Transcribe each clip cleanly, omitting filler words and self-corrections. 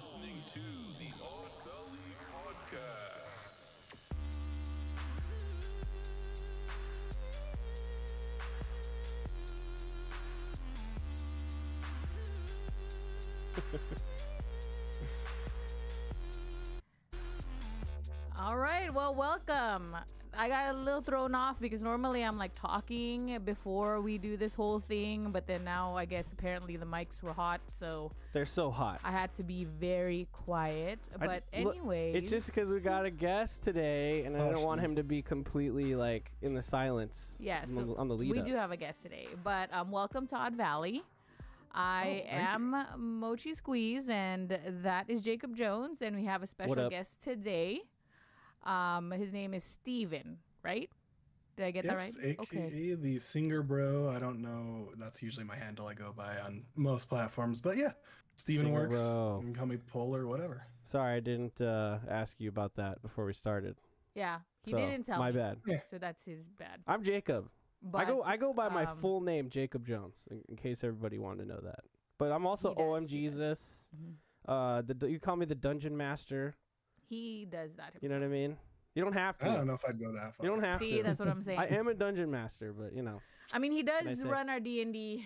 listening to the Odd Valley Podcast. All right, well, welcome. I got a little thrown off because normally I'm like talking before we do this whole thing, but then now I guess apparently the mics were hot, so they're so hot. I had to be very quiet. But anyways, it's just because we got a guest today, and I don't want him to be completely like in the silence. Yeah, so on the lead. We do have a guest today, but welcome to Odd Valley. I am Mochi Squeeze, and that is Jacob Jones, and we have a special guest today. His name is Steven, right? Did I get that right? AKA the Singer Bro. I don't know. That's usually my handle I go by on most platforms. But yeah, Steven Singer works. Bro. You can call me Polar, whatever. Sorry, I didn't ask you about that before we started. Yeah, he didn't tell me. My bad. Yeah. So that's his bad. I'm Jacob. But, I go by my full name, Jacob Jones, in case everybody wanted to know that. But I'm also OMJesus. Mm-hmm. You call me the Dungeon Master. He does that himself. You know what I mean? You don't have to. I don't know if I'd go that far. You don't have to. See, that's what I'm saying. I am a Dungeon Master, but you know. I mean, he does run our D&D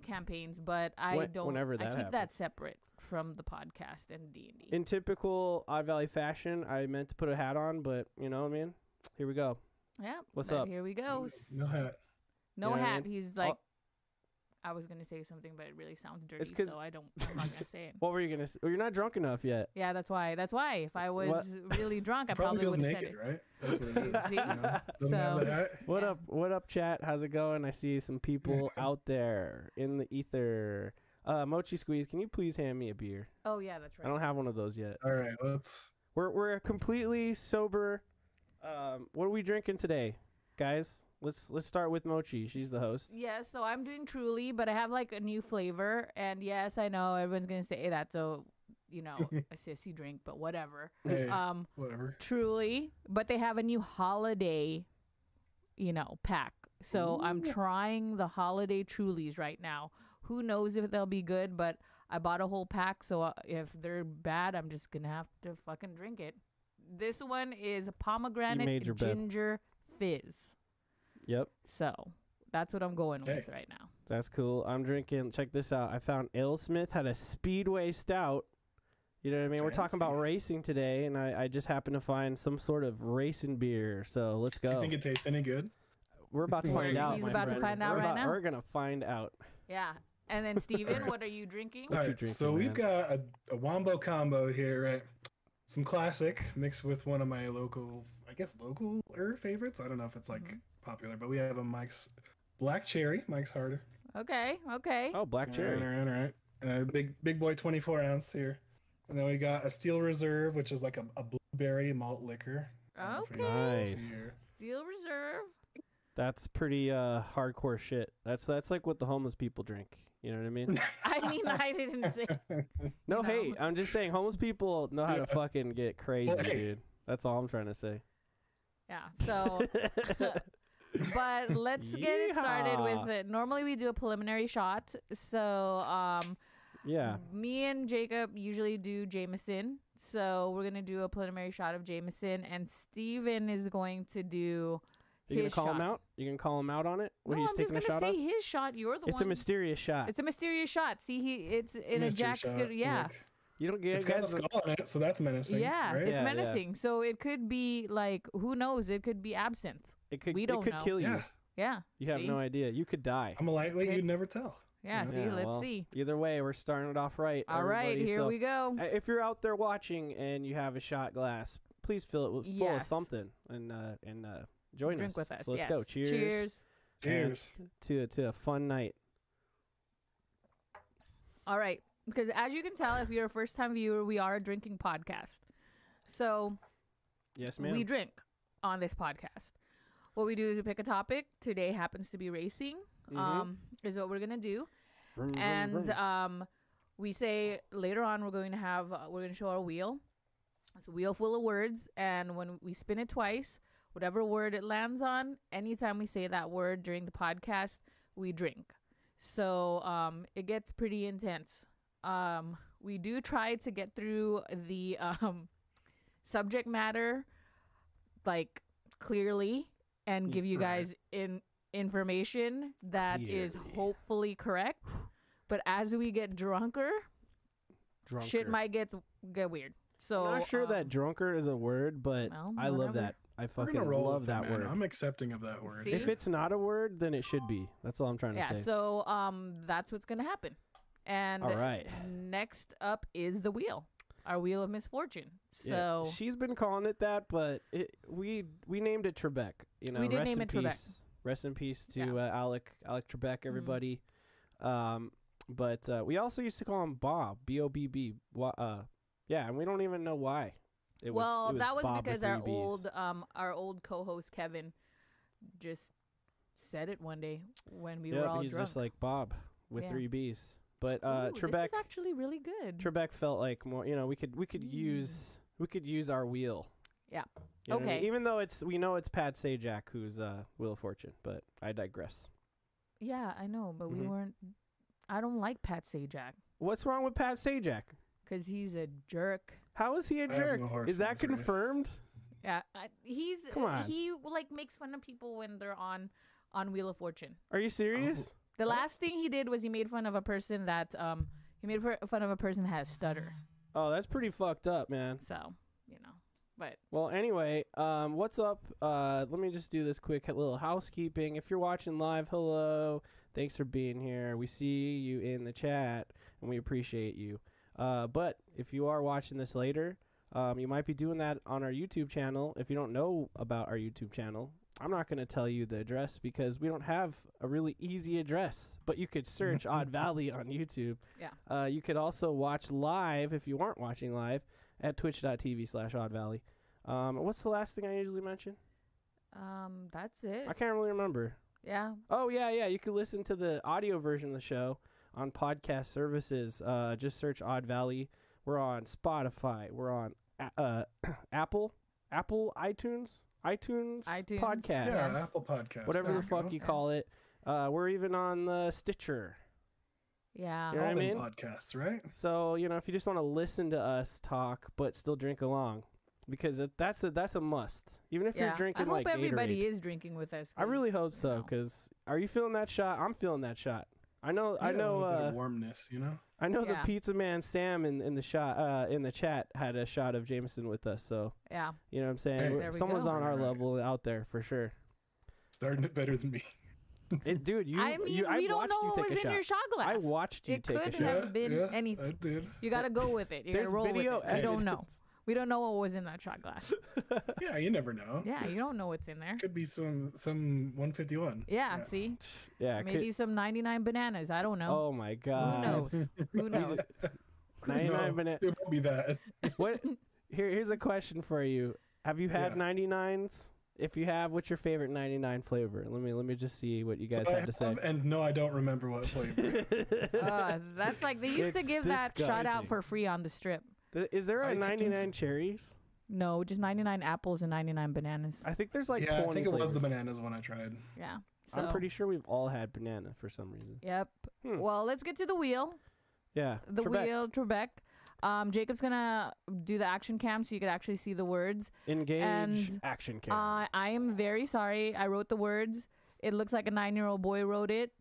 campaigns, but I don't. Whenever that I keep happens. that separate from the podcast and D&D. In typical Odd Valley fashion, I meant to put a hat on, but you know what I mean? Here we go. Yeah. What's up? Here we go. No hat. No You know what I hat. mean? He's like, I was going to say something, but it really sounds dirty, so I'm not going to say it. What were you gonna say? Well, you're not drunk enough yet. Yeah, that's why. If I was really drunk, I probably would have said naked, it. right? That's what it is. See? Doesn't have the hat. What up? What up, chat? How's it going? I see some people out there in the ether. Mochi Squeeze, can you please hand me a beer? Oh yeah, that's right. I don't have one of those yet. All right, let's. We're completely sober. What are we drinking today, guys? Let's start with Mochi. She's the host. Yeah, so I'm doing Truly, but I have like a new flavor. And yes, I know everyone's going to say that's a sissy drink, but whatever. Hey, whatever. Truly, but they have a new holiday, pack. So I'm trying the holiday Trulies right now. Who knows if they'll be good, but I bought a whole pack. So if they're bad, I'm just going to have to fucking drink it. This one is pomegranate ginger fizz. Yep. So that's what I'm going with right now. That's cool. I'm drinking. Check this out. I found AleSmith had a Speedway Stout. You know what I mean? We're talking about racing today, and I just happened to find some sort of racing beer. So let's go. You think it tastes any good? We're about to find out. He's about to find out right now. We're gonna find out. Yeah. And then Steven, what are you drinking? All right. So we've got a Wombo combo here, right? Some classic mixed with one of my local favorites. I don't know if it's like popular, but we have a Mike's Black Cherry. Mike's Harder. Okay. Oh, Black Cherry. All right. Big boy 24 ounce here. And then we got a Steel Reserve, which is like a blueberry malt liquor. Okay. Nice. Steel Reserve. That's pretty hardcore shit. That's like what the homeless people drink. You know what I mean? I didn't say. No hate. I'm just saying homeless people know how to fucking get crazy, dude. That's all I'm trying to say. Yeah. So, but let's get it started with it. Normally we do a preliminary shot. So, yeah. Me and Jacob usually do Jameson. So we're gonna do a preliminary shot of Jameson, and Steven is going to do. You gonna call him out? You gonna call him out on it when he's taking a shot? I'm just gonna say his shot. You're the one. It's a mysterious shot. It's a mysterious shot. See, it's in a Jack's. Yeah. Look. You don't get. It's got a skull on it, so that's menacing. Yeah, right? it's menacing. Yeah. So it could be like, who knows? It could be absinthe. We don't know. Kill you. Yeah. You have no idea. You could die. I'm a lightweight. You'd never tell. Yeah. See, let's see. Either way, we're starting it off right. All right, here we go. If you're out there watching and you have a shot glass, please fill it with full of something and join Drink us. with us. So let's go. Cheers. To a fun night. All right. Because as you can tell, if you're a first-time viewer, we are a drinking podcast. So yes, ma'am. We drink on this podcast. What we do is we pick a topic. Today happens to be racing. Is what we're going to do. And we say later on we're going to show our wheel. It's a wheel full of words. And when we spin it twice, whatever word it lands on, anytime we say that word during the podcast, we drink. So it gets pretty intense. we do try to get through the subject matter like clearly and give you guys information that is hopefully correct. But as we get drunker, shit might get weird. So I'm not sure that drunker is a word, but I love that. I fucking love that word. I'm accepting of that word. See? If it's not a word, then it should be. That's all I'm trying to say. Yeah, so that's what's gonna happen. And all right. Next up is the wheel, our wheel of misfortune. So yeah, she's been calling it that, but we named it Trebek. You know, we did name it Trebek. Rest in peace to Alec Trebek, everybody. But we also used to call him Bob, B-O-B-B. Yeah, and we don't even know why. It was that was Bob because with 3 Bs. our old co-host Kevin just said it one day when we were all he's drunk. just like Bob with 3 Bs. But Ooh, Trebek, this is actually really good. Trebek felt like more. You know, we could use our wheel. Yeah. You know what I Okay. mean? Even though we know it's Pat Sajak who's Wheel of Fortune, but I digress. Yeah, I know, but we weren't. I don't like Pat Sajak What's wrong with Pat Sajak? because he's a jerk. How is he a I have jerk? no horse Is that in this race. confirmed? Yeah, Come on. he like makes fun of people when they're on Wheel of Fortune. Are you serious? The last thing he did was he made fun of a person that fun of a person that has stutter. Oh, that's pretty fucked up, man. So, but Well, anyway, what's up? Let me just do this quick little housekeeping. If you're watching live, hello. Thanks for being here. We see you in the chat, and we appreciate you. But if you are watching this later, you might be doing that on our YouTube channel. If you don't know about our YouTube channel, I'm not going to tell you the address because we don't have a really easy address. But you could search Odd Valley on YouTube. yeah. You could also watch live if you aren't watching live at twitch.tv/Odd Valley. What's the last thing I usually mention? That's it. I can't really remember. Yeah. Oh, yeah. You can listen to the audio version of the show on podcast services. Just search Odd Valley. We're on Spotify. We're on Apple iTunes podcast. Yeah, Apple Podcast. Whatever There the you fuck go. you call it. We're even on Stitcher. Yeah. You know what I All them mean? podcasts, right? So, if you just want to listen to us talk but still drink along, because that's a must. Even if you're drinking I hope like everybody Gatorade. is drinking with us. I really 'cause, hope so, because are you feeling that shot? I'm feeling that shot. I know. Yeah, a little bit of warmness, I know Yeah. the pizza man Sam in the chat had a shot of Jameson with us. So Yeah. you know what I'm saying. Hey, there we Someone's go. on our Right. level out there for sure. Starting it better than me. Dude, I mean, we don't know what was in your shot glass. I watched you It take a could shot. have been yeah, anything. I did. You got to go with it. You got There's to roll with video it. We don't know. evidence. We don't know what was in that shot glass. Yeah, you never know. Yeah, you don't know what's in there. Could be some 151. Yeah, see? Yeah, Maybe some 99 bananas. I don't know. Oh my god. Who knows? Who knows? 99 No, minute. It won't be that. What? Here's a question for you. Have you had Yeah. 99s? If you have, what's your favorite 99 flavor? Let me just see what you guys So I have to say. And no, I don't remember what flavor. That's like they used to It's give that shot out disgusting. for free on the strip. Is there a iTunes? 99 cherries? No, just 99 apples and 99 bananas. I think there's like yeah, 20 I think it was the flavors. bananas one I tried. Yeah. I'm So, pretty sure we've all had banana for some reason. Yep. Hmm. Well, let's get to the wheel. Yeah. The Trebek. wheel, Trebek. Jacob's gonna do the action cam so you could actually see the words. Engage And, action camera. I am very sorry. I wrote the words. It looks like a 9-year-old boy wrote it.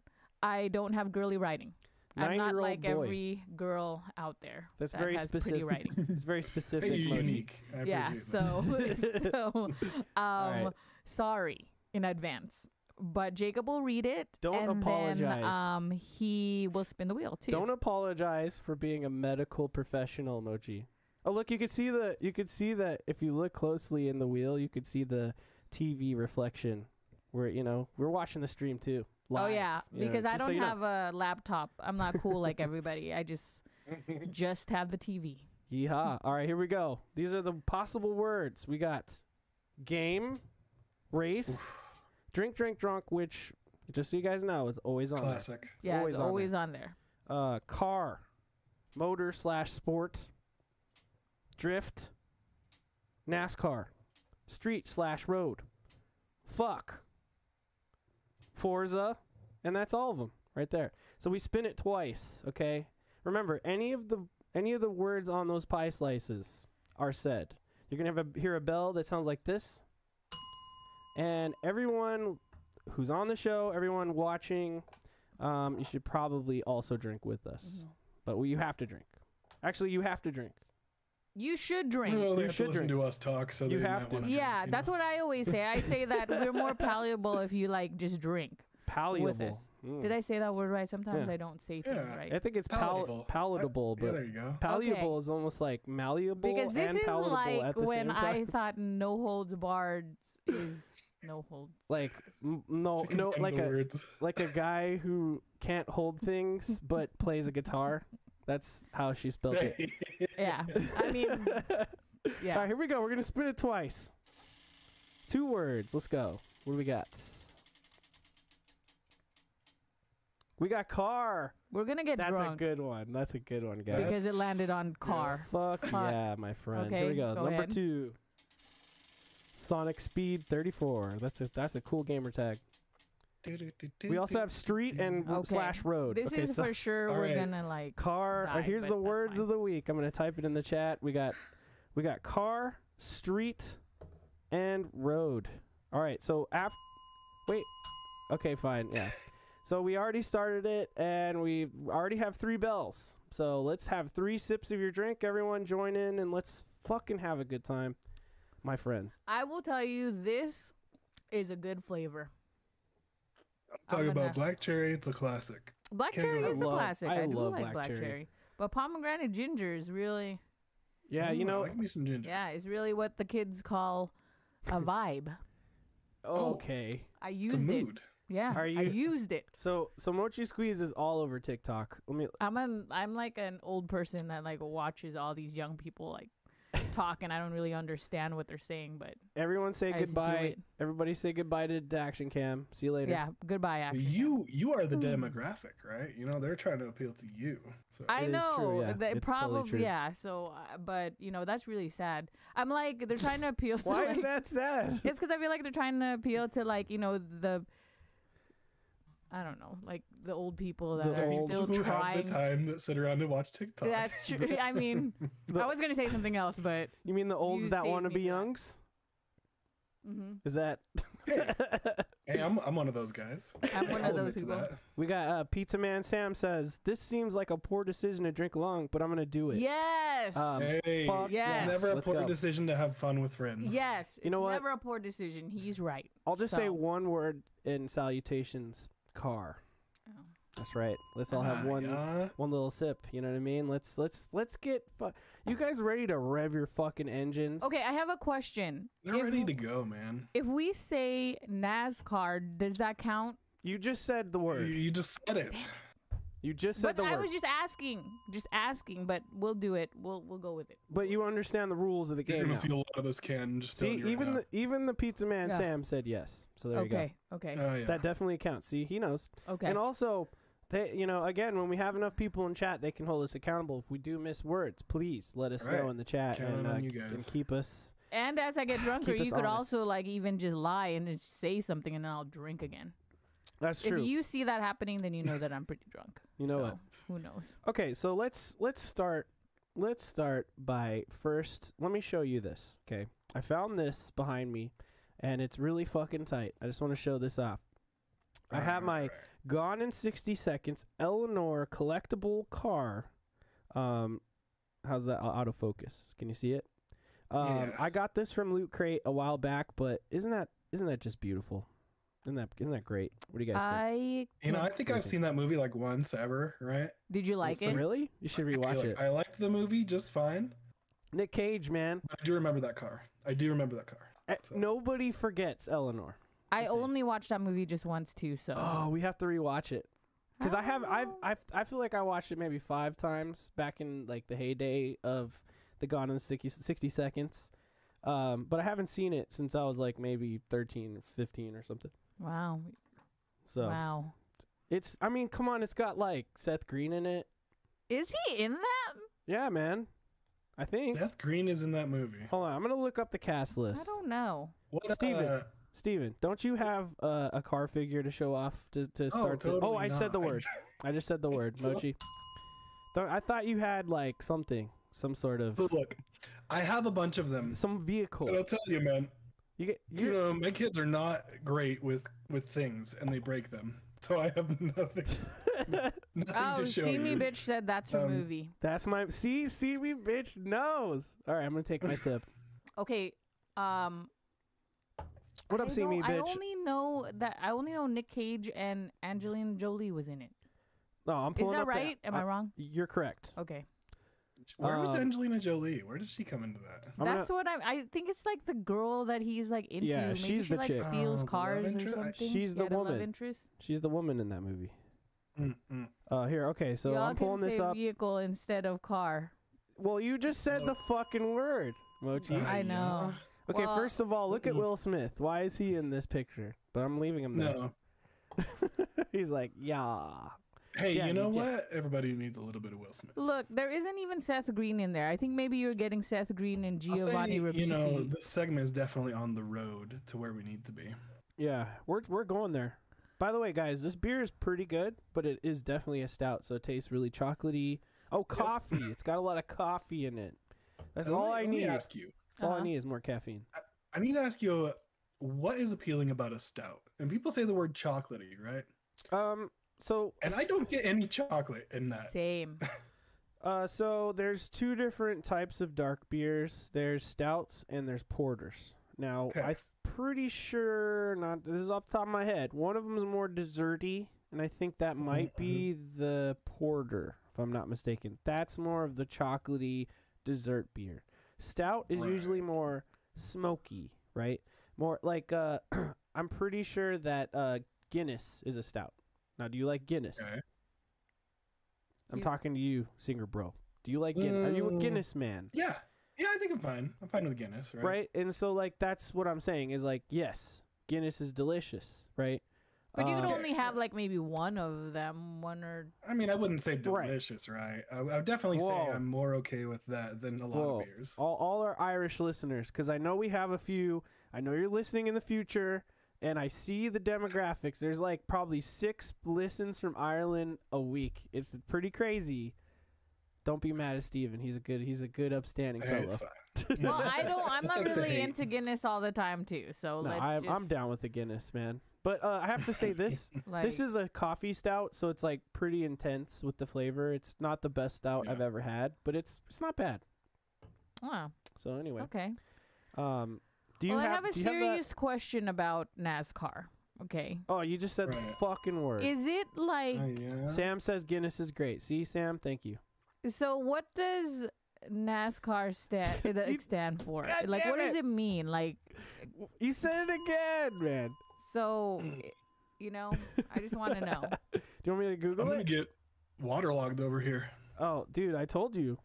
I don't have girly writing. I'm not 9-year-old like boy. every girl out there. That's that very has specific. Pretty writing. It's very specific. Hey, you're Mochi. unique. I Yeah. appreciate that. So right. sorry in advance. But Jacob will read it. Don't and apologize. Then, he will spin the wheel too. Don't apologize for being a medical professional, Mochi. Oh, look, you could see that if you look closely in the wheel, you could see the TV reflection. Where we're watching the stream too. Oh Live, yeah, because I just so don't you know. have a laptop. I'm not cool like everybody. I just have the TV. Yeehaw. All right, here we go. These are the possible words. We got game, race, drink, drunk, which, just so you guys know, is always on Classic. there. Yeah, always it's on always on there. Car, motor/sport, drift, NASCAR, street/road, fuck, Forza, and that's all of them right there. So we spin it twice, okay? Remember, any of the words on those pie slices are said. You're gonna hear a bell that sounds like this, and everyone who's on the show, everyone watching, you should probably also drink with us. But you have to drink. Actually, you have to drink. You should drink. Well, they You have should to listen drink. to us talk, so You they have might to. wanna Yeah, drink, that's what I always say. I say that we're more palatable if you like just drink. Palatable. Did I say that word right? Sometimes Yeah. I don't say things Yeah. right. I think it's palatable, Yeah, but there you go. palatable Okay. is almost like malleable Because this and is palatable like at the when same I time. thought no holds barred is no holds. Like She no, combined like the a words. like a guy who can't hold things but plays a guitar. That's how she spelled it. Yeah. I mean, yeah. All right, here we go. We're gonna spin it twice. 2 words. Let's go. What do we got? We got car. We're going to get That's drunk a good one. That's a good one, guys. because it landed on car. Fuck Fuck. yeah, my friend. Here Okay, we go. go Number ahead. 2. Sonic Speed 34. That's a cool gamer tag. We also have street and Okay. /road. This okay, is so for sure All we're right. going to like car. die, Here's but the that's words fine. of the week. I'm gonna type it in the chat. We got car, street, and road. All right. So wait. Okay, fine. Yeah. So we already started it, and we already have 3 bells. So let's have 3 sips of your drink. Everyone join in, and let's fucking have a good time, my friends. I will tell you this is a good flavor. Talk I'm about gonna- black cherry. It's a classic. Black Can't go cherry wrong. is a classic. I I do love like black cherry. cherry. But pomegranate ginger is really, Yeah, you Ooh, I know. like me some ginger. yeah, it's really what the kids call a vibe. Okay. I It's a used it. mood. Yeah, Are I you- used it. So Mochi Squeeze is all over TikTok. I'm like an old person that like watches all these young people like talk, and I don't really understand what they're saying, but Everyone say I just do goodbye. it. Everybody say goodbye to Action Cam. See you later. yeah, goodbye. Actually, You are the demographic, right? You know they're trying to appeal to you. So I It is know true, yeah. they It's totally probably true. yeah. So, but you know that's really sad. I'm like they're trying to appeal to. Why like, is that sad? It's because I feel like they're trying to appeal to like I don't know, like the old people that The are old- still who have trying. the time that sit around and watch TikTok. That's true. I mean, I was gonna say something else, but You mean the olds You that saved want to me be for that. youngs? mhm. Is that? Hey, I'm one of those guys. I'm one I'll of those admit to people. that. We got Pizza Man Sam says this seems like a poor decision to drink along, but I'm gonna do it. Yes. Hey, fuck yes. it's never a Let's poor go. decision to have fun with friends. Yes. You know it's what? never a poor decision. He's right. I'll just say So- one word in salutations: car. Oh. That's right. Let's all have one Yeah. one little sip. You know what I mean? Let's get. You guys ready to rev your fucking engines? Okay, I have a question. They're ready to go, man. If we say NASCAR, does that count? You just said the word. You just said it. You just said But the I word. was just asking. But we'll do it. We'll go with it. But you understand the rules of the You're game gonna now. see a lot of this can. Just See, telling you right even now. even the Pizza Man Yeah. Sam said yes. So there you go. Okay. Oh yeah. That definitely counts. See, he knows. Okay. And also, again, when we have enough people in chat, they can hold us accountable. If we do miss words, please let us All right. know in the chat Counting on you guys. and keep us. And as I get drunker, Keep us you could honest. also like even just lie and just say something, and then I'll drink again. That's true. If you see that happening, then you know that I'm pretty drunk. You know So, what? Who knows? Okay, so let's start. Let's start by first. Let me show you this. Okay, I found this behind me, and it's really fucking tight. I just want to show this off. I have my Alright. Gone in 60 Seconds Eleanor collectible car. How's that autofocus? Can you see it? Yeah. I got this from Loot Crate a while back, but isn't that just beautiful? Isn't that great? What do you guys think? You know, I think I've Thinking. seen that movie like once ever, right? Did you like So it? Really? You should rewatch it. I liked the movie just fine. Nick Cage, man. But I do remember that car. So- Nobody forgets Eleanor. I Just saying. only watched that movie just once too. So Oh, we have to rewatch it. Because I don't know. I feel like I watched it maybe 5 times back in like the heyday of the Gone in 60 Seconds. But I haven't seen it since I was like maybe 13 or 15 or something. Wow. So Wow. it's, I mean, come on, it's got like Seth Green in it. Is he in that? Yeah, man. I think. Seth Green is in that movie. Hold on, I'm gonna look up the cast list. I don't know. What, Steven, don't you have a car figure to show off to start? totally I said the not. word. I just said the word. Mochi. I thought you had like something, some sort of So look, I have a bunch of them. some vehicle. And I'll tell you, man. You You know, my kids are not great with things, and they break them. So I have nothing, nothing Oh, to show See you. Me Bitch said that's her movie. That's my see me bitch knows. All right, I'm gonna take my sip. Okay. What up, see me I bitch? only know Nick Cage and Angelina Jolie was in it. No, I'm Is pulling that up right? Am I wrong? You're correct. Okay. Where was Angelina Jolie? Where did she come into that? That's what I think it's like the girl that he's like into. Yeah, Maybe she's she the like chick. steals Oh, the love cars or interest? something. She's the Yeah, woman. Love interest. She's the woman in that movie. Mm-mm. Here, okay, so Y'all I'm pulling can this say up. vehicle instead of car. Well, you just said the fucking word, Mochi. I know. Okay, Well- first of all, look at Will Smith. Why is he in this picture? But I'm leaving him there. No. He's like, yeah. Hey, Jazzy you know Jeff. what? Everybody needs a little bit of Will Smith. Look, there isn't even Seth Green in there. I think maybe you're getting Seth Green and I'll say, Giovanni Ribisi. you know, this segment is definitely on the road to where we need to be. Yeah, we're going there. By the way, guys, this beer is pretty good, but it is definitely a stout, so it tastes really chocolatey. Oh, coffee. It's got a lot of coffee in it. That's all I Let need. me ask you. That's all I need is more caffeine. I need to ask you, what is appealing about a stout? And people say the word chocolatey, right? So And I don't get any chocolate in that. Same. So there's two different types of dark beers. There's stouts and there's porters. Now, Okay. I'm pretty sure, this is off the top of my head, one of them is more desserty, and I think that might be the porter, if I'm not mistaken. That's more of the chocolatey dessert beer. Stout is usually more smoky, right? More like, I'm pretty sure that Guinness is a stout. Now, do you like Guinness? Okay. I'm talking to you, singer bro. Do you like Guinness? Are you a Guinness man? Yeah. Yeah, I think I'm fine. I'm fine with Guinness, right? Right? And so, like, that's what I'm saying is, like, yes, Guinness is delicious, right? But you could only have like maybe one of them, one or. I mean, I wouldn't say delicious, right? I would definitely say I'm more okay with that than a lot of beers. All our Irish listeners, because I know we have a few. I know you're listening in the future, and I see the demographics. There's like probably 6 listens from Ireland a week. It's pretty crazy. Don't be mad at Steven. He's a good upstanding Hey, fellow. it's fine. Well, I'm not okay to really hate. into Guinness all the time too. So No, let's I'm down with the Guinness, man. But I have to say this like, this is a coffee stout, so it's like pretty intense with the flavor. It's not the best stout I've ever had, but it's not bad. Wow. So anyway, Okay. Do you I have have a do you have that- serious question about NASCAR. Okay. Oh, you just said the Right. fucking word. Is it like Yeah. Sam says Guinness is great. See, Sam, thank you. so? What does NASCAR stand for? God Like, what damn does it. it mean? Like, You said it again, man. so, you know, I just want to know. Do you want me to I'm Google gonna it? get waterlogged over here. Oh, dude, I told you.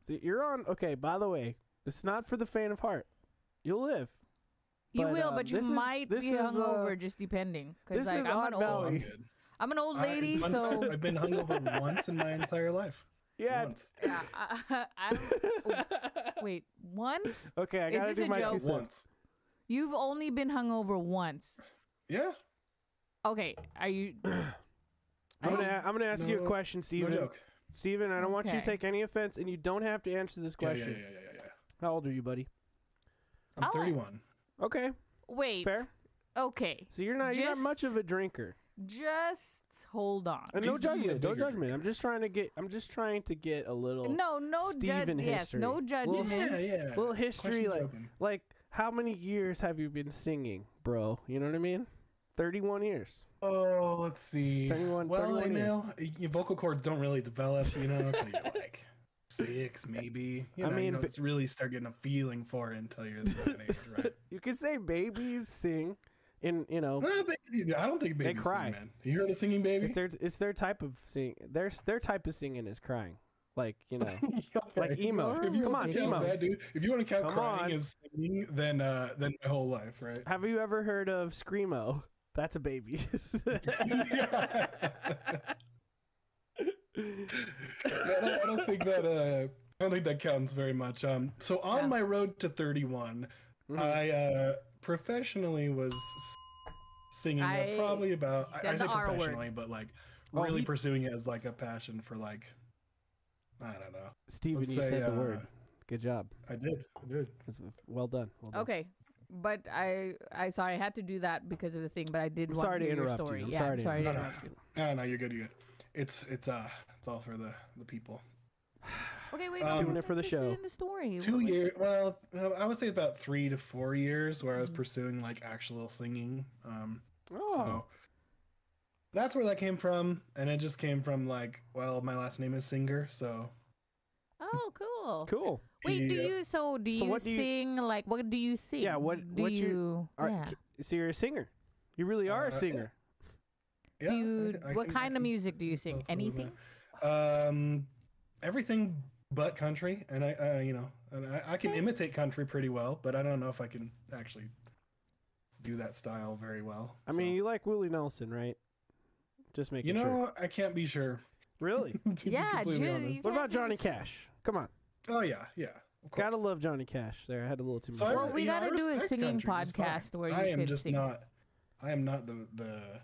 You're on. Okay, by the way, it's not for the faint of heart. You'll live. You will, but you this is- might this be is, hungover, just depending. Because this like is I'm Odd an Valley. old, I'm an old lady, Fun so fact, I've been hungover once in my entire life. Yeah. Once. yeah. Wait, once? Okay, I Is gotta this do a my joke? 2 cents. Once. You've only been hungover once. Yeah. Okay, are you? I'm gonna ask you a No- question, No Steven. joke. Steven, I don't want you to Okay. take any offense, and you don't have to answer this Yeah, question. yeah. How old are you, buddy? I'm Oh. 31. Okay, Wait. fair. Okay, So you're not much of a drinker. just hold on. And no Needs to be a judgment, no bigger judgment. I'm just trying to get a little No Steven Yes, history. no judgment. Yeah. little history, Question's like open. like how many years have you been singing, bro? You know what I mean? 31 years. Oh, let's see. 31 well, 31 you years. know, your vocal cords don't really develop, you know, until you're like 6, maybe. You I know, mean, you don't really start getting a feeling for it until you're that age, right? You could say babies sing in, you know, No, but I don't think babies cry. sing, man. You heard a singing baby? it's their type of sing. Their type of singing is crying. Like, you know, Okay. like emo. If you Come want on, to count emo. that, dude. If you want to count Come crying on. as singing, then my whole life, right? Have you ever heard of screamo? That's a baby. I don't think that counts very much. So on Yeah. my road to 31, Mhm. I professionally was singing probably about he said I say the R word. professionally, but like Oh, really he- pursuing it as like a passion for like I don't know. Steven, Let's you say, said the word. Good job. I did. That's well done. Well done. Okay. But I sorry, I had to do that because of the thing, but I did I'm want sorry to to hear your interrupt story. you. I'm Yeah, sorry to sorry to No, interrupt you. no, you're good. You're good. It's all for the people. Okay, wait. Doing it for the show. In the story. 2 years. Well, I would say about 3 to 4 years where I was pursuing like actual singing. So that's where that came from, and it just came from like, well, my last name is Singer, so. Oh, cool. Cool. Wait, do Yeah. you what do you- sing like what do you sing? Yeah, what do what's you your yeah. So you're a singer. You really are a singer. Yeah. Do you what I kind of can music do you do sing? both a little Anything? bit. Everything but country, and I can imitate country pretty well, but I don't know if I can actually do that style very well. I mean, you like Willie Nelson, right? Just making you know, sure. I can't be sure. Really? To be Yeah, completely Julie, honest. What about can't Johnny just- Cash? Come on. Oh yeah. Of course. Gotta love Johnny Cash. There, I had a little too much. So Well, we I gotta do a respect singing country, it's fine. podcast where you I am could just sing. not. I am not the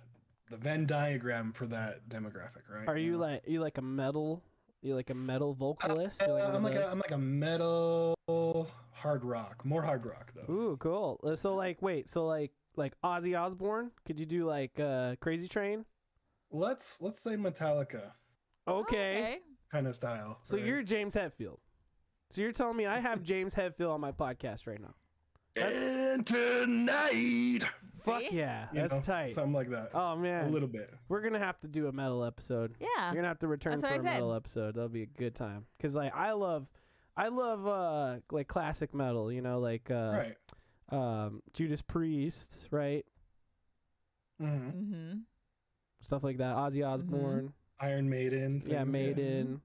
Venn diagram for that demographic, right? Are you like a metal? You like a metal vocalist? You're I'm one of I'm like a metal hard rock, more hard rock though. Ooh, cool. So like, wait, so like Ozzy Osbourne? Could you do like Crazy Train? Let's say Metallica Okay. kind of style. So right? you're James Hetfield. So you're telling me I have James Hetfield on my podcast right now? And tonight. Fuck See? yeah, You that's know, tight. Something like that. Oh A man, little bit. we're gonna have to do a metal episode. Yeah. You're gonna have to return That's for what a I said. metal episode. That'll be a good time. Cause like I love like classic metal. You know, like Right. Judas Priest, right? Mm-hmm. Mm-hmm. Stuff like that. Ozzy Osbourne. Iron Maiden. Yeah, things, Maiden.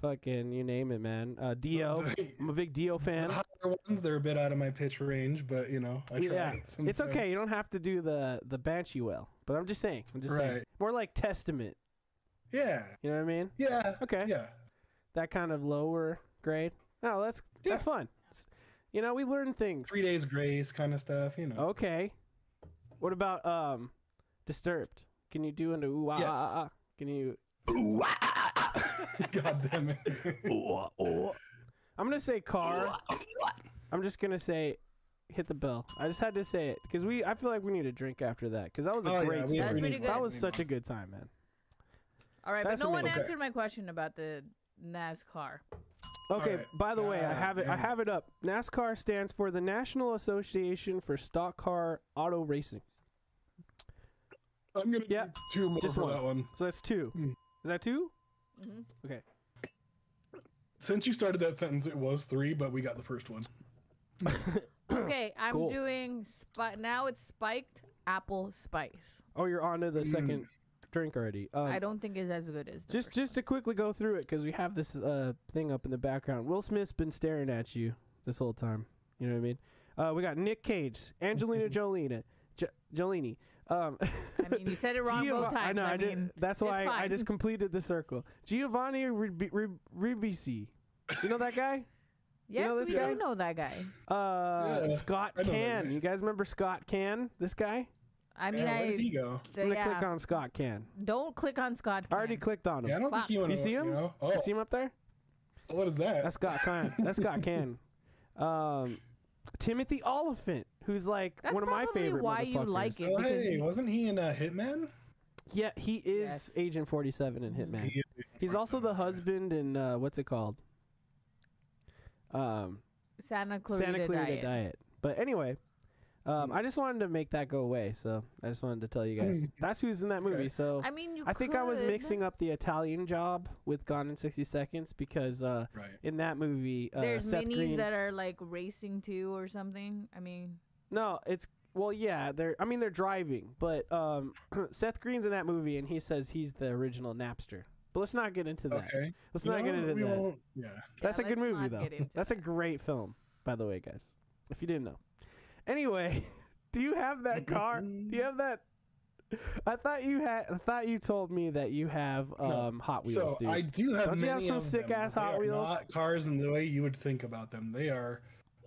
Fucking you name it, man. Dio. I'm a big Dio fan. The higher ones, they're a bit out of my pitch range, but you know, I try. Yeah, it's sometimes. okay. You don't have to do the Banshee well. But I'm just saying. saying. Right. More like Testament. Yeah. You know what I mean? Yeah. Okay. Yeah. That kind of lower grade. No, that's fun. You know, we learn things. 3 Days Grace kind of stuff, you know. Okay. What about Disturbed? Can you do an ooh ah Yes. ah ah? Can you? God damn it. I'm gonna say car. I'm just gonna say hit the bell. I just had to say it because I feel like we need a drink after that because that was a Oh, yeah, great we- story. That was pretty good. That was such a good time, man. All right, That's but no one amazing. answered my question about the NASCAR. Okay. Alright. By the way, I have it. I damn. have it up. NASCAR stands for the National Association for Stock Car Auto Racing. I'm gonna Yeah, do 2 more just for one. that one. So that's 2. Hmm. Is that 2? Mm-hmm. Okay. Since you started that sentence, it was 3, but we got the first one. Okay, I'm Cool. doing now it's spiked apple spice. Oh, you're on to the second drink already. I don't think it's as good as the first Just to quickly go through it because we have this thing up in the background. Will Smith's been staring at you this whole time. You know what I mean? We got Nick Cage, Angelina Jolini. one. I mean, you said it wrong both times. I know. I mean, did. That's it's why I fine. just completed the circle. Giovanni Ribisi. You know that guy? Yes, know this we guy? do know that guy. Yeah, Scott I know that Can. guy. You guys remember Scott Can? This guy? I mean, Where did he go? I'm gonna yeah. click on Scott Can. Don't click on Scott. I already Can. clicked on him. Yeah, I don't Fuck. think you want You to. see him? You know? Oh, You see him up there? what is that? That's Scott Can. That's Scott Can. Timothy Oliphant, who's like That's one of my probably favorite why you motherfuckers. like it. Oh, because hey, he- wasn't he in Hitman? Yeah, he is Yes. Agent 47 in Hitman. He's also the husband in what's it called? Santa Clarita, Santa Clarita Diet. Diet. But anyway, I just wanted to make that go away, so I just wanted to tell you guys that's who's in that movie. Okay. So I mean, you I think I was could. mixing up the Italian Job with Gone in 60 Seconds because Right. in that movie, There's Seth minis Green. that are like racing too or something. I mean, No, it's yeah, they're driving, but Seth Green's in that movie and he says he's the original Napster. But let's not get into that. Okay. Let's You not get know, into we that. won't- Yeah. That's a good let's movie not though. get into That's a that. great film, by the way, guys. If you didn't know. Anyway, do you have that car? Do you have that? I thought you told me that you have Hot Wheels, So dude. I do have. Don't you have many some of sick them, ass but they Hot are Wheels? Not cars in the way you would think about them. They are.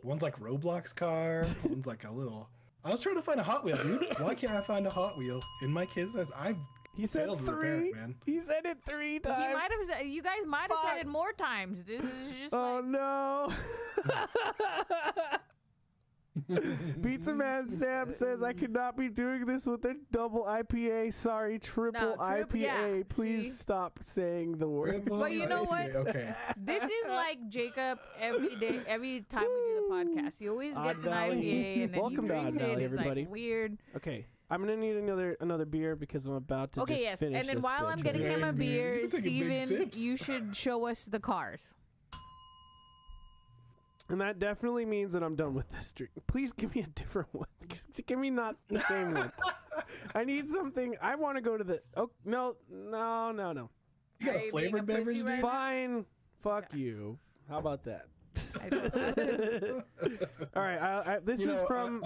One's like Roblox car. One's like a little. I was trying to find a Hot Wheel, dude. Why can't I find a Hot Wheel in my kids' house? He said Failed as a 3. parent, man. He said it 3 He times. might have said, you guys might have said it more times. This is just Oh no. Pizza Man Sam says I could not be doing this with a double IPA. Sorry, triple IPA. yeah, Please see? stop saying the word. But you know what? Okay. this is like Jacob every day, every time we do the podcast. He always Odd gets an Valley. IPA and then Welcome he to drinks Odd Valley, it. It's everybody. like weird. Okay, I'm gonna need another beer because I'm about to Okay, just yes. finish And then this while bitch I'm getting right him a Dang, dude. beer, You're taking big Steven, sips. you should show us the cars. And that definitely means that I'm done with this drink. Please give me a different one. Give me not the same one. I need something. I want to go to the. Oh no. You got Are a you being a flavored pussy beverage, right dude? now? Fine. Fuck you. How about that? I don't All right. This You is know, from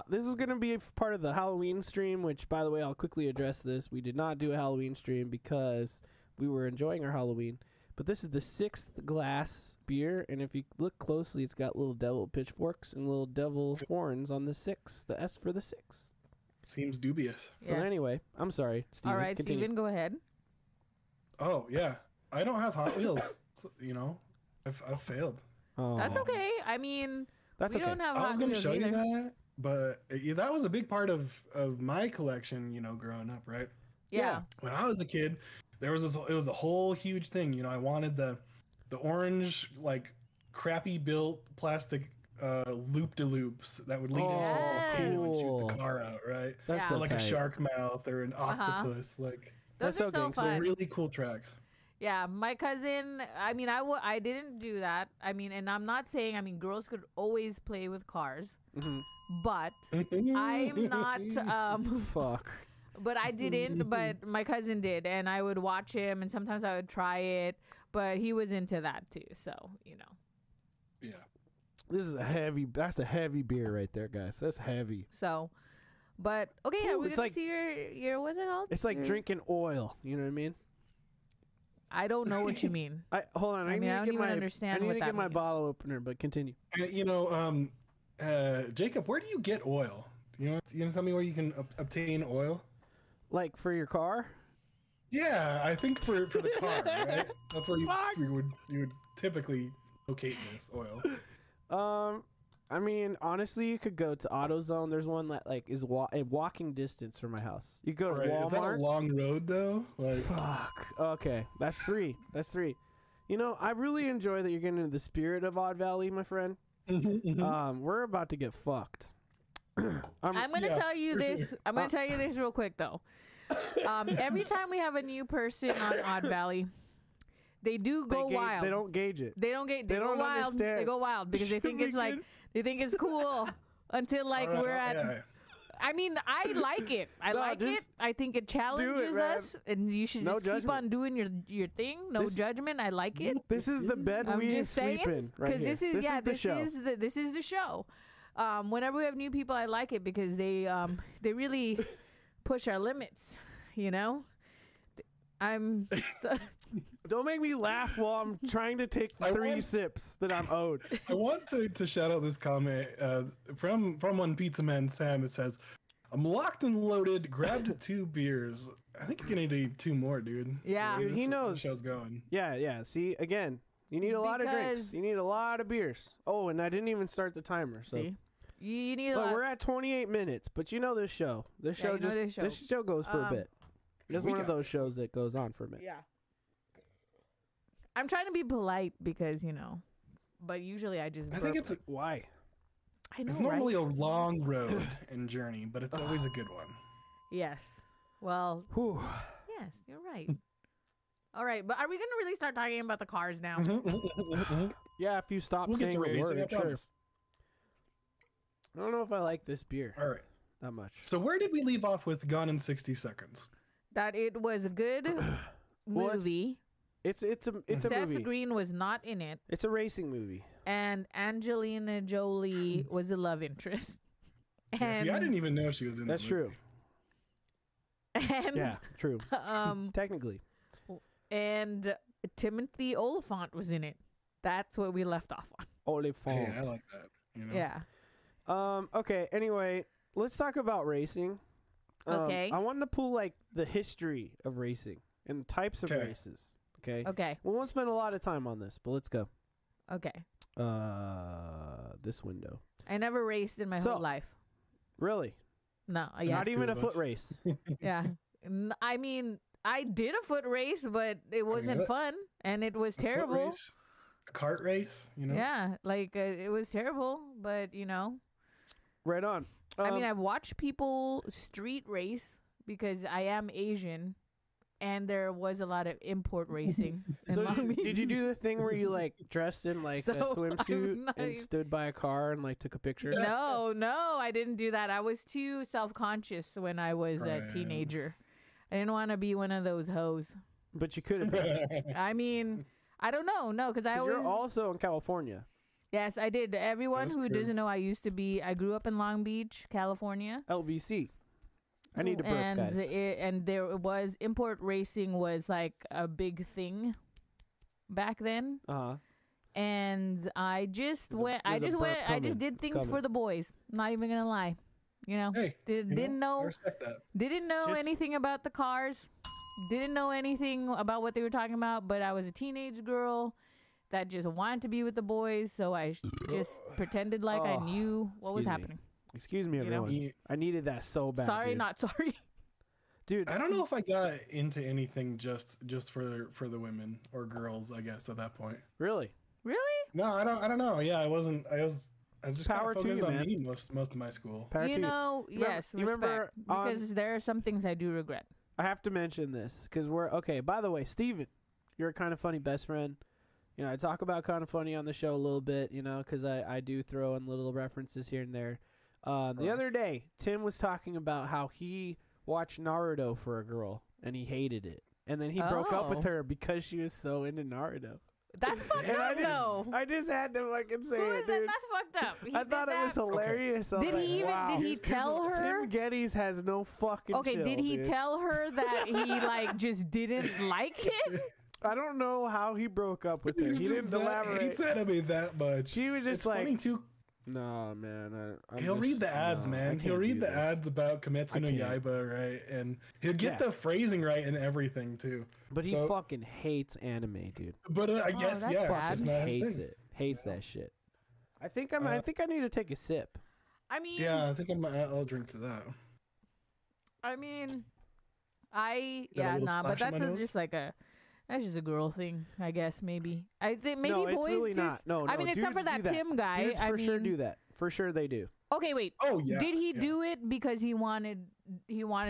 this is going to be a part of the Halloween stream. Which, by the way, I'll quickly address this. We did not do a Halloween stream because we were enjoying our Halloween. But this is the 6th glass beer, and if you look closely, it's got little devil pitchforks and little devil horns on the 6. The S for the 6. Seems dubious. So Yes. anyway, I'm sorry, Steven. All right, continue. Steven, go ahead. Oh yeah, I don't have Hot Wheels. So, you know, I've failed. Oh, That's okay. I mean, That's we okay. don't have I was Hot gonna Wheels show either. you that, but that was a big part of my collection. You know, growing up, right? Yeah. When I was a kid, there was this. It was a whole huge thing. You know, I wanted the orange, like crappy built plastic loop de loops that would lead into Yes. a volcano and shoot Cool. the car out, right? That's Yeah. so Or like a tight. shark mouth or an octopus. Like Those That's are so okay, so fun. really cool tracks. Yeah, my cousin, I mean, I didn't do that. I mean, and I'm not saying, I mean, girls could always play with cars, Mhm. but I'm not, Fuck. but I didn't, but my cousin did, and I would watch him, and sometimes I would try it, but he was into that too, so, you know. Yeah. This is a heavy. That's a heavy beer right there, guys. That's heavy. So, but, okay, yeah, Ooh, we're it's going like- to see your, what's it called? It's like Your- drinking oil. You know what I mean? I don't know what you mean. Hold on. I I mean, need I to don't get even my. understand I need what to that get my means. bottle opener, but continue. And, you know, Jacob, where do you get oil? You know, tell me where you can obtain oil. Like for your car? Yeah, I think for the car, right? That's where Fuck. you would typically locate this oil. I mean, honestly, you could go to AutoZone. There's one that like is a walking distance from my house. You go to Right. Is that a Walmart. long road though? Like, Fuck. Okay, that's 3. That's 3. You know, I really enjoy that you're getting into the spirit of Odd Valley, my friend. We're about to get fucked. I'm going to Yeah, tell you for this. sure. I'm going to tell you this real quick, though. Every time we have a new person on Odd Valley, they do go wild. They don't gauge it. They don't get. They, They go don't wild. understand. They go wild because they think Should it's we like get- they think it's cool until like we're at. yeah. I mean, I like it. I No, like it. just I think it challenges man. us, and you should No just keep judgment. on doing your thing. No This- judgment. I like it. This is the bed I'm we just saying, sleep in right here. this is the show. this is the show. Whenever we have new people, I like it because they really push our limits. You know, I'm. Don't make me laugh while I'm trying to take I 3 want- sips that I'm owed. I want to shout out this comment from one pizza man Sam. It says, "I'm locked and loaded. Grabbed 2 beers. I think you're gonna need 2 more, dude. Yeah. Dude, This he is where knows. The show's going. Yeah. See, again, you need a lot of drinks. Because- You need a lot of beers. Oh, and I didn't even start the timer. So See, you need a look, lot. we're at 28 minutes, but you know this show. This Yeah, show you know just this show. goes for a bit. It's we one of got those shows that goes on for a minute. Yeah. I'm trying to be polite because, you know, but usually I just I think burp. Why? I know, it's right? normally a long road and journey, but it's always a good one. Yes. Well, Whew. yes, you're right. All right, but are we going to really start talking about the cars now? Yeah, if you stop We'll get saying to the racing, I word, sure. promise. I don't know if I like this beer All right. that much. So where did we leave off with Gone in 60 Seconds? That it was a good Well, it's movie. It's a Seth movie. Green was not in it, It's a racing movie. and Angelina Jolie was a love interest. Yeah, see, I didn't even know she was in. That's the true. movie. And Yeah, true. um, Technically. and Timothy Oliphant was in it. That's what we left off on. Oliphant. Hey, I like that. You know? Yeah. Okay, anyway, let's talk about racing. Okay. I wanted to pull like the history of racing and the types of Okay. races. Okay. Okay. We won't spend a lot of time on this, but let's go. Okay. This window. I never raced in my So- whole life. Really? No. Not Yeah. Two even a of foot us. race. Yeah. I mean, I did a foot race, but it wasn't that- fun, and it was A foot terrible. race, a cart race, you know. Yeah, like it was terrible, but Right on. I mean, I've watched people street race because I am Asian, and there was a lot of import racing in So Long Beach. did you do the thing where you like dressed in like So, a I'm swimsuit not and even- stood by a car and like took a picture? No, I didn't do that. I was too self-conscious when I was a Right. teenager. I didn't want to be one of those hoes. But you could have been. I mean, I don't know. No, because I 'Cause always... you're also in California. Yes, I did. Everyone That's who true. doesn't know, I grew up in Long Beach, California. LBC. I need to burp, and guys. and there was import racing was like a big thing back then. Uh-huh. And I just There's a- went. I there's a just burp went. I coming. just did It's things coming. for the boys. Not even gonna lie. Hey, Didn't I know respect that. didn't know Just- anything about the cars. Didn't know anything about what they were talking about. But I was a teenage girl that just wanted to be with the boys. So I just pretended like I Oh, knew what was excuse me. happening. Excuse me, You know? everyone. I needed that so bad. Sorry, dude. not sorry. Dude, I don't know if I got into anything just for the women or girls. I guess at that point. really? Really? No, I don't know. Yeah, I wasn't. I was just Power kind to of you, focused on man. me most of my school. Power to You you. know, You remember- yes, you remember respect. on- Because there are some things I do regret. I have to mention this because we're okay. By the way, Steven, you're a kind of funny best friend. You know, I talk about kind of funny on the show a little bit, you know, because I do throw in little references here and there. The other day, Tim was talking about how he watched Naruto for a girl and he hated it. And then he broke up with Oh. her because she was so into Naruto. That's fucked And up, though. I just had to fucking say Who it, is that? dude. That's fucked up. He I did thought it was that? hilarious. I was Did like, he even? wow. Did he tell her? Tim Geddes has no fucking Okay, chill, did he dude. tell her that he like just didn't like it? I don't know how he broke up with her. He's He just didn't that- elaborate. He said to me that much. He was just It's like, funny too. no, man. He'll read the ads, man. He'll read the ads about Kimetsu no I can't. Yaiba, right? And he'll get Yeah. the phrasing right and everything too. But he So- fucking hates anime, dude. But I guess that's yeah, sad. it's just not his Hates thing. it. Hates that shit. I think I think I need to take a sip. I mean, Yeah, I think I'll drink to that. I mean, Got a little but splash on that's my nose? just like that's just a girl thing, I guess. Maybe I think maybe no, it's boys really just. not. No, I mean, except for dudes that do Tim guy. Dudes I for mean, sure do that. For sure they do. Okay, wait. Oh yeah. Did he yeah. do it because he wanted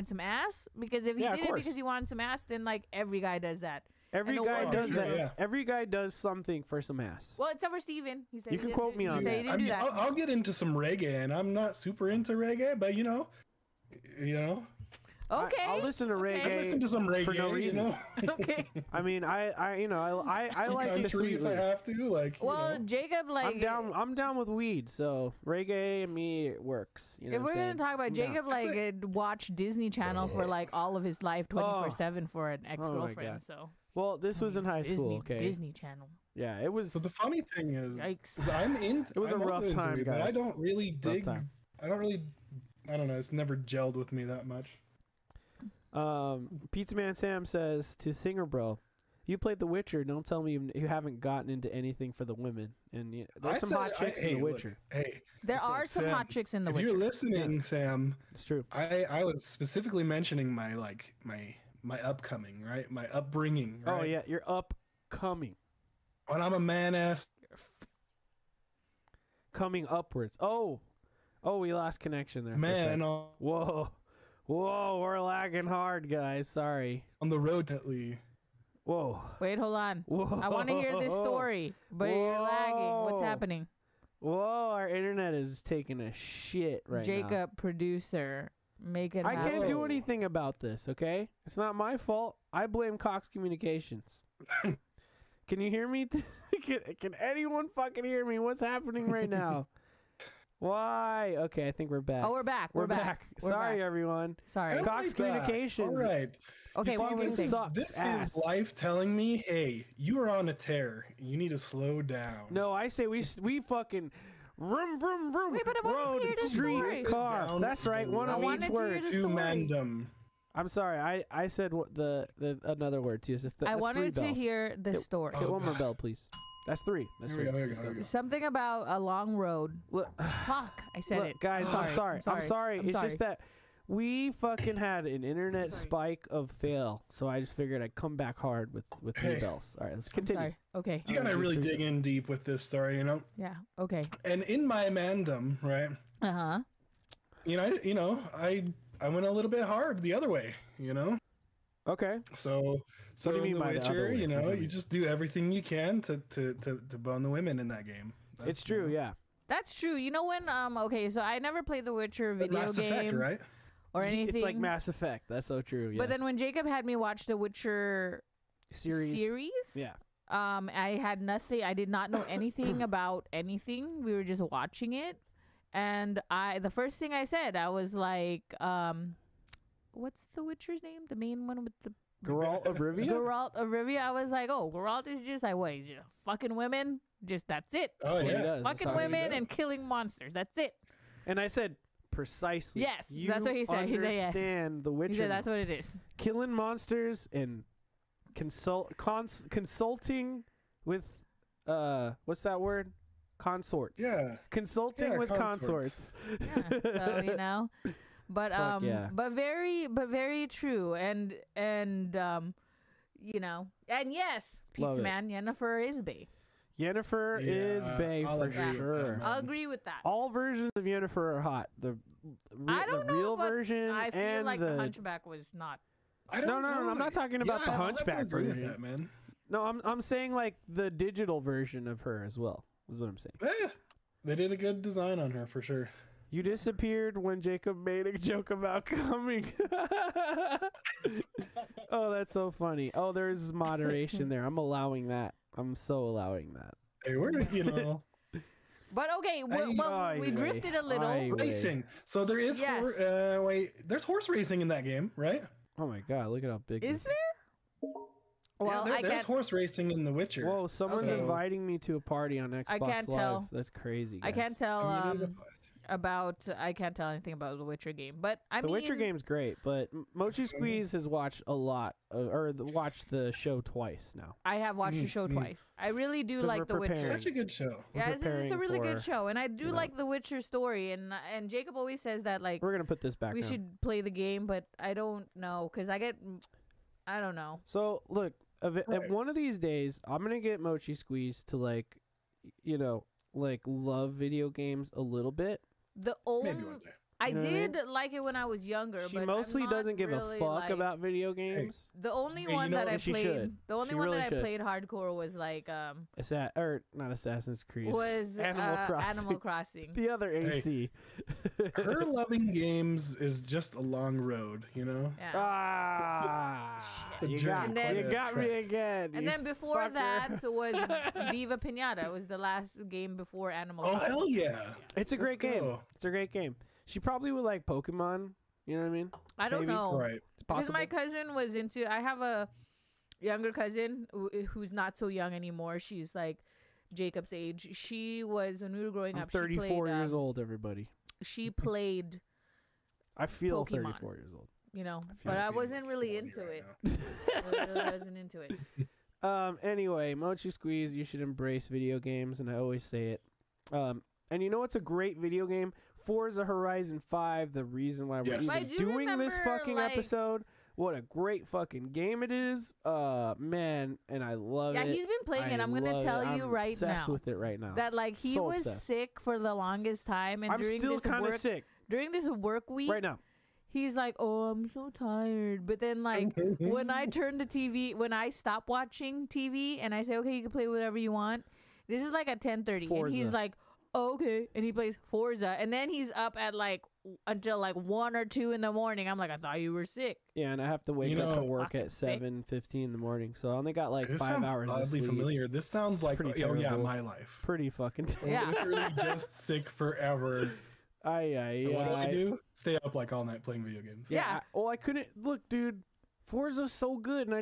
some ass? Because if he Yeah, of did it course. because he wanted some ass, then like every guy does that. Every And the guy world does is that. real. Yeah. Every guy does something for some ass. Well, except for Steven. He said You he can didn't quote do- me he on said that. he didn't I do mean, that. I'll get into some reggae, and I'm not super into reggae, but you know. Okay. I'll listen to okay. reggae. I listen to some reggae for no reason. You know? Okay. I mean, I like the Country sweet if I leaf. have to, like. Well, you know. Jacob, like, I'm down with weed, so reggae and me it works. You know if what we're I'm gonna saying? talk about I'm down. Jacob, like, watched Disney Channel for like all of his life, 24/7 for an God. ex-girlfriend. So Well, this was in high school, okay? Disney Channel. Yeah, it was. So the funny thing is, Yikes. is I'm in. It was a I'm also rough into time, it, but I guys. don't really dig. time. I don't know. It's never gelled with me that much. Pizza Man Sam says to Singer Bro, "You played The Witcher. Don't tell me you haven't gotten into anything for the women. And there's some hot chicks in The Witcher. Hey, There Listen, are some Sam, hot chicks in The if Witcher. you're listening, Sam, It's true. I was specifically mentioning my upcoming, right? My upbringing. Right? Oh yeah, you're upcoming, When I'm a man ass. coming upwards. Oh, we lost connection there. Man For a sec. Whoa, we're lagging hard, guys. Sorry. on the road to Lee. Whoa. Wait, hold on. Whoa. I want to hear this story, but you're lagging. What's Whoa. happening? Whoa, our internet is taking a shit right now. Jacob, producer, make it I happen. can't do Whoa. anything about this, okay? It's not my fault. I blame Cox Communications. Can you hear me? Can anyone fucking hear me? What's happening right now? Why? Okay, I think we're back. Oh, we're back. We're back. We're Sorry, back. everyone. Sorry. I Cox like that. Communications. All right. Okay, You what see, were we this saying? sucks This ass. is life telling me, hey, you are on a tear. You need to slow down. No, I say we fucking Vroom, vroom, vroom. Wait, but I wanted to Road, hear the street, story. car. Down That's right. One I of wanted each to hear word. the To story. mandem. I'm sorry. I said the another word too. It's just I that's wanted three to bells. hear the story. Hit Oh, one more God. bell, please. That's three. That's Here we three. go, here we Let's go, here we go. Something about a long road. Look, Fuck, I said look, it. guys. I'm sorry. I'm sorry. I'm It's sorry. just that we fucking had an internet Sorry. spike of fail, so I just figured I'd come back hard with three Hey. bells. All right, let's I'm continue. sorry. Okay. You Alright, gotta do really three dig in deep with this story, you know. Yeah. Okay. And in my mandem, right? Uh huh. I went a little bit hard the other way, you know. Okay. So What do you in mean The by the other Witcher, way? you What know, does that you mean? just do everything you can to bone the women in that game. It's true. Yeah. That's true. You know when? Okay, so I never played the Witcher But video Mass game Effect, right? or anything. It's like Mass Effect. That's so true. Yes. But then when Jacob had me watch the Witcher series. Yeah. I had nothing. I did not know anything about anything. We were just watching it, and the first thing I said, I was like, what's the Witcher's name? The main one with the Geralt of Rivia. Geralt of Rivia. I was like, oh, Geralt is just like what? He's just fucking women. Just that's it. Oh That's what he yeah. does. That's Fucking how he women does. and killing monsters. That's it. And I said precisely. Yes, you that's what he said. He said yes. Understand the Witcher. He said that's now. what it is. Killing monsters and consulting with what's that word? Consorts. Yeah. Consulting Yeah, with consorts. Yeah. So you know, but Fuck yeah. but very true, and you know, and yes, Love Pizza it. Man Jennifer is bae. Yennefer is Yeah, bae I'll for agree with that, sure. man. I'll agree with that. All versions of Yennefer are hot. The I don't the know, real but version I feel and like the Hunchback was not. I No, don't no, no, know. I'm not talking about the I'll have to Hunchback agree with version. that, man. No, I'm saying like the digital version of her as well. Is what I'm saying. They did a good design on her for sure. You disappeared when Jacob made a joke about coming. Oh, that's so funny. Oh, there's moderation there. I'm allowing that. I'm so allowing that. Hey, we're But okay, Aye, we drifted a little. aye. racing. So there is Yes. there's horse racing in that game, right? Oh my god, look at how big Is this there? Well, yeah, I there's can't. horse racing in The Witcher. Whoa, someone's So- inviting me to a party on Xbox can't Live. tell. That's crazy. I guys. can't tell I mean, I can't tell anything about the Witcher game, but I The mean, Witcher game's great, but Mochi Squeeze has watched a lot, watched the show twice now. I have watched the show Mm. twice. I really do 'Cause like we're the Witcher. preparing. such a good show. We're Yeah, it's a preparing really good for- show, and I do you know. like the Witcher story. And Jacob always says that like We're gonna put this back. we now. should play the game, but I don't know because I don't know. So look, Right. one of these days, I'm gonna get Mochi Squeeze to like, love video games a little bit. The Maybe only one day. I You know what I mean? did like it when I was younger, She but mostly I'm not doesn't give really, a fuck like, about video games. The only Hey, you one know that what? I She played, should. the only She one really that should. I played hardcore was like Not Assassin's Creed. was Animal Crossing. Animal Crossing. The other Hey. AC. Her loving games is just a long road, you know. Yeah. Ah, It's a you journey, got, And then- you got me Track. again. And you then before fucker. that was Viva Pinata. It was the last game before Animal Oh Crossing. hell yeah! It's a great Let's game. go. It's a great game. She probably would like Pokemon. You know what I mean? I don't maybe. know. Right. It's Because possible. my cousin was into. I have a younger cousin who's not so young anymore. She's like Jacob's age. She was when we were growing I'm up. 34 she played, years old. Everybody. She played, I feel Pokemon. 34 years old. you know, feel but I like wasn't really 40 into right it. I really wasn't into it. Anyway, Mochi Squeeze, you should embrace video games, and I always say it. And you know what's a great video game? Forza Horizon 5. The reason why we're Yes. I even do doing this remember, fucking like- episode. What a great fucking game it is. Man, and I love Yeah, it. he's been playing it. I I'm gonna love tell it. you I'm right obsessed now with it right now. that like he So was obsessed. sick for the longest time, and I'm during still this kind of work sick during this work week, right now. he's like, "Oh, I'm so tired." But then, like, when I turn the TV, when I stop watching TV, and I say, "Okay, you can play whatever you want," this is like at 10:30, and he's Forza. like, oh, "Okay," and he plays Forza, and then he's up at like until like 1 or 2 in the morning. I'm like, "I thought you were sick." Yeah, and I have to wake You up know, for work fucking at sick. 7:15 in the morning, so I only got like This 5 sounds hours of oddly sleep. familiar. This sounds It's like pretty oh yeah, terrible. my life. Pretty fucking. Yeah. Literally just sick forever. Aye, And what do I do? Stay up like all night playing video games. Yeah. Well, I couldn't look, dude. Forza's so good, and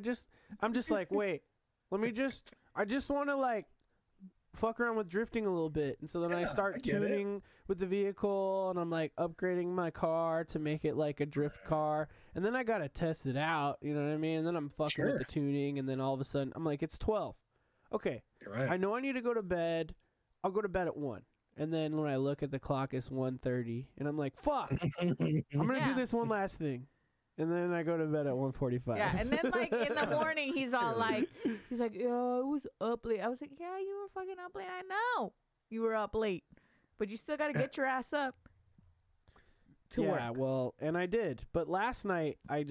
I'm just like, wait, I just want to like fuck around with drifting a little bit. And so then I Yeah, start I get it. tuning with the vehicle, and I'm like upgrading my car to make it like a drift car. And then I got to test it out, you know what I mean? And then I'm fucking with Sure. the tuning, and then all of a sudden I'm like, it's 12. Okay, You're right. I know I need to go to bed. I'll go to bed at 1. And then when I look at the clock, it's 1:30, and I'm like, fuck, I'm going to Yeah. do this one last thing. And then I go to bed at 1:45. Yeah, and then like in the morning, he's all like, yeah, I was up late. I was like, yeah, you were fucking up late. I know you were up late, but you still got to get your ass up to yeah, work. well, and I did. But last night, I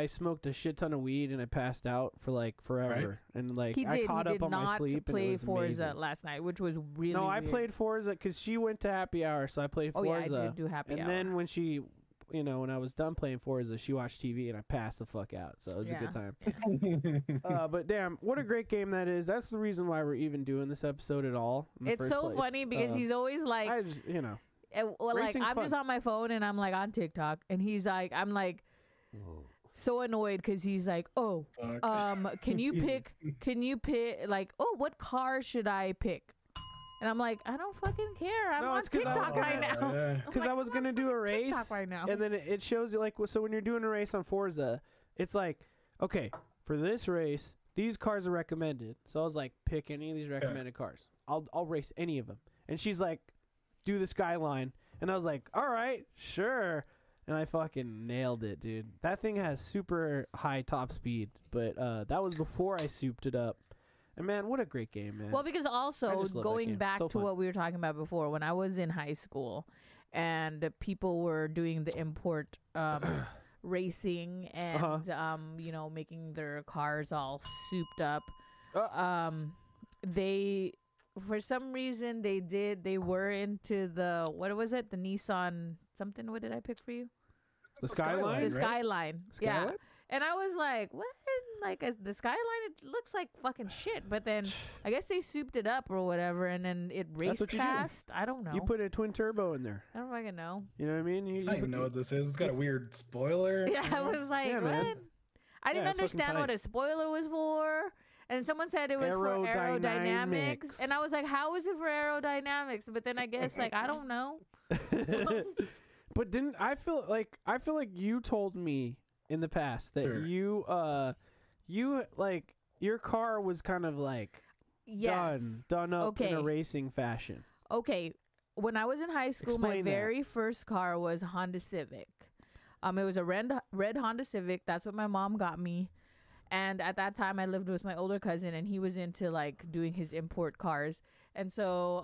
smoked a shit ton of weed, and I passed out for like forever. And like He I did. caught He up did on my not sleep, and it play was Forza amazing. last night, which was really No, I weird. played Forza because she went to happy hour, so I played Oh Forza. yeah, I did do happy and hour. then when she, when I was done playing Forza, she watched TV, and I passed the fuck out. So it was a good time. But damn, what a great game that is. That's the reason why we're even doing this episode at all. In the It's first so place. funny because he's always like, I just, well, like racing's I'm just fun. on my phone and I'm like on TikTok, and he's like, I'm like so annoyed because he's like, oh, Fuck. can you pick like, oh, what car should I pick? And I'm like, I don't fucking care. I'm No, on it's 'cause I TikTok was- right now. Yeah. Because like, I was I'm gonna on do a fucking race, TikTok right now. and then it shows you like so when you're doing a race on Forza, it's like, okay, for this race, these cars are recommended. So I was like, pick any of these recommended cars. I'll race any of them. And she's like, do the Skyline, and I was like, all right, sure. And I fucking nailed it, dude. That thing has super high top speed, but that was before I souped it up. And man, what a great game, man. Well, because I also just love that going game. back So to fun. what we were talking about before, when I was in high school, and people were doing the import racing and making their cars all souped up. They for some reason they were into the, what was it, the Nissan something. What did I pick for you? The Skyline? The right? Skyline. Yeah. Skyline? And I was like, what? Like the Skyline, it looks like fucking shit. But then I guess they souped it up or whatever, and then it raced what you do. fast. I don't know. You put a twin turbo in there. I don't fucking know. You know what I mean? You I don't even know what this is. It's got a weird spoiler. Yeah, I was like, Yeah, what? man. I didn't Yeah, it's fucking understand what tight. a spoiler was for. And someone said it was for aerodynamics. Aerodynamics. And I was like, how is it for aerodynamics? But then I guess, like, I don't know. But didn't I feel like you told me in the past that Sure. you like your car was kind of like Yes. done up in a Okay. racing fashion. Okay, when I was in high school, my Explain that. very first car was a Honda Civic. It was a red Honda Civic. That's what my mom got me. And at that time, I lived with my older cousin, and he was into like doing his import cars. And so,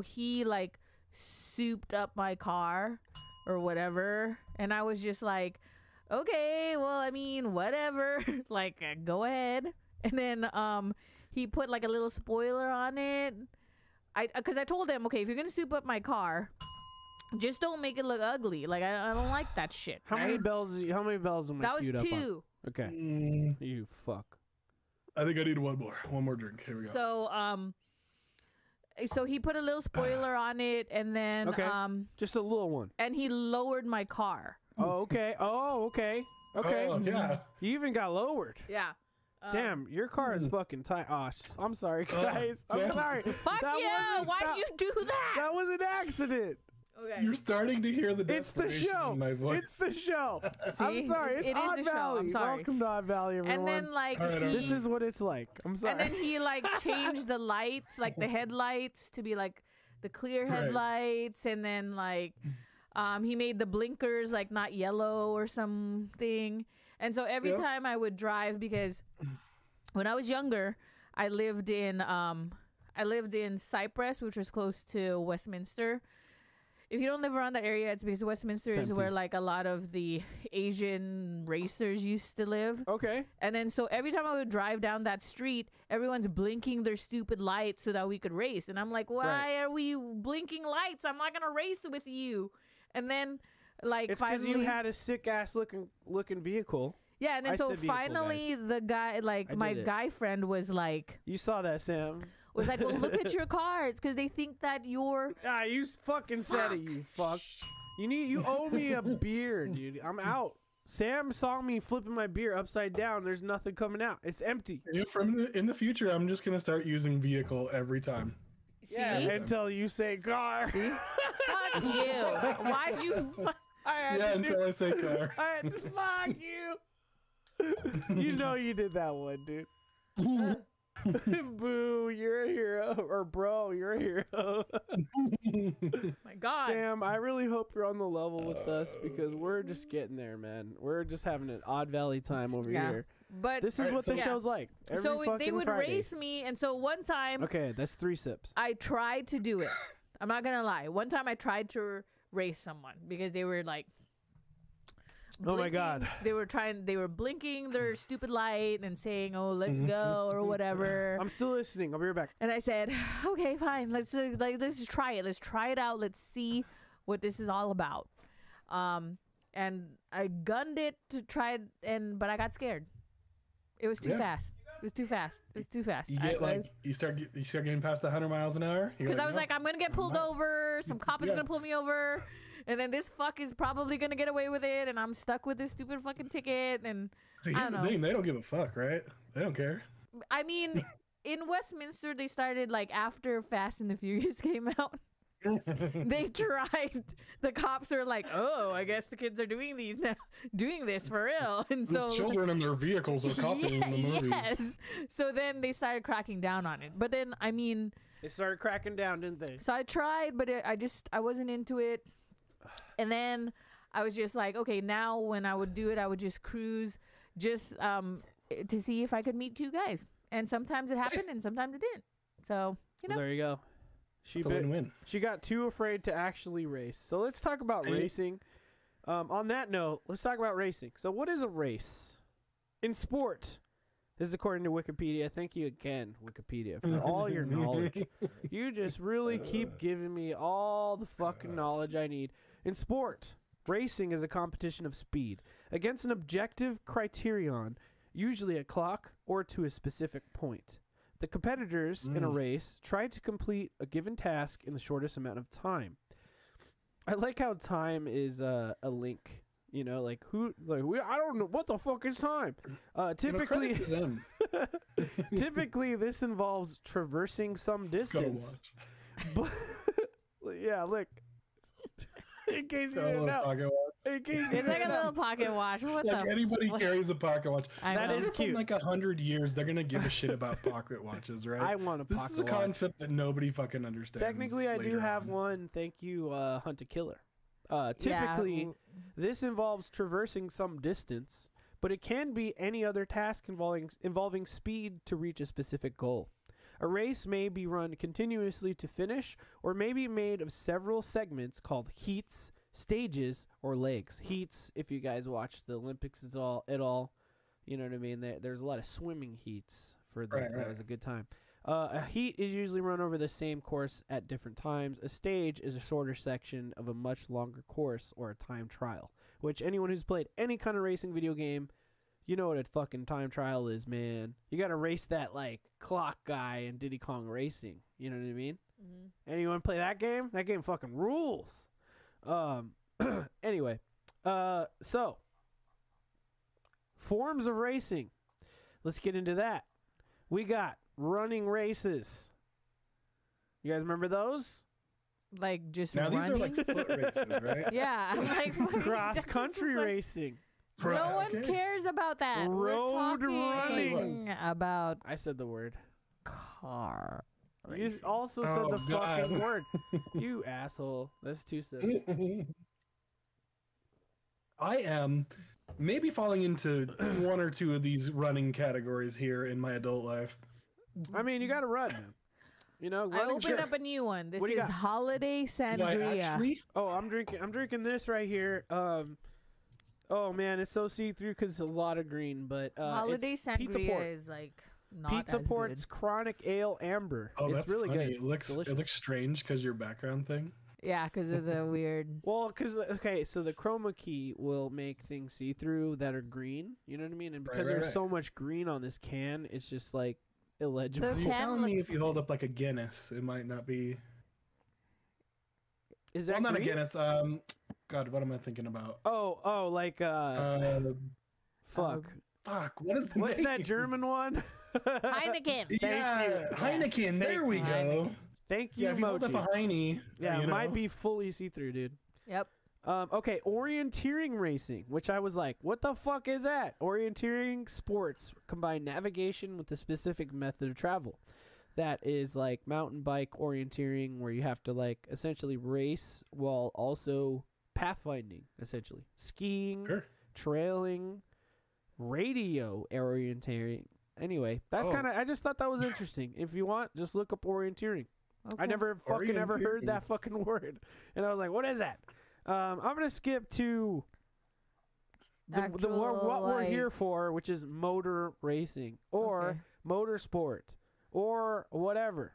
he like souped up my car or whatever, and I was just like, okay, well, I mean, whatever, like, go ahead. And then he put like a little spoiler on it. Because I told him, okay, if you're gonna soup up my car, just don't make it look ugly. Like, I don't like that shit. How many right? bells am I That was queued up on? 2. Okay. You fuck. I think I need one more drink. Here we go. So he put a little spoiler on it, and then Okay. Just a little one. and he lowered my car. Oh, okay. Okay. Oh, yeah. You even got lowered. Yeah. Damn, your car is fucking tight. Oh, I'm sorry, guys. I'm damn. sorry. Fuck That you! wasn't- Why'd that- you do that? That was an accident. Okay. You're starting to hear the It's the desperation show. in my voice. It's the show. See? I'm sorry. It's It is Odd the show. Valley. I'm sorry. Welcome to Odd Valley, everyone. And then like All right, he, This is what it's like. I'm sorry. and then he like changed the lights, like the headlights, to be like the clear Right. headlights, and then like he made the blinkers like not yellow or something. And so every Yep. time I would drive, because when I was younger, I lived in Cypress, which was close to Westminster. If you don't live around that area, it's because Westminster It's is where empty. like a lot of the Asian racers used to live. Okay. And then so every time I would drive down that street, everyone's blinking their stupid lights so that we could race. And I'm like, why Right. are we blinking lights? I'm not gonna race with you. And then like It's because finally, you had a sick ass looking vehicle. yeah. And then I so said vehicle, finally guys. the guy, like I my did it. guy friend, was like, You saw that, Sam. well, look at your cards, because they think that you're. Ah, you fucking said it, you fuck. You owe me a beer, dude. I'm out. Sam saw me flipping my beer upside down. There's nothing coming out. It's empty. In the future, I'm just gonna start using vehicle every time. Yeah, See? until you say car. Fuck you. Why'd you? Until I say car. Fuck you. You know you did that one, dude. Boo, you're a hero. Or bro, you're a hero. My God. Sam, I really hope you're on the level with us because we're just getting there, man. We're just having an Odd Valley time over here. But This is what the show's like. Every so they fucking would Friday. race me, and so one time Okay, that's 3 sips. I tried to do it. I'm not gonna lie. One time I tried to race someone because they were like, Oh my God. They were blinking their stupid light and saying, "Oh, let's go" or whatever. I'm still listening. I'll be right back. And I said, "Okay, fine. Let's just try it. Let's try it out. Let's see what this is all about." And I gunned it to try it, but I got scared. It was too fast. It was too fast. It was too fast. You get you start getting past the 100 miles an hour. Because I was like, I'm gonna get pulled over. Some cop is gonna pull me over. And then this fuck is probably gonna get away with it, and I'm stuck with this stupid fucking ticket. And see, I here's don't the know. thing: they don't give a fuck, right? They don't care. I mean, in Westminster, they started like after Fast and the Furious came out. They tried. The cops are like, "Oh, I guess the kids are doing this for real." And so Those children in their vehicles are copying the movies. Yes. So then they started cracking down on it. But then, I mean, They started cracking down, didn't they? so I tried, but I wasn't into it. And then I was just like, okay, now when I would do it, I would just cruise just to see if I could meet cute guys. And sometimes it happened and sometimes it didn't. So, you know. Well, there you go. It's a win-win. She got too afraid to actually race. So let's talk about racing. On that note, let's talk about racing. So what is a race? In sport, this is according to Wikipedia. Thank you again, Wikipedia, for all your knowledge. You just really keep giving me all the fucking knowledge I need. In sport, racing is a competition of speed against an objective criterion, usually a clock or to a specific point. The competitors in a race try to complete a given task in the shortest amount of time. I like how time is a link. You know, like I don't know what the fuck is time. Typically, typically this involves traversing some distance. But yeah, look. In case you didn't know. In case you It's like a didn't know. little pocket watch. What Like the anybody fuck? carries a pocket watch. That is cute. In like 100 years, they're gonna give a shit about pocket watches, right? I want a This pocket is a watch. concept that nobody fucking understands. Technically, I do later have on. one. Thank you, Hunt a Killer. Typically, this involves traversing some distance, but it can be any other task involving speed to reach a specific goal. A race may be run continuously to finish, or may be made of several segments called heats, stages, or legs. Heats, if you guys watch the Olympics at all, you know what I mean? There's a lot of swimming heats for that. That was a good time. A heat is usually run over the same course at different times. A stage is a shorter section of a much longer course or a time trial, which anyone who's played any kind of racing video game, you know what a fucking time trial is, man. You got to race that, like, clock guy in Diddy Kong Racing. You know what I mean? Mm-hmm. Anyone play that game? That game fucking rules. Anyway, so forms of racing. Let's get into that. We got running races. You guys remember those? Like just Now running? these are like foot races, right? Yeah, I'm like fucking- Cross country like- racing. No one cares about that. Road We're talking running. about I said the word. car. You also said Oh, the fucking God. word. You asshole. That's too sick. I am maybe falling into one or two of these running categories here in my adult life. I mean, you got to run. Man. You know, I running's opened good. up a new one. This What do you is got? Holiday Do I Sangria. actually? Oh, I'm drinking this right here. Oh man, it's so see through because it's a lot of green. But Holiday it's Pizza Sangria Port. is like not Pizza as Port's Chronic Ale Amber. Oh, it's that's really funny. good. It looks delicious. strange because your background thing. good. Yeah, because of the weird. Well, okay, so the chroma key will make things see through that are green. You know what I mean? And because right, there's right. so much green on this can, it's just like illegible. The You're can telling me looks- if you hold up like a Guinness, it might not be. Is that Well, not green? again. It's God, what am I thinking about? Oh, like fuck. Fuck, what is the What's name? that German one? Heineken. Yeah, Heineken. There we go. Thank you, Yeah, if you hold Mochi. up a Heine, Yeah, you it know. might be fully see-through, dude. Yep. Okay, orienteering racing, which I was like, what the fuck is that? Orienteering sports combine navigation with a specific method of travel. That is like mountain bike orienteering, where you have to like essentially race while also pathfinding, essentially. Skiing, Sure. trailing, radio orienteering. Anyway, that's kind of, I just thought that was interesting. If you want, just look up orienteering. Okay. I never fucking ever heard Orienteering. that fucking word. And I was like, what is that? I'm going to skip to what we're here for, which is motor racing or motorsport or whatever.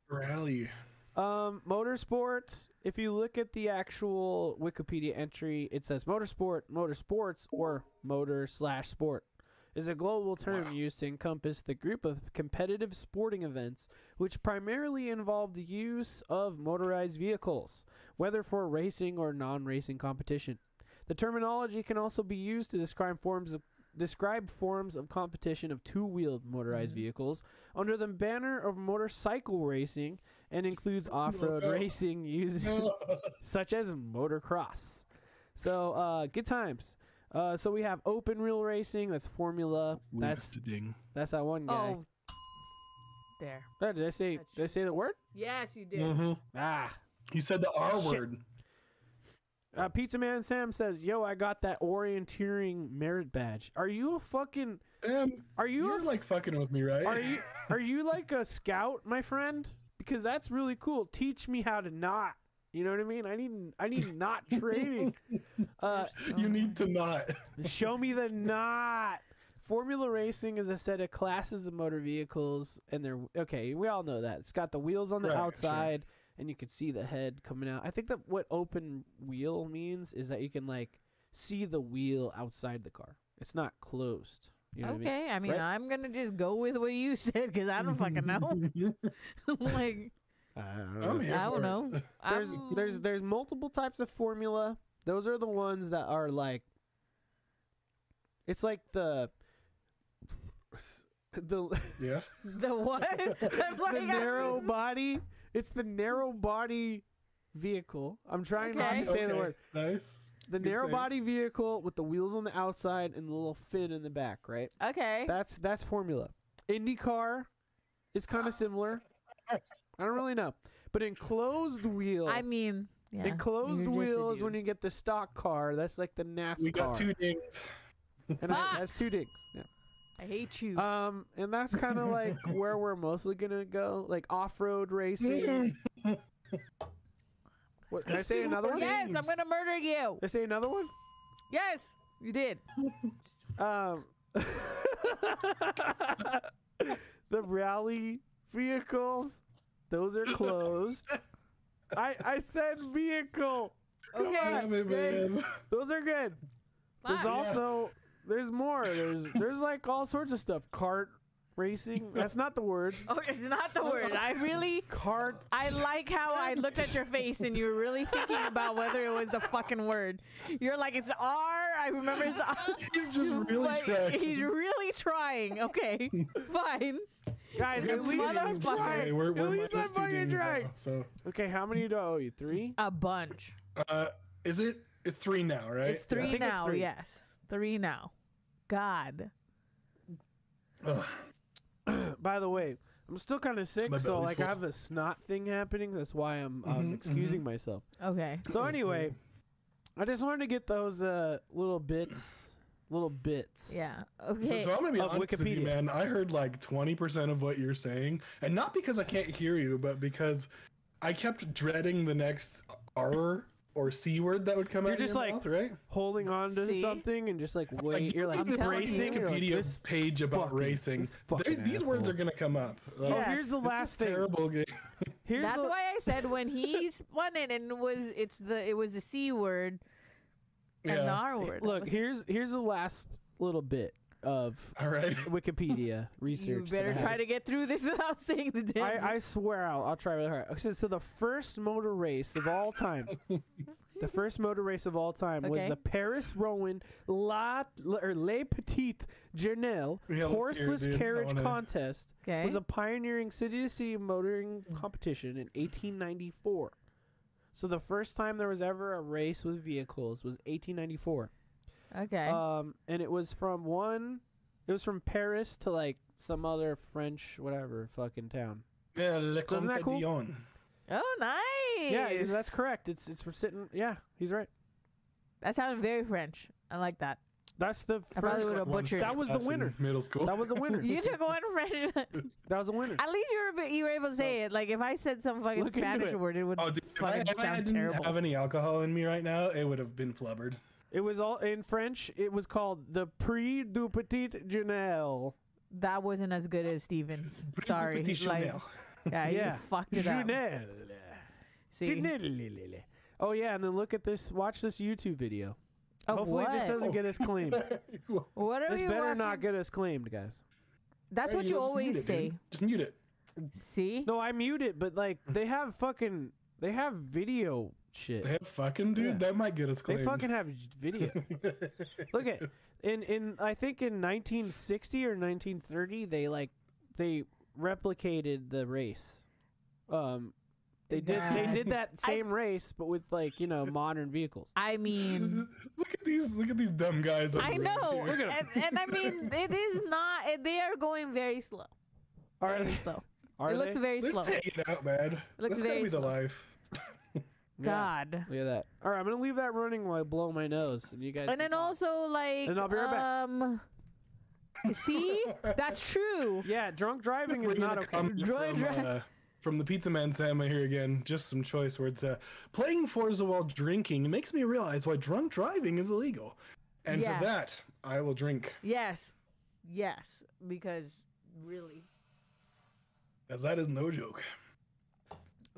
Rally. Motorsport, if you look at the actual Wikipedia entry, it says motorsport, motorsports, or motor/sport is a global term used to encompass the group of competitive sporting events which primarily involve the use of motorized vehicles, whether for racing or non-racing competition. The terminology can also be used to describe forms of competition of two-wheeled motorized vehicles under the banner of motorcycle racing and includes off-road racing using such as motocross. So, good times. So we have open wheel racing. That's Formula. That's that one guy. Oh, there. Oh, did I say the word? Yes, you did. Mm-hmm. Ah. He said the R Shit. word. Pizza Man Sam says, "Yo, I got that orienteering merit badge. Are you a fucking? Are you You're like fucking with me, right? Are you like a scout, my friend? Because that's really cool. Teach me how to knot. You know what I mean? I need knot training. You need to not. Show me the knot." Formula racing is a set of classes of motor vehicles, and they're okay. We all know that it's got the wheels on the Right, outside, and you can see the head coming out. I think that what open wheel means is that you can like see the wheel outside the car. It's not closed. You know what Okay, I mean? Right? I'm gonna just go with what you said because I don't fucking know. Like, I don't I'm know. here I for don't it. know. There's multiple types of formula. Those are the ones that are like, it's like the Yeah. The what? I'm like, the narrow body. It's the narrow body vehicle. I'm trying not to say the word. Nice. The Good narrow save. body vehicle with the wheels on the outside and the little fin in the back, right? Okay. That's formula. IndyCar is kind of similar. I don't really know. But enclosed wheel. I mean, yeah. Enclosed you're just a wheel is dude. when you get the stock car. That's like the NASCAR. We got 2 dings. And that's 2 dings. Yeah. I hate you. And that's kind of like where we're mostly gonna go, like off-road racing. What? Can I say another one? Yes, I'm gonna murder you. Did I say another one? Yes, you did. The rally vehicles, those are closed. I said vehicle. Okay, Damn it, good. man. Those are good. There's Fine. also there's more. There's like all sorts of stuff. Kart racing. That's not the word. Oh, it's not the word. Kart. I like how I looked at your face and you were really thinking about whether it was the fucking word. You're like, it's R. I remember it's R. He's just really Like, trying. he's really trying. Okay, fine. Guys, We at got 2 least I'm dings. trying. Okay, we're At least minus I'm 2 fucking dings now, trying. so, Okay, how many do I owe you? 3? A bunch. is it? It's 3 now, right? It's 3 think it's now. 3. Yes, 3 now. God. Ugh. By the way, I'm still kind of sick, My so belly's like full. I have a snot thing happening. That's why I'm excusing myself. Okay. So anyway, I just wanted to get those little bits. Yeah. Okay. So I'm gonna be Of honest with you, Wikipedia. man. I heard like 20% of what you're saying, and not because I can't hear you, but because I kept dreading the next R or C word that would come You're out of just your like mouth, right? Holding on to See? something and just like Like, wait. You're like look at this fucking bracing. You're like, Wikipedia this page about fucking- racing. this fucking These words asshole. are gonna come up. Oh, Yes. here's the This last is thing. terrible game. Here's That's the, why I said when he spun it and it was the C word and the Yeah. R word. Look, here's the last little bit. of All right. Wikipedia research. You better try to get through this without saying the damn. I swear I'll try really hard. So the first motor race of all time. The first motor race of all time was Okay. the Paris-Rouen Les Petites Journelles Yeah, let's hear it, horseless dude. I carriage wanna- contest. Okay. Was a pioneering city-to-city motoring competition in 1894. So the first time there was ever a race with vehicles was 1894. Okay. And it was from Paris to like some other French whatever fucking town. Yeah, Le Isn't that cool? Compétition. Oh, nice. Yeah, that's correct. We're sitting. Yeah, he's right. That sounded very French. I like that. That's the I probably would first. have butchered. That was the Class in winner. Middle school. That was the winner. You took one French. That was the winner. At least you were able to say it. Like if I said some fucking Look into Spanish it. word, it would Oh, dude, fucking if I sound didn't terrible. have any alcohol in me right now, it would have been flubbered. It was all in French. It was called the Prix du Petit Journal. That wasn't as good as Steven's. Sorry. Petit Like, Chanel. yeah, Yeah. you fucked it up. Journal. See? Journal. Oh yeah, and then look at this. Watch this YouTube video. Of Hopefully what? this doesn't get us claimed. What are This you better watching? not get us claimed, guys. That's Hey, what you just always mute it, say. dude. Just mute it. See? No, I mute it, but like they have video shit. They have fucking dude. Yeah. That might get us They claimed. fucking have video. Look at in I think in 1960 or 1930 they replicated the race. They did that same race but with like, modern vehicles. I mean, look at these dumb guys. I over know. here. Look at 'em. And I mean, it is not. They are going very slow. Are Very they? slow. Are It looks they? very They're slow. just hanging out, man. looks That's very gotta be the slow. life. Yeah. God. Look at that. All right, I'm gonna leave that running while I blow my nose, and you guys. And can then talk. also like, And I'll be right see, that's true. yeah, drunk driving is Bringing not a okay. comment from the Pizza Man Sam here again. Just some choice words. Playing Forza while drinking makes me realize why drunk driving is illegal. And Yes. to that, I will drink. Yes, because really, As that is no joke.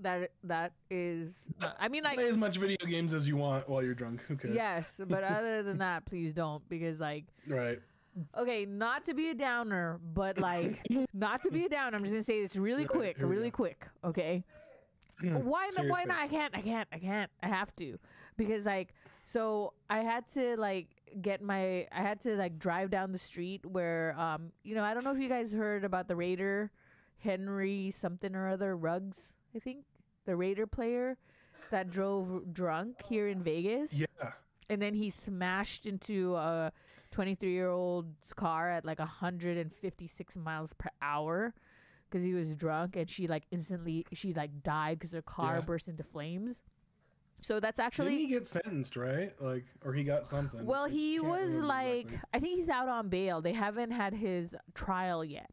that is. I mean, like, Play as much video games as you want while you're drunk. Who cares? yes, but other than that, please don't, because like. Right. Okay, not to be a downer, but like, not to be a downer. I'm just gonna say this really Right, quick, here we really go. quick. Okay, why not? Serious Why not? face. I can't. I have to, because like, so I had to like I had to like drive down the street where I don't know if you guys heard about the Raider, Henry something or other Ruggs, I think, the Raider player that drove drunk here in Vegas. Yeah. And then he smashed into a 23-year-old's car at like 156 miles per hour because he was drunk, and she died because her car Yeah. burst into flames. So that's Didn't actually he get sentenced, right? Like, or he got something. well, I he can't was remember like exactly. I think he's out on bail. They haven't had his trial yet,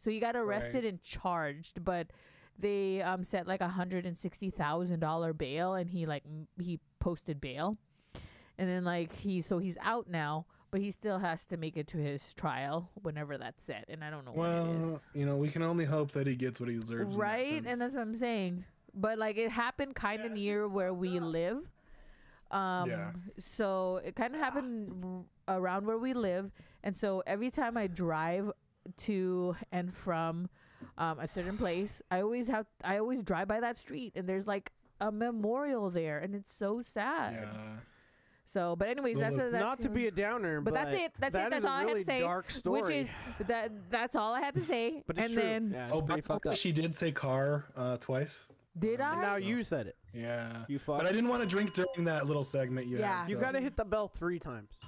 so he got arrested Right. and charged, but they set like $160,000 bail, and he posted bail, and then like he's out now, but he still has to make it to his trial whenever that's set, and I don't know when it is. Well, we can only hope that he gets what he deserves. in that Right, sense. and that's what I'm saying. But like it happened kind of near where we live. Yeah. So it kind of happened around where we live, and so every time I drive to and from a certain place, I always drive by that street, and there's like a memorial there, and it's so sad. Yeah. So, but anyways, Well, that's Not to be a downer, but that's it. That's that it. That's is a all I had really to say. dark story. Which is that's all I had to say. but it's and true. then Yeah, it's Oh, pretty by the fucked way, up. she did say car twice. did And now I? you said it. Yeah. You fuck. But I didn't want to drink during that little segment you Yeah. had. You so- got to hit the bell 3 times.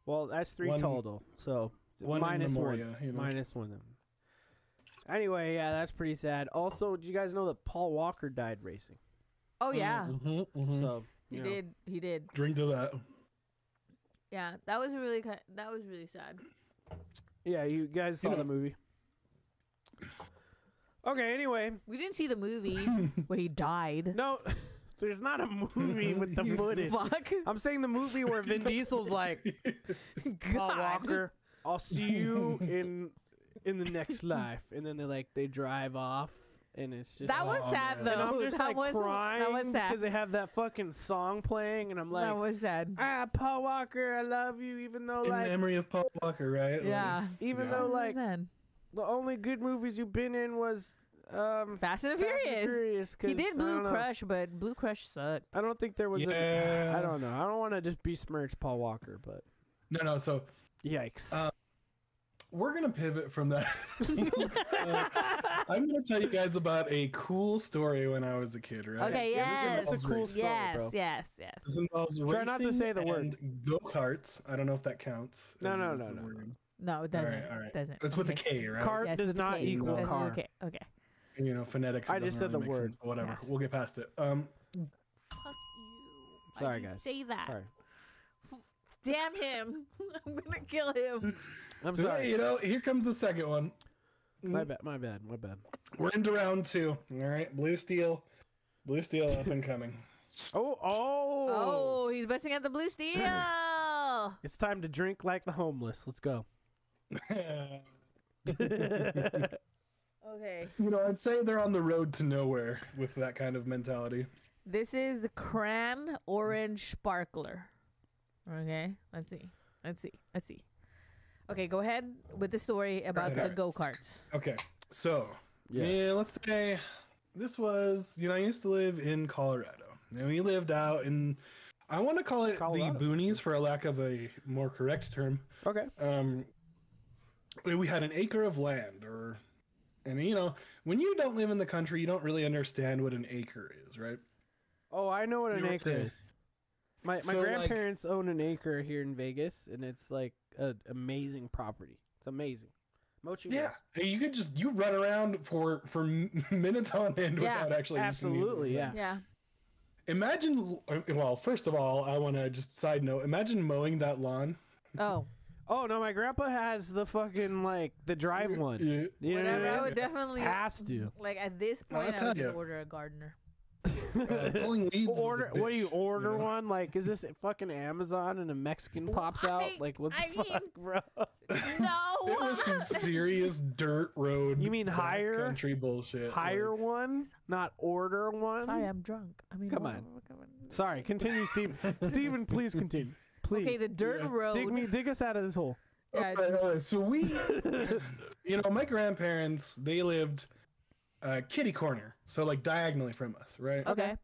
Well, that's 3 One- total. So one in minus one. memoria, you know. Minus one. Anyway, yeah, that's pretty sad. Also, do you guys know that Paul Walker died racing? Oh yeah, So he you know. did. He did. Drink to that. Yeah, that was really sad. Yeah, you guys saw know. the movie. Okay, anyway. We didn't see the movie where he died. No, there's not a movie with the You footage. fuck. I'm saying the movie where Vin Diesel's like, Paul God. Walker, I'll see you in the next life. And then they drive off and it's just That was sad man. though. and I'm just that like crying That was sad. because they have that fucking song playing, and I'm like, that was sad. Paul Walker, I love you, even though In like, memory of Paul Walker, right? Yeah. even Yeah. though That like was sad. the only good movies you've been in was Fast and the Furious. He did Blue Crush, but Blue Crush sucked. I don't think there was Yeah. I don't know. I don't want to just besmirch Paul Walker, but No. So yikes. we're gonna pivot from that. I'm gonna tell you guys about a cool story when I was a kid, right? Okay, this yes. is a cool story, Yes, bro. yes. This involves Try not to racing say the word. and go-karts. I don't know if that counts. No, as- no, as no, the no, word. No, it doesn't. All right. Doesn't. It's with a Okay. K, right? Cart Yes, does with a not K. equal Doesn't- car. Okay, okay. You know, phonetics. I it just doesn't said the really make word. sense, but whatever. Yes. We'll get past it. Fuck you. Sorry, Why'd you guys. say that? Sorry. Damn him. I'm gonna kill him. I'm Hey, sorry. you know, here comes the second one. My bad. We're into round 2. All right, Blue Steel up and coming. Oh. Oh, he's busting at the blue steel. It's time to drink like the homeless. Let's go. Okay. You know, I'd say they're on the road to nowhere with that kind of mentality. This is the Cran Orange Sparkler. Okay, let's see. Okay, go ahead with the story about the Alright. go-karts. Okay, so Yes. yeah, let's say this was, I used to live in Colorado, and we lived out in, I want to call it Colorado. the boonies for a lack of a more correct term. Okay. We had an acre of land, and when you don't live in the country, you don't really understand what an acre is, right? Oh, I know what an You were acre there. is. My So, like- grandparents own an acre here in Vegas, and it's like an amazing property. It's amazing. Mochi. Yeah, knows. hey, you could just run around for minutes on end Yeah, without actually using the absolutely, thing. Yeah. Imagine, well, first of all, I want to just side note. Imagine mowing that lawn. Oh, Oh no, my grandpa has the fucking like the drive one. Yeah. You know whatever. what I I would mean? definitely Has to. like at this I'll point. I tell would just ya. order a gardener. Pulling weeds was a Order. What do you bitch, order know? one? Like, is this fucking Amazon and a Mexican pops I out? mean- Like, what the I fuck, mean- bro? No. It was some serious dirt road. You mean hire- country bullshit? Hire like- one, not order one. Sorry, I'm drunk. I mean, Come on. Sorry, continue, Steve. Steven, please continue. Please. Okay, the dirt Yeah. road. dig us out of this hole. Yeah, All right, so we, my grandparents, they lived kitty corner, so like diagonally from us, right? okay.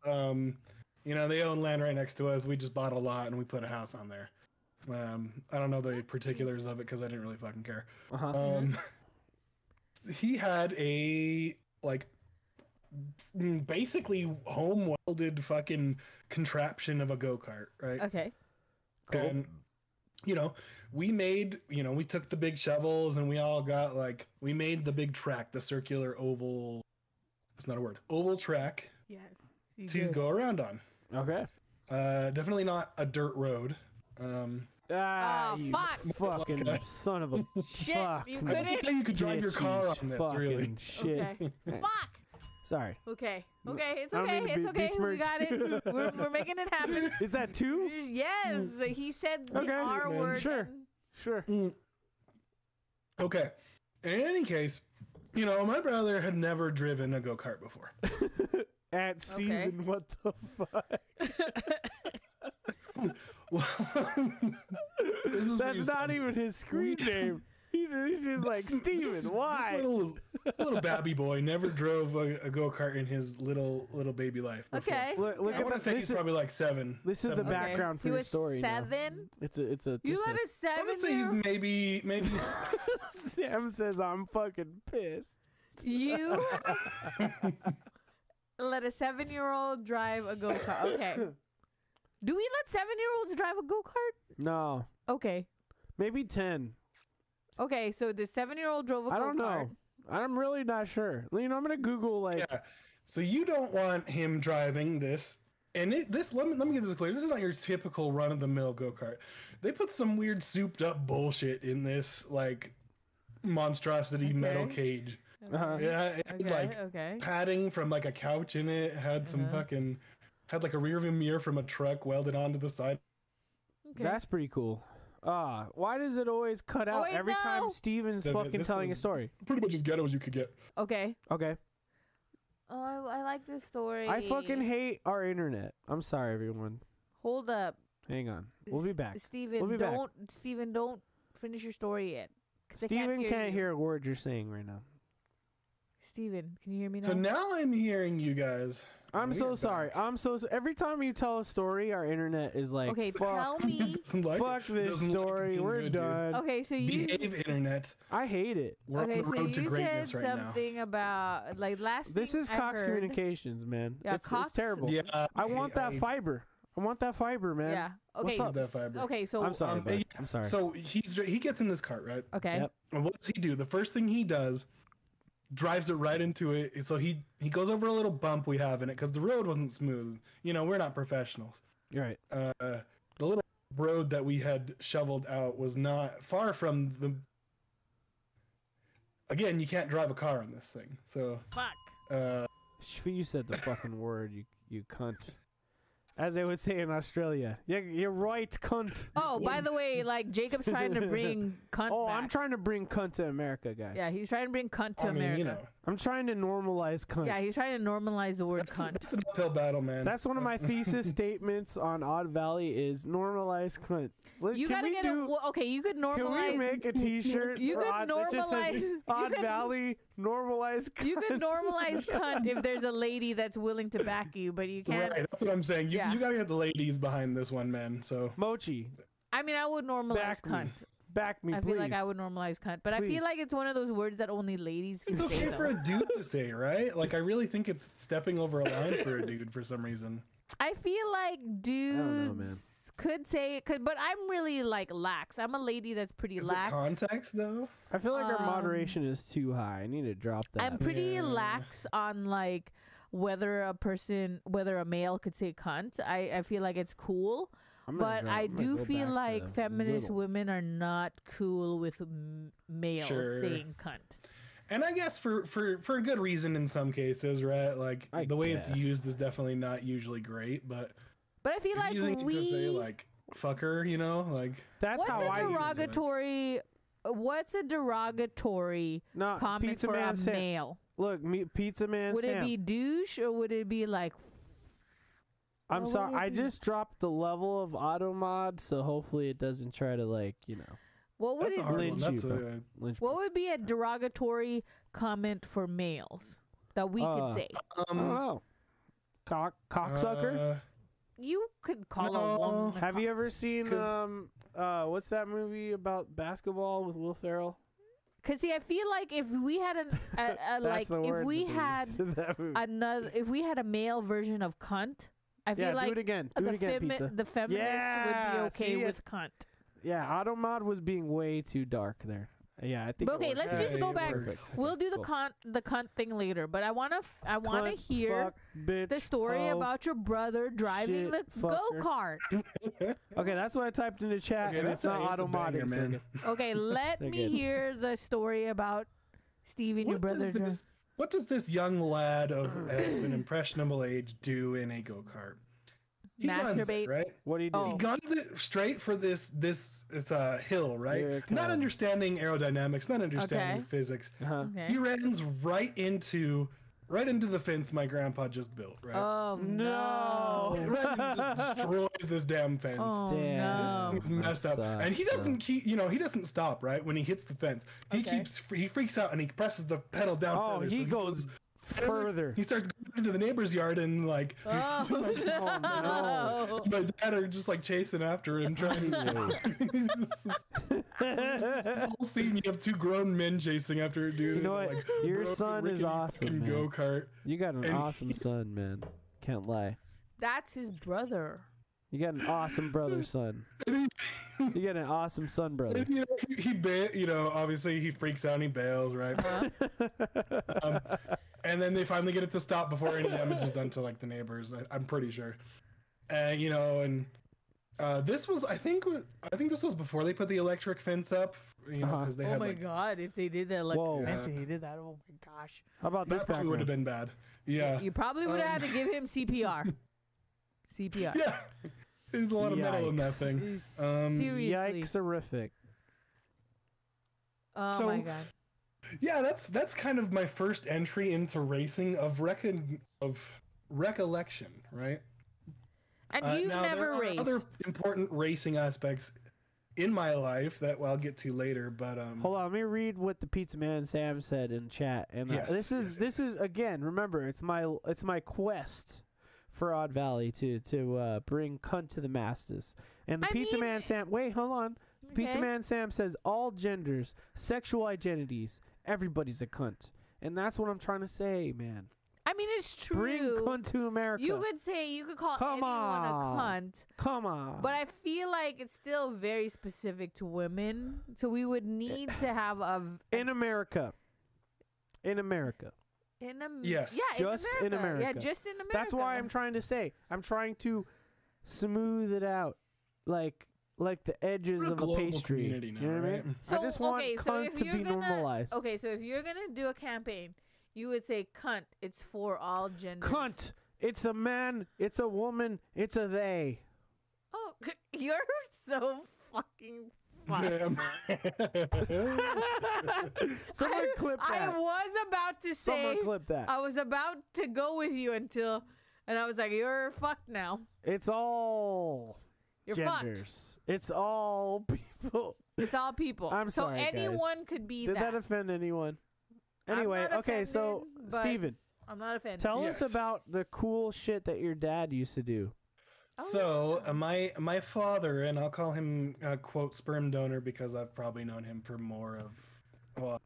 They own land right next to us. We just bought a lot and we put a house on there. I don't know the particulars of it because I didn't really fucking care. Uh-huh. He had a like basically home welded fucking contraption of a go-kart, right? Okay. Cool. And we made, we took the big shovels and we all got we made the big track, the circular oval, it's not a word, oval track Yes. to go around on. Okay. Definitely not a dirt road. Oh, You fuck. fucking son of a Shit, fuck. you I couldn't- don't think you could drive your bitch, car you on this, fucking really. Shit. Okay. Fuck. Sorry. Okay. Okay. It's I don't okay. mean to It's be okay. We got it. besmirched. We're making it happen. Is that two? Yes. He said the Okay. R Man. word. Sure. and- Sure. Okay. In any case, my brother had never driven a go-kart before. At Steven, what the fuck? This is That's not even his screen name. He's just like, Steven, why? This little babby boy never drove a go-kart in his little baby life before. Okay. Look I at want to say he's probably like 7. this is the 7. Okay. background for He your was story now. 7. It's a You just let a I want to say he's 7-year. maybe Sam says I'm fucking pissed. You let a 7-year-old drive a go kart. Okay. Do we let 7-year-olds drive a go kart? No. Okay. Maybe 10. Okay. So the 7-year-old drove a go kart. I don't know. I'm really not sure. I'm gonna Google like yeah. So you don't want him driving this, and let me get this clear. This is not your typical run-of-the-mill go-kart. They put some weird souped-up bullshit in this monstrosity metal Okay. cage. Uh-huh. Yeah, it had Okay. Okay. padding from a couch in it. Had some fucking had a rear view mirror from a truck welded onto the side. Okay. That's pretty cool. Why does it always cut out wait, every no. time Steven's So fucking this telling a is- story? Pretty much as ghetto as you could get. Okay. Okay. Oh, I like this story. I fucking hate our internet. I'm sorry, everyone. Hold up. Hang on. We'll be back. Steven, We'll be back. Steven, don't finish your story yet. 'Cause I Steven can't you. hear a word you're saying right now. Steven, can you hear me now? So now I'm hearing you guys. I'm We so are sorry. back. I'm so every time you tell a story, our internet is like, Okay, fuck, tell me. Doesn't like fuck it. this Doesn't like story. being We're good, dude. done. Okay, so you Behave, internet. I hate it. We're okay, on the so road to you greatness said right now. something about like last. This thing is I Cox heard- Communications, man. Yeah, it's Cox- terrible. Yeah, I want that fiber. I want that fiber, man. Yeah. Okay. What's up? That fiber. Okay. So. I'm sorry. bud. yeah, I'm sorry. So he gets in this cart, right? Okay. Yep. And what does he do? The first thing he does, drives it right into it. So he goes over a little bump we have in it because the road wasn't smooth. You know, we're not professionals. You're right. The little road that we had shoveled out was not far from the. Again, you can't drive a car on this thing. So Fuck. You said the fucking word, you cunt. As they would say in Australia. Yeah, you're right, cunt. Oh, by the way, like Jacob's trying to bring cunt Oh, back. I'm trying to bring cunt to America, guys. Yeah, he's trying to bring cunt to I mean, America. you know, I'm trying to normalize cunt. Yeah, he's trying to normalize the word cunt. that's an uphill battle, man. That's one of my thesis statements on Odd Valley is normalize cunt. You Can gotta we get do- a. Well, okay, you could normalize. Can we make a T-shirt? You for could Odd, that just says normalize- you Odd could- Valley normalize cunt. You could normalize cunt if there's a lady that's willing to back you, but you can't. Right, that's what I'm saying. You, Yeah. you gotta get the ladies behind this one, man. So Mochi, I mean, I would normalize back cunt. me. Back me, I please. feel like I would normalize cunt, but I Please. feel like it's one of those words that only ladies can it's say. okay for Though. a dude to say, right? Like I really think it's stepping over a line for a dude for some reason. I feel like dudes don't know, man. could say it, but I'm really like lax. I'm a lady that's pretty Is lax. it context though? I feel like our Um, moderation is too high. I need to drop that. I'm pretty Yeah. lax on like whether a male could say cunt. I feel like it's cool. I'm gonna But drop- I I'm gonna do go feel back like to feminist little. women are not cool with males Sure. saying cunt. And I guess for a good reason in some cases, right? Like I the way it's guess. used is definitely not usually great, but But I feel if like you're using we. it to say like fucker, you know, like That's what's how a I use it. derogatory? What's a derogatory No, comment Pizza for Man a Sam. male? Look, Pizza Man Would Sam. it be douche or would it be like? I'm what sorry. would it I be? just dropped the level of auto mod, so hopefully it doesn't try to What would that's a it? hard Lynch one. you, That's bro. lynch. What would be a derogatory comment for males that we could say? I don't know. Cocksucker. You could call no. a woman. a Have you cock- ever seen 'Cause- what's that movie about basketball with Will Ferrell? Cause see, I feel like if we had That's the if word we that they had used in that movie. if we had a male version of cunt, I feel Yeah, like do it again. Do it again, Pizza. the feminist would Yeah, be okay see it? with cunt. Yeah, auto mod was being way too dark there. Yeah, I think. But it okay, worked. let's Yeah, just go it back. worked. Okay, We'll do the cool. cunt thing later. But I wanna Cunt, hear fuck, bitch, the story hoe. about your brother driving shit, the go fucker. kart. Okay, that's what I typed into chat, Okay, and that's it's not a auto banger, modding. so man. Okay, let They're me good. hear the story about Steven, your brother. What does this young lad of an impressionable age do in a go-kart? He guns it, Masturbate. right? What do you do? Oh. He guns it straight for this it's a hill, right? Here it Not comes. understanding aerodynamics, not understanding Okay. physics. Uh-huh. Okay. He runs right into the fence my grandpa just built, right? Oh No. He runs and just destroys this damn fence. Oh Damn. no. This thing's messed up, sucks, and he bro. doesn't he doesn't stop right when he hits the fence. Okay. He freaks out and he presses the pedal down. Oh, further, so he goes further. He starts going into the neighbor's yard and like, Oh no. my dad are just like chasing after him, trying to stop. This whole scene, you have two grown men chasing after a dude. You know in a, what? like, Your broken, son is rickety awesome, fucking man. go-kart. You got an And awesome he- son, man. Can't lie. That's his brother. You got an awesome brother, son. And You got an awesome son, brother. and, obviously he freaks out and he bails, right? And then they finally get it to stop before any damage is done to like the neighbors. I'm pretty sure. And this was I think this was before they put the electric fence up. Because they Oh had my like god, if they did that Whoa. electric Yeah. fence and he did that, oh my gosh. How about this that probably would have background? been bad. Yeah. You probably would have had to give him CPR. CPR. Yeah. There's a lot of metal in that Yikes. thing. Seriously. Yikes, horrific. Oh So- my god. Yeah, that's kind of my first entry into racing of recollection, right? And you've now, never there are raced. other important racing aspects in my life that I'll get to later, but Hold on, let me read what the Pizza Man Sam said in chat. And Yes, this is again. Remember, it's my quest for Odd Valley to bring cunt to the masses. And the Pizza Man Sam. Wait, hold on. Pizza Man Sam says all genders, sexual identities, everybody's a cunt, and that's what I'm trying to say, man. I mean, it's true. Bring cunt to America. You could call anyone a cunt. Come on. But I feel like it's still very specific to women. So we would need to have in America. yes, Yeah, just in America. Yeah, just in America. That's why I'm trying to say. I'm trying to smooth it out, like the edges We're a of a global pastry. community now, You know what I right? mean? So, I just want cunt to be normalized. Okay, so if you're going to do a campaign, you would say cunt. It's for all genders. Cunt. It's a man. It's a woman. It's a they. Oh, you're so fucking funny. Damn. Someone clip that. I was about to say. Someone clip that. I was about to go with you and I was like, you're fucked now. It's all You're genders. fucked. It's all people. It's all people. I'm so sorry, anyone guys. could be Did that offend anyone? I'm Anyway, not okay, so offended, but Steven, I'm not offended. tell us Yes. about the cool shit that your dad used to do. Oh, So yeah. my father, and I'll call him quote sperm donor because I've probably known him for more of, well,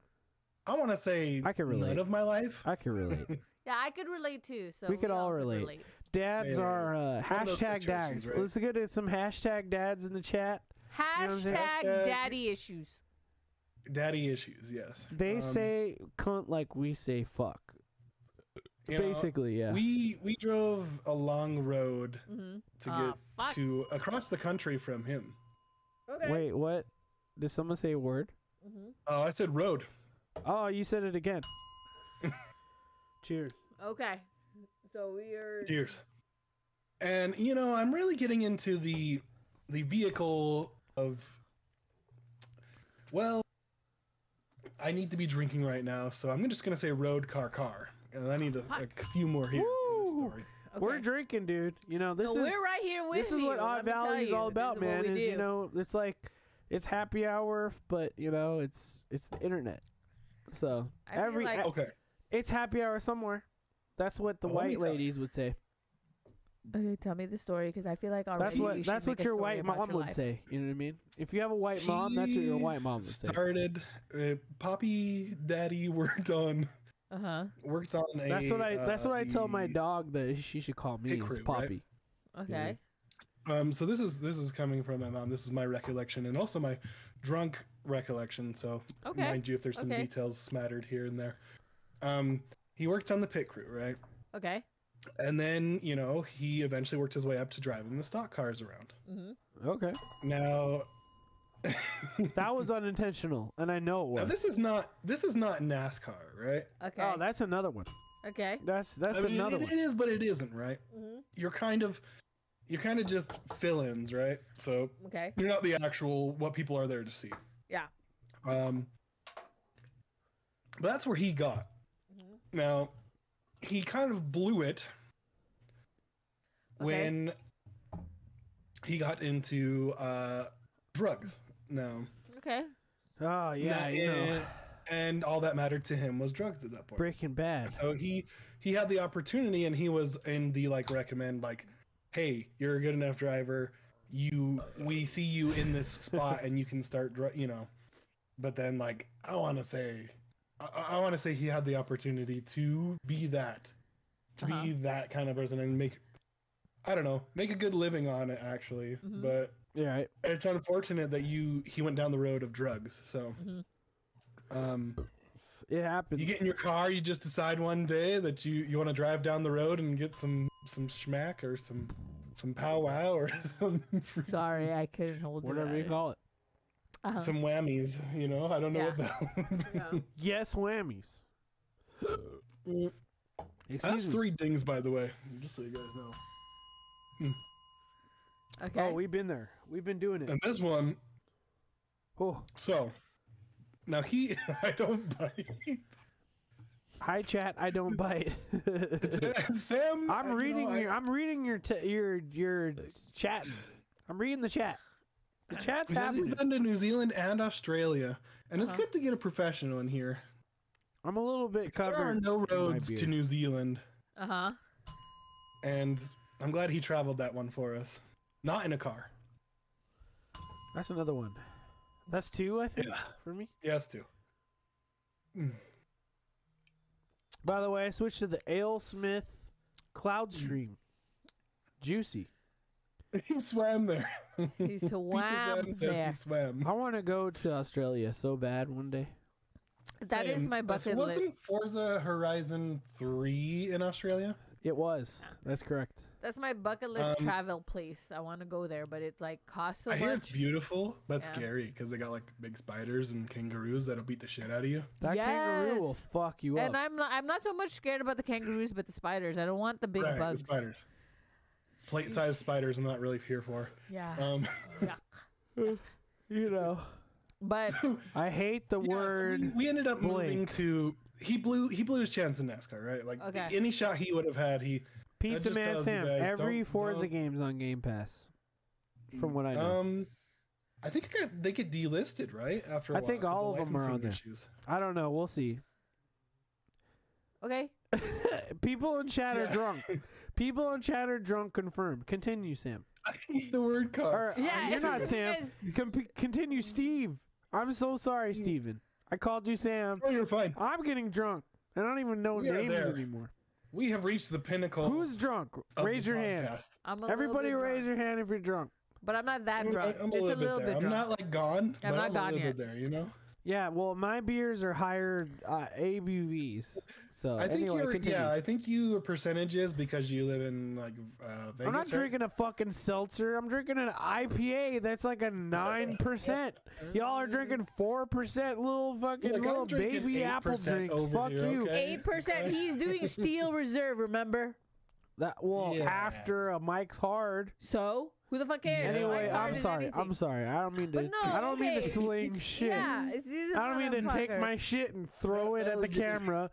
I want to say I can relate. none of my life. I can relate. Yeah, I could relate too. So We could all relate. Dads Yeah, are one of those hashtag situations, dads. right? Let's get some hashtag dads in the chat. You know what I'm saying? Hashtag Hashtag- daddy issues. Daddy issues, yes. They say cunt like we say fuck. You know, Basically, yeah. we drove a long road Mm-hmm. to Oh, get fuck. to across the country from him. Okay. Wait, what? Did someone say a word? Mm-hmm. Oh, I said road. Oh, you said it again. Cheers. Okay. So we are. Cheers. And I'm really getting into the vehicle of, well, I need to be drinking right now, so I'm just gonna say road car, and I need a few more here for this story. Okay. We're drinking, dude. This No, is we're right here with this is you. what Odd let me tell Valley is you. all about, This is man. what we do. It's like it's happy hour, but it's the internet. So I feel like- Okay. it's happy hour somewhere. That's what the Well, let me white tell ladies would say. Okay, tell me the story because I feel like already That's you what should that's what make a your story white about mom your would life. say. You know what I mean? If you have a white mom, that's what your white mom would say. Started, Poppy Daddy worked on Uh-huh. a. That's what I tell my the dog that she should call me pit is crew, right? Poppy. Okay. So this is coming from my mom. This is my recollection and also my drunk recollection. So Okay. mind you, if there's some Okay. details smattered here and there. He worked on the pit crew, right? Okay. And then he eventually worked his way up to driving the stock cars around. Mm-hmm. Okay, Now, that was unintentional, and I know it was. now this is not NASCAR, right? Okay. Oh, that's another one. Okay. That's I mean, another it one. is, but it isn't, right? Mm-hmm. You're kind of just fill-ins, right? So Okay. you're not the actual what people are there to see. Yeah. But that's where he got. Mm-hmm. Now, he kind of blew it Okay. when he got into drugs. Now, Oh Okay. yeah, and all that mattered to him was drugs at that point. Breaking Bad. So he had the opportunity, and he was in the recommend, hey, you're a good enough driver. We see you in this spot, and you can start, But then, I want to say he had the opportunity to be that, be that kind of person, and make a good living on it, actually. Mhm. But Yeah, right. it's unfortunate that he went down the road of drugs. So, It happens. you get in your car, you just decide one day that you want to drive down the road and get some schmack or some powwow or some Sorry, I couldn't hold it. whatever you call it. Uh-huh. some whammies. I don't know what Yeah. that. Yes, whammies. That's Excuse me. 3 dings, by the way, just so you guys know. Okay. Oh, we've been there. We've been doing it. And this one, Oh, so Now I don't bite. Hi, chat. I don't bite. Sam, I'm reading your chat. I'm reading the chat. The chat's He says he's happening. been to New Zealand and Australia, and it's good to get a professional in here. I'm a little bit There are covered. no in my roads beard. to New Zealand, Uh-huh. and I'm glad he traveled that one for us. Not in a car. That's another one. That's two, I think, for me. Yes, too. By the way, I switched to the AleSmith Cloud Stream. Juicy. He swam there. He swam Says there. he swam. I want to go to Australia so bad one day. That is Same. my bucket list. Wasn't Forza Horizon 3 in Australia? It was. That's correct. That's my bucket list travel place. I want to go there, but it like costs so I much. hear it's beautiful, but Yeah. scary because they got like big spiders and kangaroos that'll beat the shit out of you. That kangaroo will Yes. fuck you And up. I'm not so much scared about the kangaroos, but the spiders. I don't want the big Right, bugs. the spiders. Plate-sized spiders I'm not really here for. Yeah. You know, But I hate the Yeah, so word. we ended up moving blink. to he blew his chance in NASCAR, right? Like Okay. any shot he would have had, Pizza just Man tells you Sam. guys, Every don't- Forza don't- game's on Game Pass. From what I know. I think they get delisted, right? After a I think while, 'cause all of them are licensing on there. issues. I don't know. We'll see. okay. People in chat are Yeah. drunk. People in chat are drunk. Confirmed. Continue, Sam. I hate the word car. Or, Yeah, you're it's not the thing Sam. Continue, Steve. I'm so sorry, Steven. I called you Sam. Oh, you're fine. I'm getting drunk. I don't even know We are names there. anymore. We have reached the pinnacle. Who's drunk? of Raise the your hand. podcast. I'm a Everybody little bit raise drunk, your hand if you're drunk. but I'm not that drunk. I'm Just a little there. bit I'm drunk. not like gone. I'm but not I'm gone a little yet. bit there, you know. Yeah, well, my beers are higher ABVs. So I think anyway, continue. I think your percentages because you live in like Vegas. I'm not right? drinking a fucking seltzer. I'm drinking an IPA that's like a 9%. Y'all are drinking 4% little fucking Look, I'm little drinking baby apple 8% drinks. over Fuck here, you. okay? 8%. He's doing Steel Reserve, remember? That Yeah. after a Mike's hard. So who the fuck cares? Yeah. Anyway, Mike's hard I'm as sorry. anything. I'm sorry. I don't mean to. But no, I don't mean to okay. sling shit. Yeah, it's just a I don't mean to take motherfucker. my shit and throw it at the camera.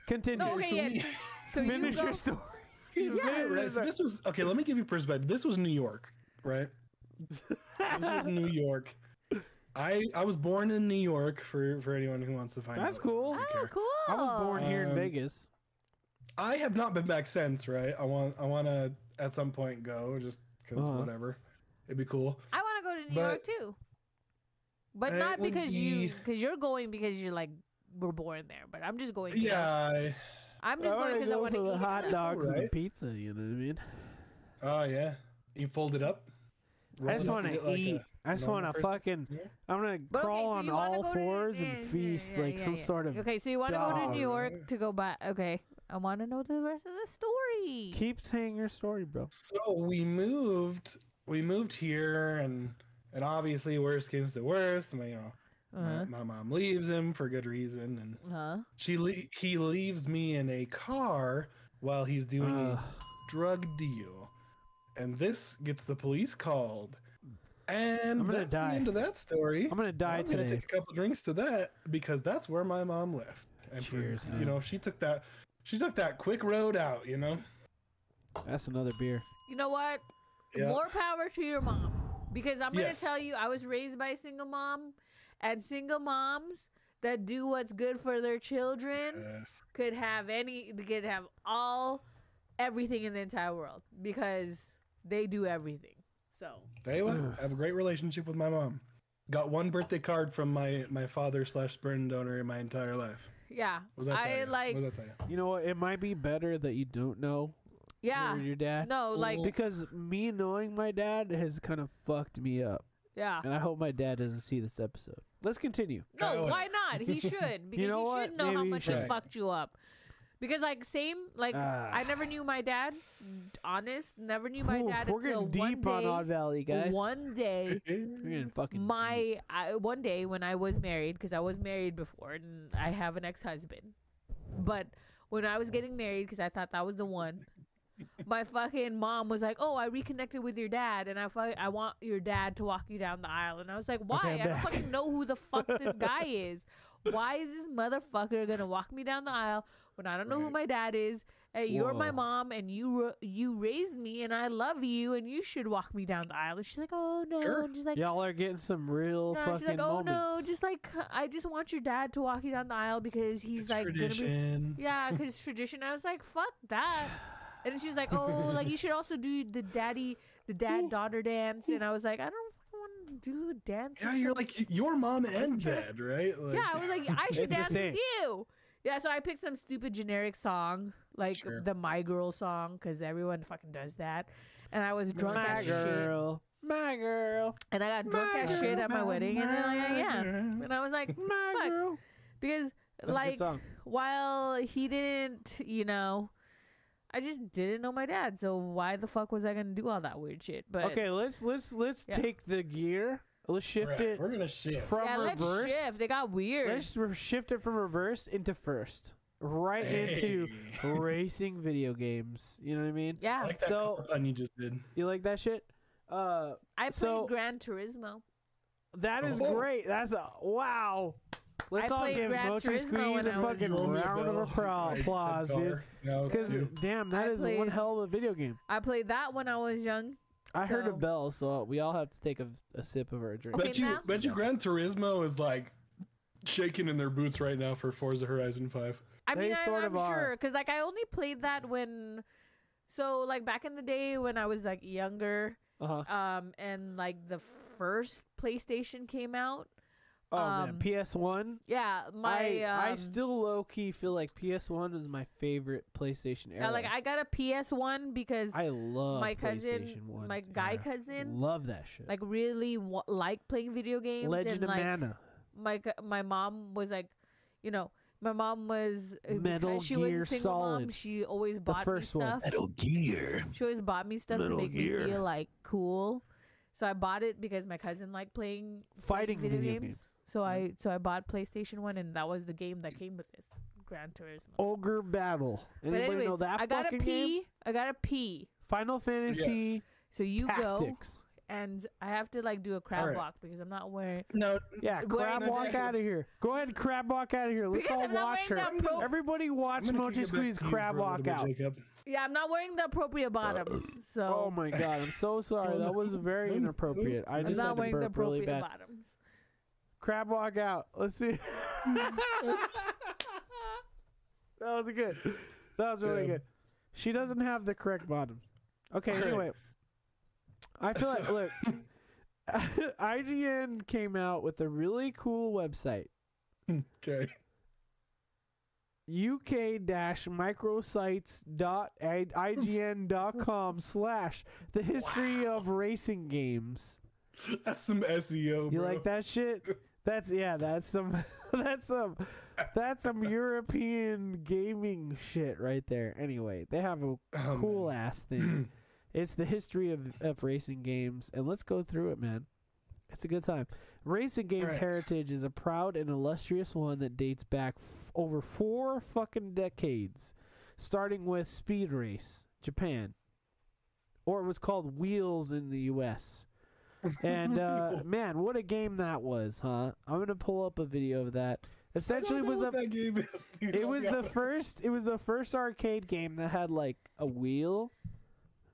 Continue. No, okay, yeah. So you Finish go. your story. Yeah, Right, so this was okay. Let me give you perspective. This was New York, right? This was New York. I was born in New York for anyone who wants to find out. That's cool. I don't Oh, care. cool. I was born here in Um, Vegas. I have not been back since, right? I want to at some point go just because whatever. It'd be cool. I want to go to New But- York too, but It not would because be- you're going because you're like we're born there. But I'm just going. Yeah. I'm just going wanna because I go want to for the eat hot stuff. dogs and the Right. pizza. You know what I mean? Oh yeah. You fold it up. I just roll it want up, to like eat. a I just normal want to person. fucking. Yeah. I'm gonna But okay, crawl so on you wanna all go to- fours yeah, and yeah, feast yeah, like yeah, some yeah. sort of. Okay, so you want to go to dog, New York right? to go back? Okay, I want to know the rest of the story. Keep saying your story, bro. So we moved here, and obviously worst comes to worst. My mom leaves him for good reason, and Huh? he leaves me in a car while he's doing a drug deal, and this gets the police called. And I'm gonna that's die. the end of that story. I'm gonna die I'm gonna today. take a couple drinks to that because that's where my mom left. And Cheers, for, man. she took that quick road out. That's another beer. You know what? Yeah. More power to your mom. Because I'm going to Yes. tell you, I was raised by a single mom, and single moms that do what's good for their children Yes. could have everything in the entire world because they do everything. So, Tell you what, I have a great relationship with my mom. Got one birthday card from my father/sperm donor in my entire life. yeah. What does that tell I you? like, What does that tell you? You know what? It might be better that you don't know yeah. your dad. No, like, Because me knowing my dad has kind of fucked me up. yeah. And I hope my dad doesn't see this episode. Let's continue. No, Oh, why not? He should. Because know he what? should know Maybe how he much should. it fucked you up. Because, Ah. I never knew my dad. Honest, never knew my Ooh, dad we're until getting one deep day. on Odd Valley, guys. One day, We're getting fucking deep. one day when I was married, because I was married before, and I have an ex-husband. But when I was getting married, because I thought that was the one, my fucking mom was like, "Oh, I reconnected with your dad, and I want your dad to walk you down the aisle." And I was like, "Why? Okay, I'm I don't back. fucking know who the fuck this guy is. Why is this motherfucker gonna walk me down the aisle when I don't know who Right. my dad is? Hey, you're my Whoa. mom, and you raised me, and I love you, and you should walk me down the aisle." And she's like, "Oh no," Sure. and she's like, Y'all are getting some real no, fucking she's like, "Oh moments. no, just like I just want your dad to walk you down the aisle because he's It's like gonna be tradition. yeah, because it's tradition." I was like, "Fuck that." And then she's like, "Oh, like you should also do the dad daughter dance." And I was like, "I don't want to do a dance." Yeah, you're like your mom and dad, right? Like, Yeah, I was like, I should It's the dance with same. you. Yeah, so I picked some stupid generic song, like Sure. the My Girl song, because everyone fucking does that. And I was drunk My as shit. girl. My girl. And I got drunk My as shit at my girl, wedding. And then yeah. And I was like, My fuck. girl. Because, That's a good like, song. while he didn't, I just didn't know my dad. So why the fuck was I going to do all that weird shit? But Okay, let's Yeah. take the gear. Let's shift Right, it we're gonna shift. from yeah, reverse. let's shift. They got weird. Shift it from reverse into first. Right into Hey. racing video games. You know what I mean? yeah. I like that So- car pun you just did. You like that shit? I played so- Gran Turismo. That is Oh. great. That's a wow. Let's I all played give Gran Mochi Turismo Squeeze when a I was fucking Roll me a round of bell. I said applause, dude. car. No, Because dude. damn, that I is one played- hell of a video game. I played that when I was young. I heard a So- bell, so we all have to take a sip of our drink. Okay, bet you, now- bet you Gran Turismo is like shaking in their boots right now for Forza Horizon 5. I They mean, sort I'm of are. sure because like I only played that when, so like back in the day when I was like younger, Uh-huh. and like the first PlayStation came out. Oh man, PS1. Yeah, I still low key feel like PS1 was my favorite PlayStation era. yeah, like I got a PS1 because I love my cousin, PlayStation 1. my guy Yeah. cousin, Love that shit. like really liked playing video games. Legend and of like Mana. my mom was like, my mom was Metal because she was Gear a single mom. Solid. She always bought me first one. stuff. Metal Gear. She always bought me stuff Metal to make Gear. me feel like cool. So I bought it because my cousin liked playing Fighting video games. So I bought PlayStation 1 and that was the game that came with this, Gran Turismo. Ogre Battle. But Anybody anyways, know that I got fucking to game? pee. I got to pee. Final Fantasy So you go Tactics. and I have to like do a crab Alright. walk because I'm not wearing No, Yeah, Wait, crab no, walk no. out of here. Go ahead, crab walk out of here. Let's Because all I'm not watch her. wearing the appro- Everybody watch I'm gonna Mochi kick it back Squeeze to you crab for a little walk bit, out. Jacob. Yeah, I'm not wearing the appropriate bottoms. So Oh my god, I'm so sorry. That was very inappropriate. I I'm just not had to wearing the burp really appropriate bad. bottoms. Crab walk out. Let's see. That was good. That was really Yeah. good. She doesn't have the correct bottoms. Okay, Right. anyway. I feel like, look, IGN came out with a really cool website. Okay. uk-microsites.ign.com / the history of racing games. That's some SEO, You bro. like that shit? That's some that's some European gaming shit right there. Anyway, they have a Oh, cool man. ass thing. It's the history of racing games, and let's go through it, man. It's a good time. Racing games Alright. heritage is a proud and illustrious one that dates back over 4 fucking decades, starting with Speed Race, Japan, or it was called Wheels in the U.S. And man, what a game that was, huh? I'm gonna pull up a video of that. Essentially, I don't was know a what that game is, dude. it I'll was be the honest. first. It was the first arcade game that had like a wheel.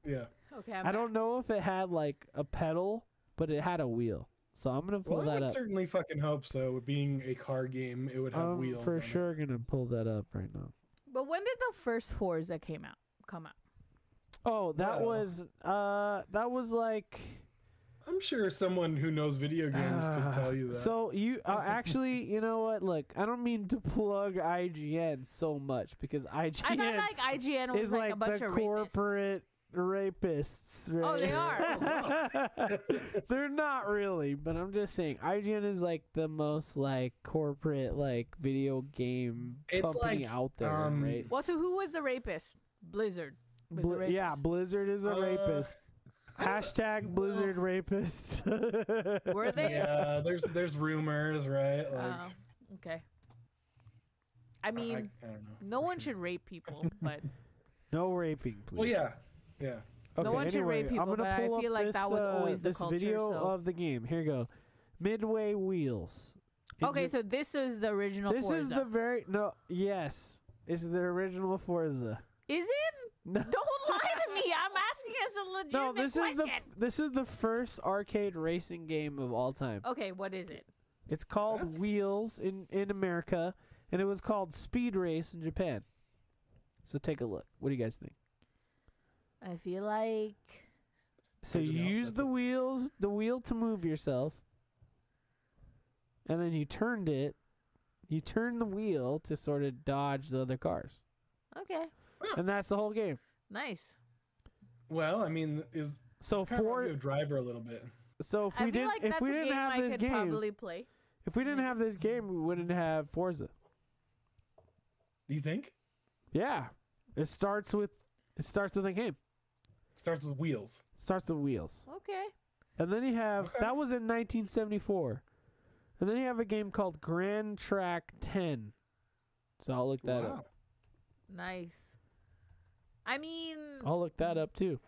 Yeah. Okay, I don't know if it had like a pedal, but it had a wheel. So I'm gonna pull Well, I that would up. certainly fucking hope so. With being a car game, it would have I'm wheels. for on it. sure gonna pull that up right now. But when did the first Forza come out? Oh, that Well. was like. I'm sure someone who knows video games could tell you that. So you actually, you know what? Look, I don't mean to plug IGN so much because IGN I thought like IGN was is like a bunch the of rapists. corporate rapists. Right? Oh, they are. They're not really, but I'm just saying IGN is like the most like corporate like video game It's company like, out there, right? Well, so who was the rapist? Blizzard. Was the rapist. Yeah, Blizzard is a rapist. Hashtag Blizzard rapists. Were they? Yeah, there's rumors, right? Like, Okay. I mean, I don't know. no one should rape people, but No raping, please. Well, yeah. Yeah. Okay, No one should rape people, I'm gonna but I pull feel up like this, that was always the this culture, video so- of the game. Here you go. Midway Wheels. Okay, so this is the original this Forza. is the very yes. It's the original Forza. Is it? No. Don't lie to me. I'm asking us a legitimate No, question. this is the first arcade racing game of all time. Okay, what is it? It's called That's- Wheels in America, and it was called Speed Race in Japan. So take a look. What do you guys think? I feel like So There's you an use outlet. the wheel to move yourself, and then you turned it. You turn the wheel to sort of dodge the other cars, okay, and that's the whole game. nice. Well, I mean, So it's kind of for a driver a little bit. so if I we feel didn't like if that's we a didn't game have I this could game probably play. if we didn't have this game we wouldn't have Forza. Do you think? Yeah, it starts with a game. Starts with wheels. Starts with wheels. Okay. And then you have Okay. that was in 1974. And then you have a game called Grand Track 10. So I'll look that up. Nice. I mean, I'll look that up too.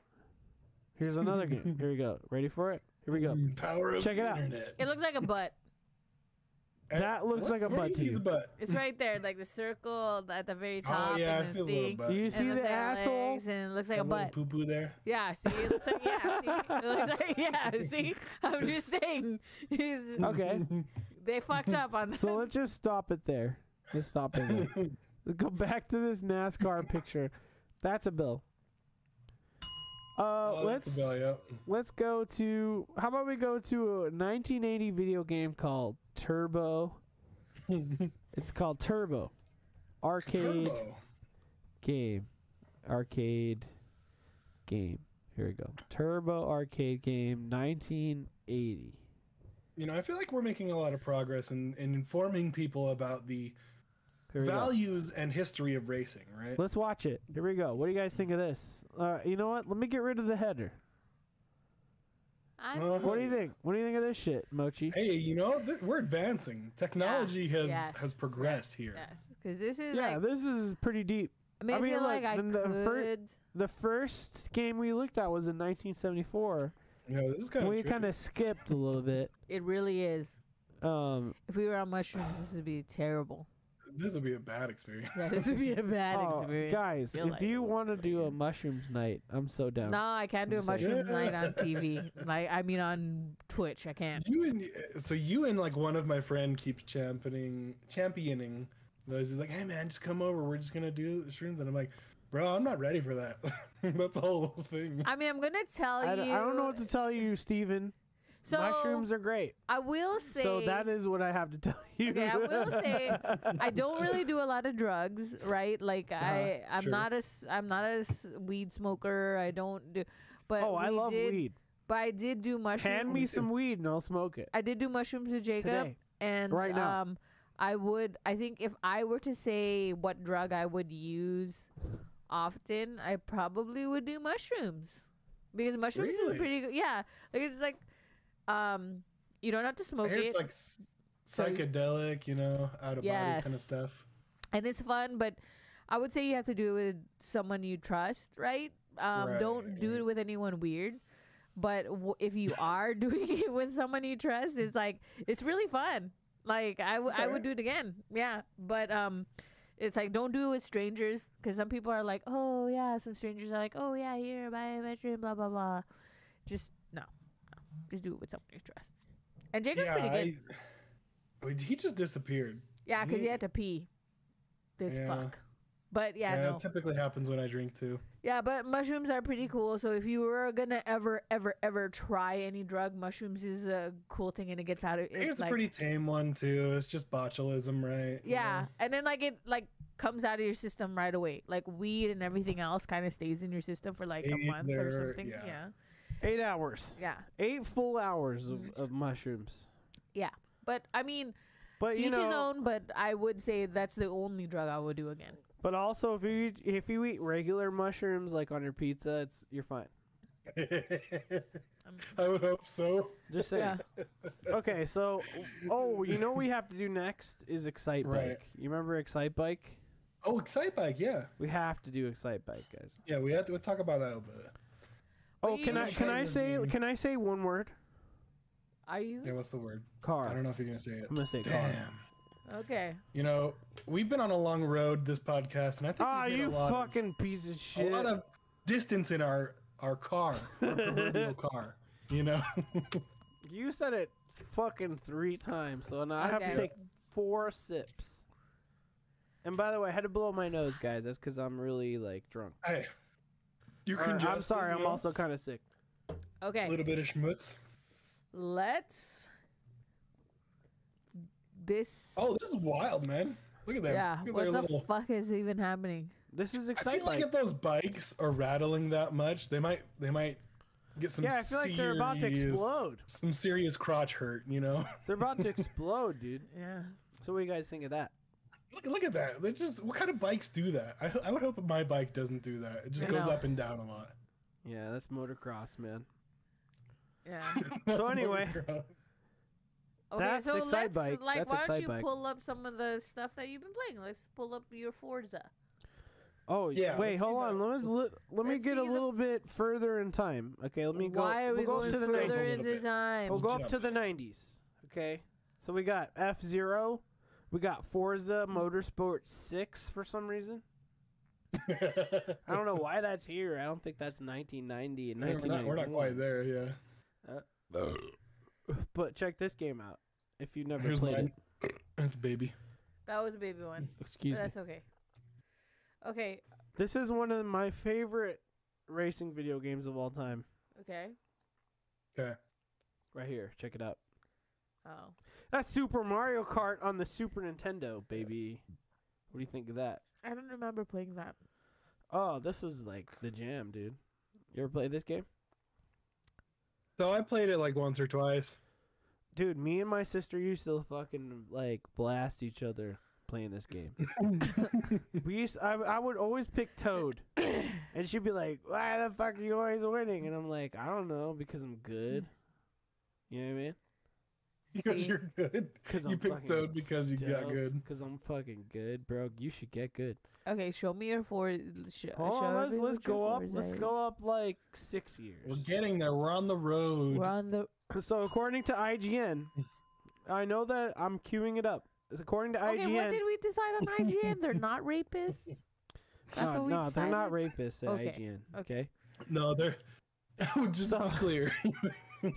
Here's another game. Here we go. Ready for it? Here we go. Power of Check the it out. internet. it looks like a butt. That looks like a Where do butt you to see you. the butt. It's right there, like the circle at the very top. Oh yeah, I and see the a little thing, butt. Do you and see the little asshole? legs, and it looks like a That little butt. poo poo there. Yeah, see, it looks like see, it looks like see. I'm just saying, Okay. they fucked up on So let's just stop it there. Let's stop it there. Let's go back to this NASCAR picture. That's a bill. Oh, that's Let's the belly up. let's go to how about we go to a 1980 video game called Turbo. It's called Turbo. Arcade Turbo. game. Arcade game. Here we go. Turbo arcade game 1980. You know, I feel like we're making a lot of progress in informing people about the Here we go. values and history of racing, right? Let's watch it. Here we go. What do you guys think of this? You know what? Let me get rid of the header. What do you think? What do you think of this shit, Mochi? Hey, you know, we're advancing. Technology yes, has progressed here. Yes, because this is Yeah, like. this is pretty deep. I mean, I I mean, feel like look, I then the could. The first game we looked at was in 1974. You know, this is kind of We kind of skipped a little bit. It really is. Um, If we were on mushrooms, this would be terrible. this would be a bad experience. Yeah, this would be a bad experience. guys, Feel if like you it. want to do a mushrooms night, I'm so down. No, I can't do a I'm sorry. mushrooms night on TV. Like, I mean, on Twitch, I can't. You and like one of my friend keeps championing those. He's like, hey man, just come over. We're just gonna do shrooms, and I'm like, bro, I'm not ready for that. That's the whole thing. I mean, I'm gonna tell I you. don't know what to tell you, Steven. So Mushrooms are great. I will say. So that is what I have to tell you. Okay, I will say I don't really do a lot of drugs, right? Like I'm sure. not a weed smoker. I don't do. But Oh, I we love did, weed. But I did do mushrooms. Hand me some weed and I'll smoke it. I did do mushrooms with Jacob, Today. and Right now. I think if I were to say what drug I would use often, I probably would do mushrooms because mushrooms Really? is pretty good. Yeah, like it's like you don't have to I smoke hear it. it's like So- psychedelic, you know, out of body kind of Yes. stuff. And it's fun, but I would say you have to do it with someone you trust, right? Don't do it Right. with anyone weird. But if you are doing it with someone you trust, it's like it's really fun. Like I would do it again, yeah. But it's like don't do it with strangers because some people are like, oh yeah, some strangers are like, oh yeah, here buy a mushroom, blah blah blah. Just no, just do it with someone you trust. And Jacob's pretty good. Wait, he just disappeared. Yeah, because he had to pee. This Yeah. fuck. But yeah, no. It typically happens when I drink too. Yeah, but mushrooms are pretty cool. So if you were gonna ever try any drug, mushrooms is a cool thing, and it gets out of it. Here's Like, a pretty tame one too. It's just botulism, right? You yeah, know? and then like it like comes out of your system right away. Like weed and everything else kind of stays in your system for like a Stays month or there, something. yeah. Yeah, 8 hours. yeah. 8 full hours of mushrooms. But I mean, But to you each his know, own. But I would say that's the only drug I would do again. but also if you eat regular mushrooms like on your pizza, you're fine. I would hope so. Just saying. Yeah. Okay, so you know what we have to do next is Excite Right. Bike. You remember Excite Bike? Oh, Excite Bike, yeah. We have to do Excite Bike, guys. Yeah, we'll talk about that a little bit. Oh, you can I say one word? Are you? Yeah, what's the word? Car. I don't know if you're gonna say it. I'm gonna say car. Damn. Okay. You know, we've been on a long road this podcast, and I think Ah, we've made you a lot fucking piece of of, shit. a lot of distance in our car, our proverbial car. You know. You said it fucking 3 times, so now I have to Okay. take 4 sips. And by the way, I had to blow my nose, guys. That's because I'm really like drunk. Hey, you Or, congested. I'm sorry, you I'm know? also kind of sick. a Okay. little bit of schmutz. Let's. This. Oh, this is wild, man. Look at them. Yeah. Look at What their the little. fuck is even happening? This is I Excite feel like Bike. if those bikes are rattling that much, they might get some. Yeah, I feel like they're about to serious- explode. Some serious crotch hurt, you know. They're about to explode, dude. Yeah. So what do you guys think of that? Look at that. They're just. What kind of bikes do that? I would hope my bike doesn't do that. It just I goes know. up and down a lot. Yeah, that's motocross, man. Yeah. That's anyway. motocross. Okay, That's so Excite let's Bike. like That's why don't Excite you Bike. pull up some of the stuff that you've been playing? Let's pull up your Forza. Oh, Yeah, wait, let's hold see on. that. Let me Let's get a see the- little bit further in time. Okay, let me go. Why are we we'll go going up to the further 90s. a little into bit. time? We'll go up Jump. to the 90s. Okay, so we got F-Zero. We got Forza Motorsport 6 for some reason. I don't know why that's here. I don't think that's 1990 and we're 1991. not quite there, yeah. But check this game out. If you never Here's played mine. it. That's baby. That was a baby one. Excuse But me. that's okay. Okay. This is one of my favorite racing video games of all time. Okay. Okay. Right here. Check it out. Oh. That's Super Mario Kart on the Super Nintendo, baby. What do you think of that? I don't remember playing that. Oh, this was like the jam, dude. You ever played this game? So I played it like once or twice. Dude, me and my sister used to fucking like blast each other playing this game. I would always pick Toad, and she'd be like, "Why the fuck are you always winning?" And I'm like, "I don't know, because I'm good." You know what I mean? Because See? you're good. Because You picked Toad because you got good. Because I'm fucking good, bro. You should get good. Okay, show me your Forza. Hold on, let's go up. Let's go up like 6 years. We're getting there. We're on the road. We're on the. So according to IGN, I know that I'm queuing it up. According to Okay, IGN, what did we decide on IGN? They're not rapists. That's what we no, they're not decided? rapists at Okay, IGN. okay. Okay. No, they're. Just to be clear.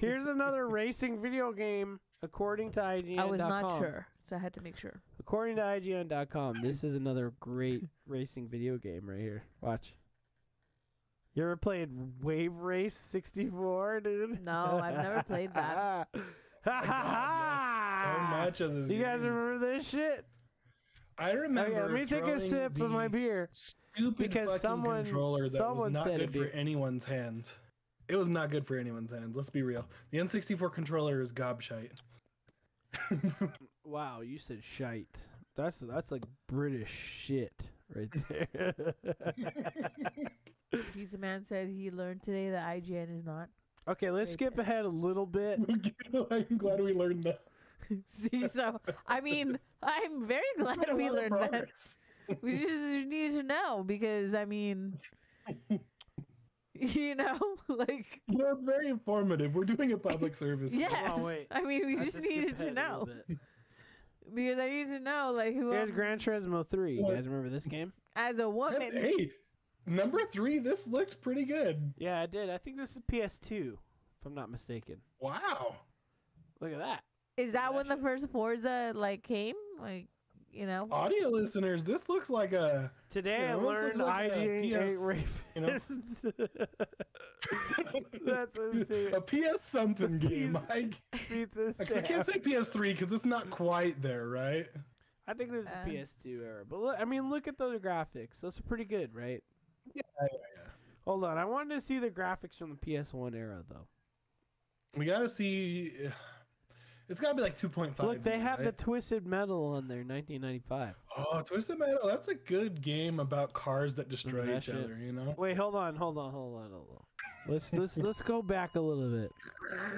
Here's another racing video game according to IGN.com. I was not sure, so I had to make sure. According to IGN.com, this is another great racing video game right here. Watch. You ever played Wave Race 64, dude? No, I've never played that. Ha ha So ha! much of this. You guys game. remember this shit? I remember. Okay, let me take a throwing sip of my the beer. Stupid because fucking someone- controller that someone was not said good it'd for be- anyone's hands. It was not good for anyone's hands. Let's be real. The N64 controller is gobshite. Wow, you said shite. That's like British shit right there. Pizza Man said he learned today that IGN is not. Okay, let's skip Racist. ahead a little bit. I'm glad we learned that. See, so I mean, I'm very glad Made a we lot of learned that. progress. We just need to know because I mean, you know, like You know, it's very informative. We're doing a public service. yes. wait. I mean, we Let's just skip needed to ahead a know little bit. because I need to know like who Here's Gran Turismo 3. You guys remember this game? as a woman. Hey, number 3. This looked pretty good. Yeah, I did. I think this is PS2, if I'm not mistaken. Wow. Look at that. Is that when the Actually- first Forza like came? Like, you know? Audio listeners, this looks like a. Today Yeah, I this learned looks like a IGN PS, ain't you know? rapists. That's what I'm saying. A PS something game. Pizza I can't say PS3 because it's not quite there, right? I think this is PS2 era. But look, I mean, look at those graphics. Those are pretty good, right? Yeah. Hold on. I wanted to see the graphics from the PS1 era, though. We gotta see. It's gotta be like 2.5. Look, they have the right? Twisted Metal on there, 1995. Oh, Twisted Metal. That's a good game about cars that destroy That each shit. other. You know. Wait, hold on. Let's go back a little bit.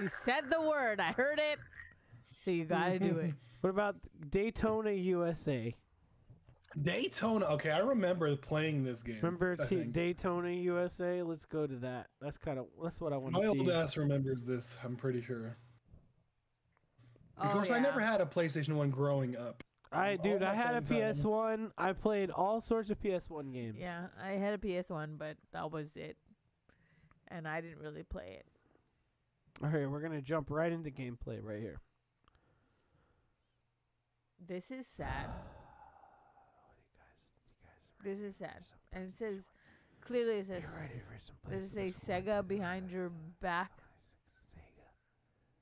You said the word. I heard it. So you gotta do it. What about Daytona USA? Daytona. Okay, I remember playing this game. Remember I think. Daytona USA? Let's go to that. That's what I want My to old see. ass remembers this. I'm pretty sure. Of Oh, course, I yeah. never had a PlayStation 1 growing up. I All my had a friends had them. PS1. I played all sorts of PS1 games. Yeah, I had a PS1, but that was it. And I didn't really play it. All right, we're gonna jump right into gameplay right here. This is sad. This is sad. And it says, clearly it says, Get ready for some does it say PlayStation Sega 1 behind your back? Sega.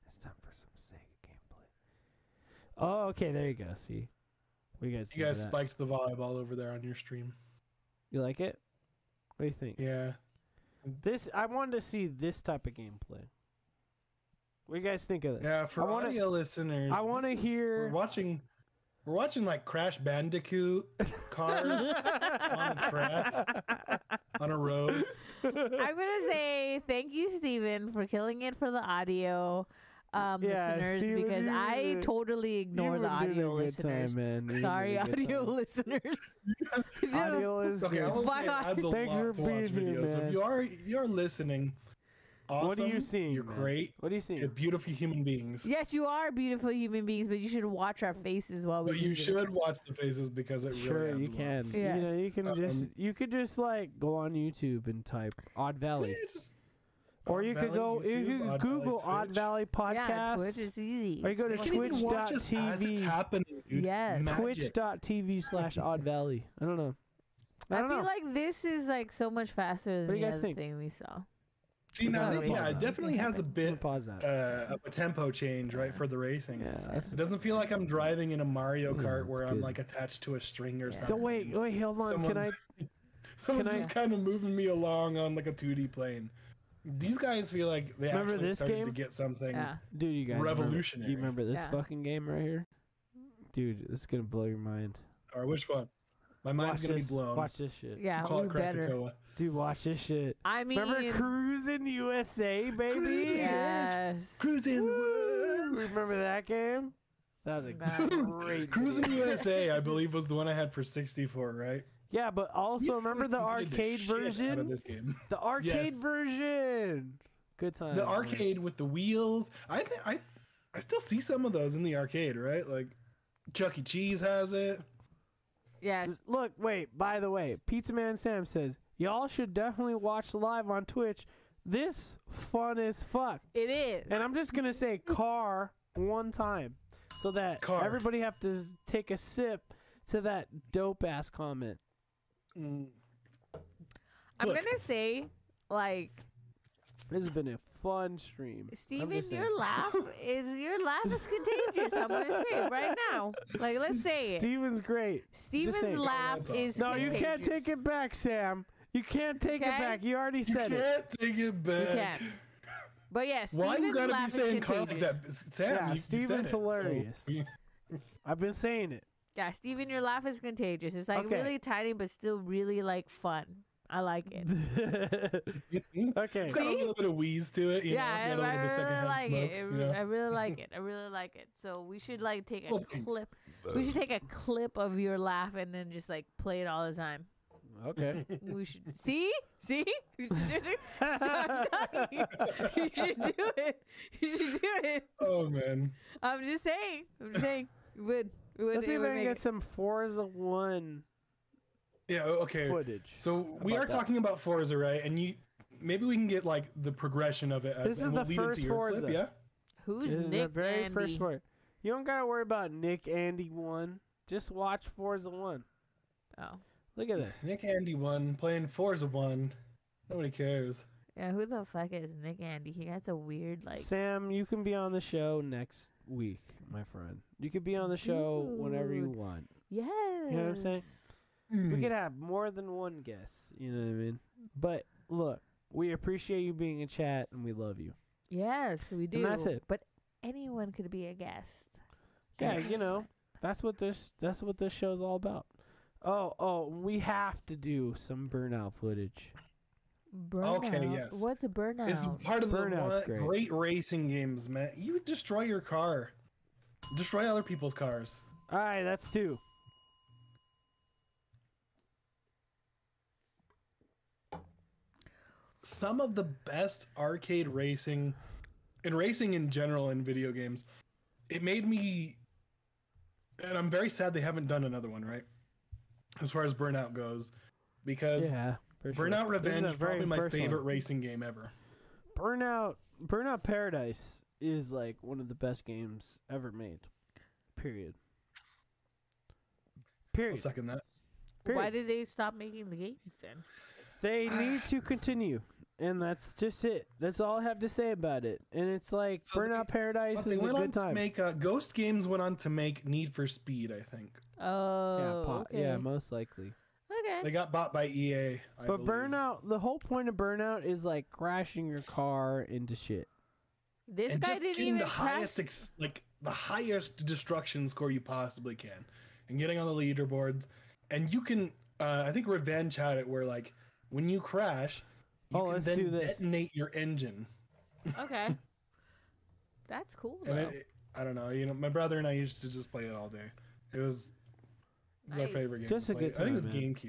It's time for some Sega gameplay. Oh, okay, there you go. See, what do you guys think You guys of that? spiked the volleyball over there on your stream. You like it? What do you think? Yeah. I wanted to see this type of gameplay. What do you guys think of this? Yeah, for audio listeners, I wanna this is- hear- We're watching like Crash Bandicoot cars on a track on a road. I'm going to say thank you, Steven, for killing it for the audio listeners, Steven, because you I were- totally ignore You the were doing audio a good listeners. time, man. You were Sorry, doing a good audio time. listeners. Audio is Okay, I good. will say Fuck it adds a Thanks for lot to watch being here, videos. So man. if you're listening, awesome. What are you seeing? You're man? great. What are you You're seeing? beautiful human beings. Yes, you are beautiful human beings, but you should watch our faces while we But do you this. should watch the faces because it really Sure, adds you a lot. can. Yes. You know, you could just like go on YouTube and type Odd Valley, Yeah, just or Odd you could Valley go. You YouTube, could Odd Google Valley Odd Twitch. Valley podcast. Yeah, Twitch is easy. Or you go to You can even watch us as it's twitch.tv. happening, dude. Yes. Magic. Twitch.tv/Odd Valley. I don't know. I I don't feel know. like this is like so much faster than What do you the guys other think? thing we saw. See, now Okay, that, pause yeah, it that. definitely has a I'm gonna bit pause that. of a tempo change, right, for the racing. Yeah, that's. It doesn't feel like I'm driving in a Mario Yeah, Kart that's where I'm good. like attached to a string or Yeah. something. Don't wait, hold on. Can I? Someone's can I- just kind of moving me along on like a 2D plane. These guys feel like they Remember actually this started game? to get something. Yeah. Dude, you guys. Revolutionary. You remember this Yeah. fucking game right here? Dude, this is gonna blow your mind. Or which one? My mind's Watch gonna this. be blown. Watch this shit. Yeah, Call we it better. Krakatoa. Dude, watch this shit. I mean, Remember Cruising USA, baby? Cruising. yes. Cruising the Woo! world. Remember that game? That was a God. great Cruising video. USA, I believe, was the one I had for 64, right? Yeah, but also You remember the fucking played arcade shit out of version? this game. The arcade Yes. version. Good time. The arcade with the wheels. I think I still see some of those in the arcade, right? Like Chuck E. Cheese has it. Yes. Look, wait, by the way, Pizza Man Sam says, y'all should definitely watch live on Twitch. This fun as fuck. It is. And I'm just going to say car one time so that Car. everybody have to take a sip to that dope ass comment. Mm. I'm Look. gonna say, like, This has been a fun stream. I'm Steven, just saying. your laugh is contagious. I'm gonna say it right now. Like, let's say it. Steven's great. Steven's saying. laugh Oh, that's is No, you can't contagious. take it back, Sam. You can't take it Okay. back. You already You said it. can't take it back. can't. But yes, Why you Steven's gotta be laugh is saying car like contagious. that? Sam, Yeah, you Steven's said it, so- hilarious. I've been saying it. Yeah, Steven, your laugh is contagious. It's like Okay. really tiny, but still really like fun. I like it. Okay. It's got a little bit of wheeze to it. You Yeah, know, got a I little bit of really secondhand like smoke. it. You know? I really like it. I really like it. So we should like take a Well, thanks. clip. We should take a clip of your laugh and then just like play it all the time. Okay. We should see. You should do it. I'm telling you. You should do it. You should do it. Oh man. I'm just saying. We would. Let's see it if would I can make get it. some Forza 1 Yeah. Okay. footage. So we about are that? talking about Forza, right? And maybe we can get like the progression of it. This is and we'll the lead into first your Forza. Clip, yeah. Who's This is Nick the very Andy? first one. You don't gotta worry about Nick Andy 1. Just watch Forza 1. Oh. Look at this. Nick Andy 1 playing Forza 1. Nobody cares. Yeah, who the fuck is Nick Andy? He has a weird like. Sam, you can be on the show next week, my friend. You could be on the show whenever you Dude. want. Yes. know what I'm saying? Hmm. We could have more than one guest. You know what I mean? But look, we appreciate you being in chat and we love you. Yes, we do. And that's it. But anyone could be a guest. Yeah, you know, that's what this show's all about. Oh, we have to do some burnout footage. Burnout. Okay, yes. What's a burnout? It's part of the Burnout's great. racing games, man. You destroy your car. Destroy other people's cars. All right, that's 2. some of the best arcade racing and racing in general in video games. It made me, and I'm very sad they haven't done another one, right? As far as Burnout goes, because for sure. Burnout Revenge This is probably my first favorite one. racing game ever. Burnout Paradise is like one of the best games ever made. Period. I'll second that. Period. Why did they stop making the games then? They need to continue, and that's just it. That's all I have to say about it. And it's like So Burnout Paradise But they is a went on good to time. make Ghost Games went on to make Need for Speed, I think. Oh, okay. Yeah, most likely. Okay. They got bought by EA. I But believe. Burnout, the whole point of Burnout is like crashing your car into shit. This and guy just didn't getting even the highest, crash. the highest destruction score you possibly can, and getting on the leaderboards. And you can, I think Revenge had it where like when you crash, you can let's then do this. detonate your engine. Okay. That's cool though. And I don't know, my brother and I used to just play it all day. It was our Nice. favorite game. Just to a play. good I think it was time, man. GameCube.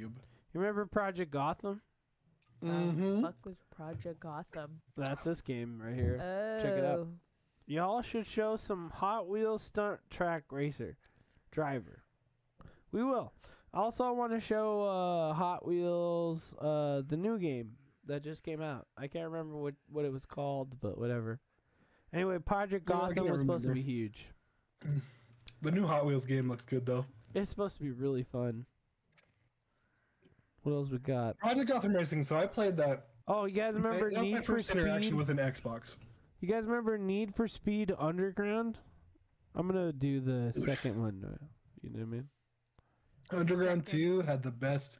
You remember Project Gotham? Mm-hmm. Fuck was Project Gotham? That's this game right here. Oh. Check it out. Y'all should show some Hot Wheels stunt track racer driver. We will. Also, I want to show Hot Wheels, the new game that just came out. I can't remember what it was called, but whatever. Anyway, Project Yeah, I Gotham can't was supposed to remember. be huge. The new Hot Wheels game looks good though. It's supposed to be really fun. What else we got? Project Gotham Racing. So I played that. Oh, you guys remember that was my Need for first Speed? interaction with an Xbox. You guys remember Need for Speed Underground? I'm gonna do the second one. You know what I mean? Underground 2 had the best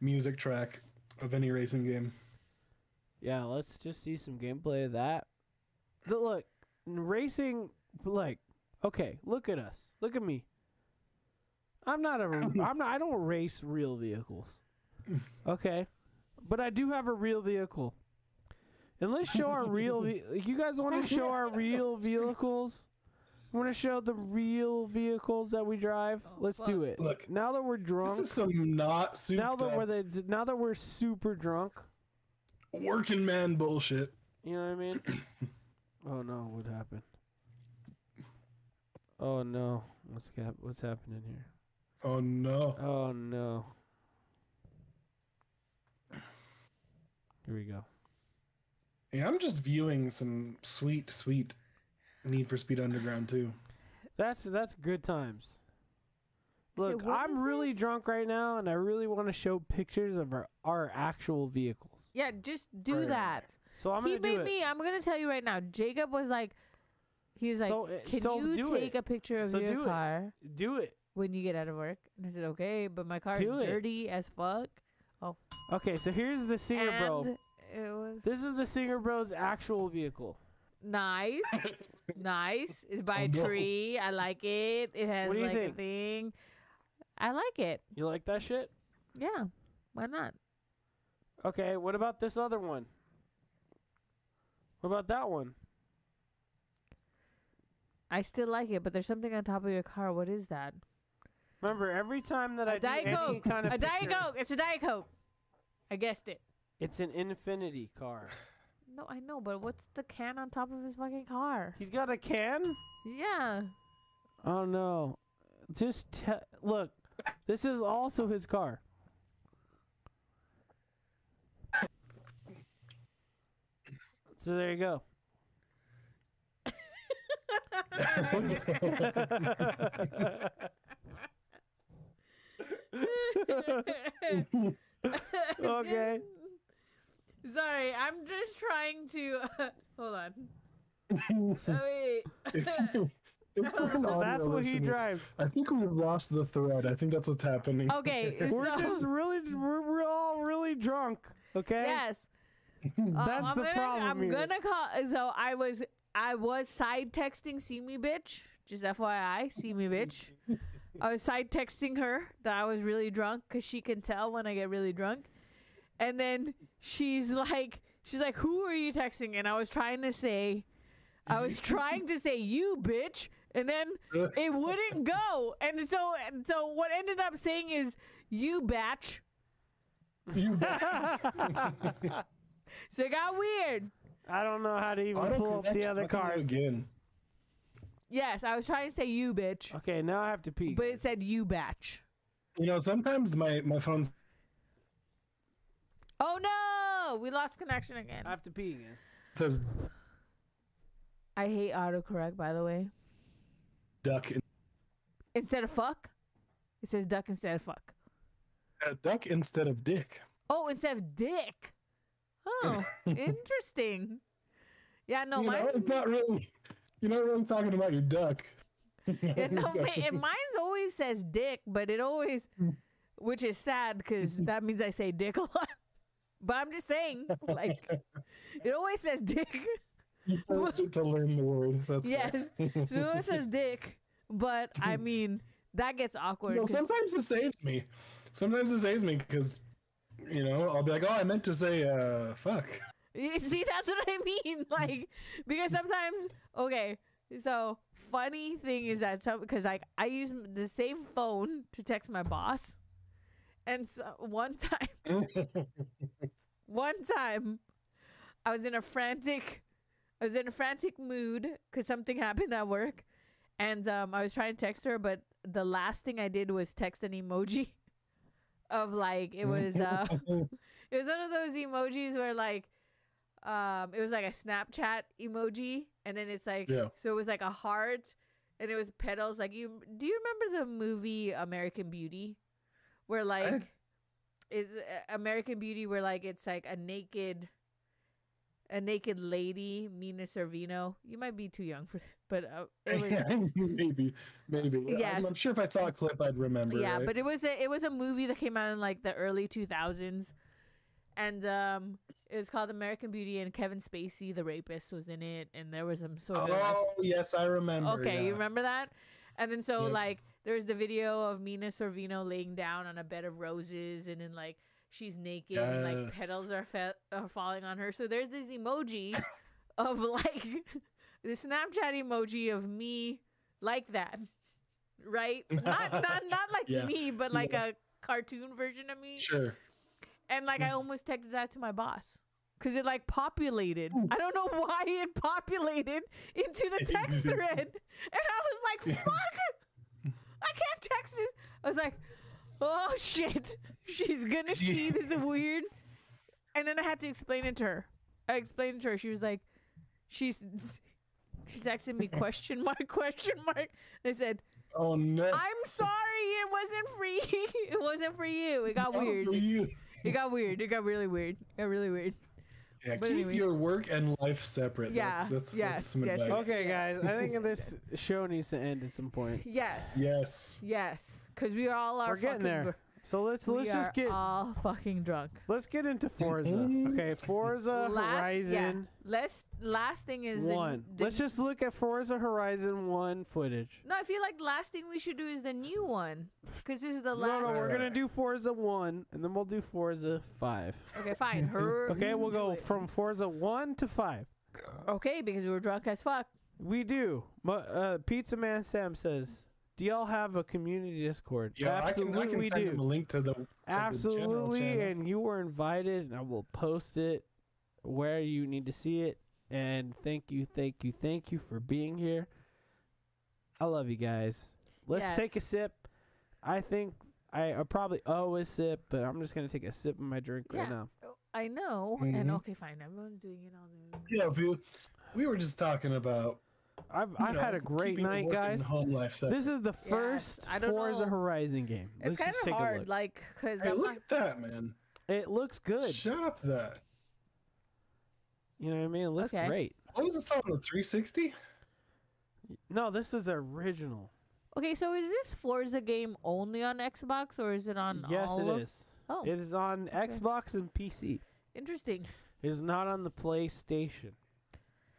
music track of any racing game. Yeah, let's just see some gameplay of that. But look, racing, like, okay, look at us. Look at me. I don't race real vehicles. Okay. But I do have a real vehicle. And let's show our real, you guys want to show our real vehicles? Want to show the real vehicles that we drive? Let's do it. Look, now that we're drunk, this is some not souped now up that we're super drunk, working man bullshit. you know what I mean? Oh no, what happened? Oh no, what's happening here? Oh no. Oh no. Here we go. Yeah, I'm just viewing some sweet Need for Speed Underground 2. That's good times. Look, what I'm is really this? drunk right now, and I really want to show pictures of our actual vehicles. Yeah, just do Right. that. So I'm He gonna do made it. me. I'm gonna tell you right now. Jacob was like, can so you do take it. a picture of So do your it. car Do it. when you get out of work? And I said, okay, but my car is Do it. dirty as fuck. Okay, so here's the Singer Bro. And it was This is the Singer Bro's actual vehicle. nice. Nice. It's by a Oh, no. tree. I like it. It has What do you like a think? thing. I like it. You like that shit? Yeah. Why not? Okay, what about this other one? What about that one? I still like it, but there's something on top of your car. What is that? Remember, every time that I A do Diet any Coke. kind of A Diet picture, Coke. It's a Diet Coke. I guessed it. it's an Infinity car. No, I know, but what's the can on top of his fucking car? He's got a can? Yeah. Oh no. Just look. This is also his car. So there you go. Okay. Sorry, I'm just trying to. Hold on. Oh, wait. So that's what he drives. I think we've lost the thread. I think that's what's happening. Okay, We're all really drunk. Okay. yes. That's I'm the gonna, problem I'm here. gonna call. So I was side texting See Me Bitch. Just FYI, See Me Bitch. I was side texting her that I was really drunk because she can tell when I get really drunk. And then she's like, who are you texting? And I was trying to say, you bitch. And then it wouldn't go. And so what ended up saying is, you batch. You So it got weird. I don't know how to even pull up the other cars. Again. Yes, I was trying to say you, bitch. Okay, now I have to pee. But it said you, batch. You know, sometimes my phone's... Oh, no! We lost connection again. I have to pee again. says I hate autocorrect, by the way. duck. Instead of fuck, it says duck instead of fuck. Duck instead of dick. Oh, instead of dick. Oh, interesting. Yeah, no, mine's... It's not really... You're not really talking about your duck. Yeah, no, mine's always says dick, but it always... Which is sad, because that means I say dick a lot. But I'm just saying, like, it always says dick. You forced it to learn the word. That's yes. fair. So it always says dick. But, I mean, that gets awkward. No, sometimes it saves me. Sometimes it saves me because, I'll be like, oh, I meant to say, fuck. You see, that's what I mean. Like, because sometimes, okay, so funny thing is that because like I use the same phone to text my boss, and so one time I was in a frantic mood because something happened at work, and I was trying to text her, but the last thing I did was text an emoji of like it was one of those emojis where like. It was like a Snapchat emoji, and then it's like so it was like a heart, and it was petals. Like do you remember the movie American Beauty, where like it's American Beauty, where like it's like a naked lady, Mina Servino. You might be too young for this, but it was maybe. Yes. I'm sure if I saw a clip, I'd remember. Yeah, right? but it was a movie that came out in like the early 2000s, and it was called American Beauty, and Kevin Spacey, the rapist, was in it, and there was some sort of yes, I remember. Okay, yeah. you remember that? And then so like there's the video of Mina Servino laying down on a bed of roses, and then like she's naked and like petals are falling on her. So there's this emoji of like the Snapchat emoji of me like that, right? Not like me, but like a cartoon version of me. Sure. And like I almost texted that to my boss because it like populated. I don't know why it populated into the text thread, and I was like, "Fuck! I can't text this." I was like, "Oh shit, she's gonna see this is weird." And then I had to explain it to her. I explained it to her. She was like, "She's texting me question mark. And I said, "Oh no, I'm sorry, it wasn't for you. It wasn't for you. It got weird." It got weird. It got really weird. Yeah, But keep anyway. your work and life separate. Yeah, That's some yes. advice. Okay, guys, I think this show needs to end at some point. Yes. Because we all are. We're getting there. So let's just get all fucking drunk. Let's get into Forza. Okay, Forza Horizon. Last thing is 1. Let's just look at Forza Horizon 1 footage. No, I feel like last thing we should do is the new one, because this is the last. No, we're gonna do Forza 1, and then we'll do Forza 5. Okay, fine. Okay, we'll go from Forza 1 to 5. Okay, because we were drunk as fuck. We do. Pizza Man Sam says, "Do y'all have a community Discord?" Yeah, Absolutely, I can we send do. him a link to the Absolutely, channel. and you were invited, and I will post it where you need to see it. And thank you for being here. I love you guys. Let's take a sip. I think I probably always sip, but I'm just gonna take a sip of my drink right now. I know. And okay, fine. Everyone's doing it on their. Yeah, we were just talking about. I've had a great night, guys. This is the first Forza Horizon game. It's kind of hard, like, because hey, look at that, man. It looks good. Shout out to that. You know what I mean? It looks great. What was this on the 360? No, this is the original. Okay, so is this Forza game only on Xbox, or is it on Yes, it is. Oh. It is on Xbox and PC. Interesting. It is not on the PlayStation.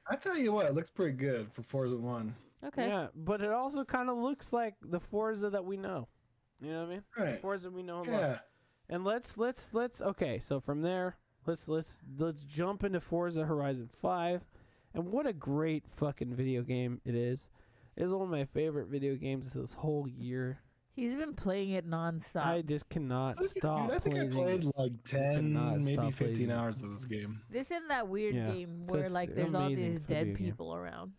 I tell you what, it looks pretty good for Forza 1. Okay. Yeah, but it also kind of looks like the Forza that we know. You know what I mean? Right. The Forza we know and Yeah. love. And let's okay, so from there, let's jump into Forza Horizon 5. And what a great fucking video game it is. It's one of my favorite video games this whole year. He's been playing it nonstop. I just cannot stop. Dude, I think I playing played like 10, cannot maybe stop 15 playing. hours of this game. This isn't that weird Yeah. game It's where just like there's all amazing these for a dead video game. people around.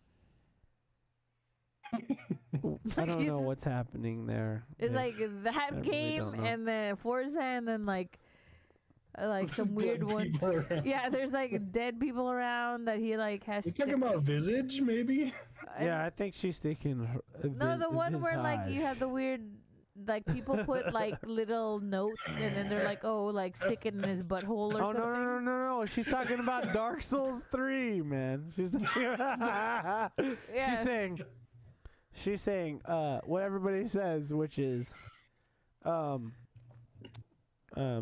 I don't know what's happening there. It's Yeah. like that really game don't know. and then Forza and then like some weird Dead one. people around. Yeah, there's like dead people around that he like has. You talking about Visage, maybe? Yeah, I think she's thinking. No, the one where like you have the weird, like people put like little notes and then they're like, oh, like stick it in his butthole or Oh something. no! She's talking about Dark Souls 3, man. She's Yeah. she's saying what everybody says, which is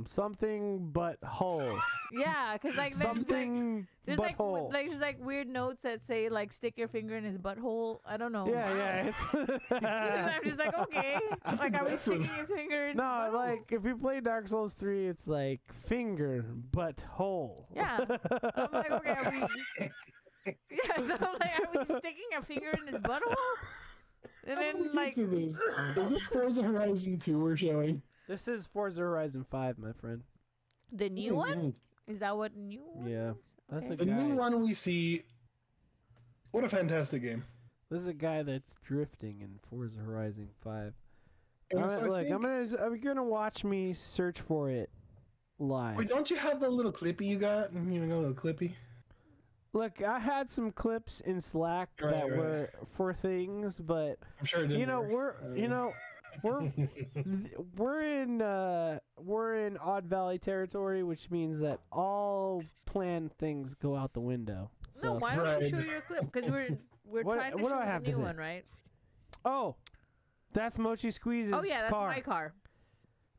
something but hole. Yeah, because like Something there's but like hole. there's like weird notes that say like stick your finger in his butthole. I don't know. Yeah. And I'm just like, okay, like are we sticking his finger in? No, his butthole? like if you play Dark Souls 3, it's like finger but hole. Yeah. I'm like, okay, are we? Yeah, so I'm like, are we sticking a finger in his butthole? And then like, to this. Is this Forza Horizon 2 we're showing? This is Forza Horizon 5, my friend. the new one? Is that what new one? Yeah, is? that's Okay. a The guy. new one we see. What a fantastic game. This is a guy that's drifting in Forza Horizon 5. And so I think- I'm gonna watch me search for it live. Wait, don't you have the little clippy you got? You know, the clippy? Look, I had some clips in Slack Right, that right. were for things, but I'm sure it didn't you know work. we're in Odd Valley territory, which means that all planned things go out the window. No, So, why don't you Right. show your clip? Because we're What- trying to what do show I have the to new say? one, right? oh, that's Mochi Squeeze's Oh yeah, that's car. my car.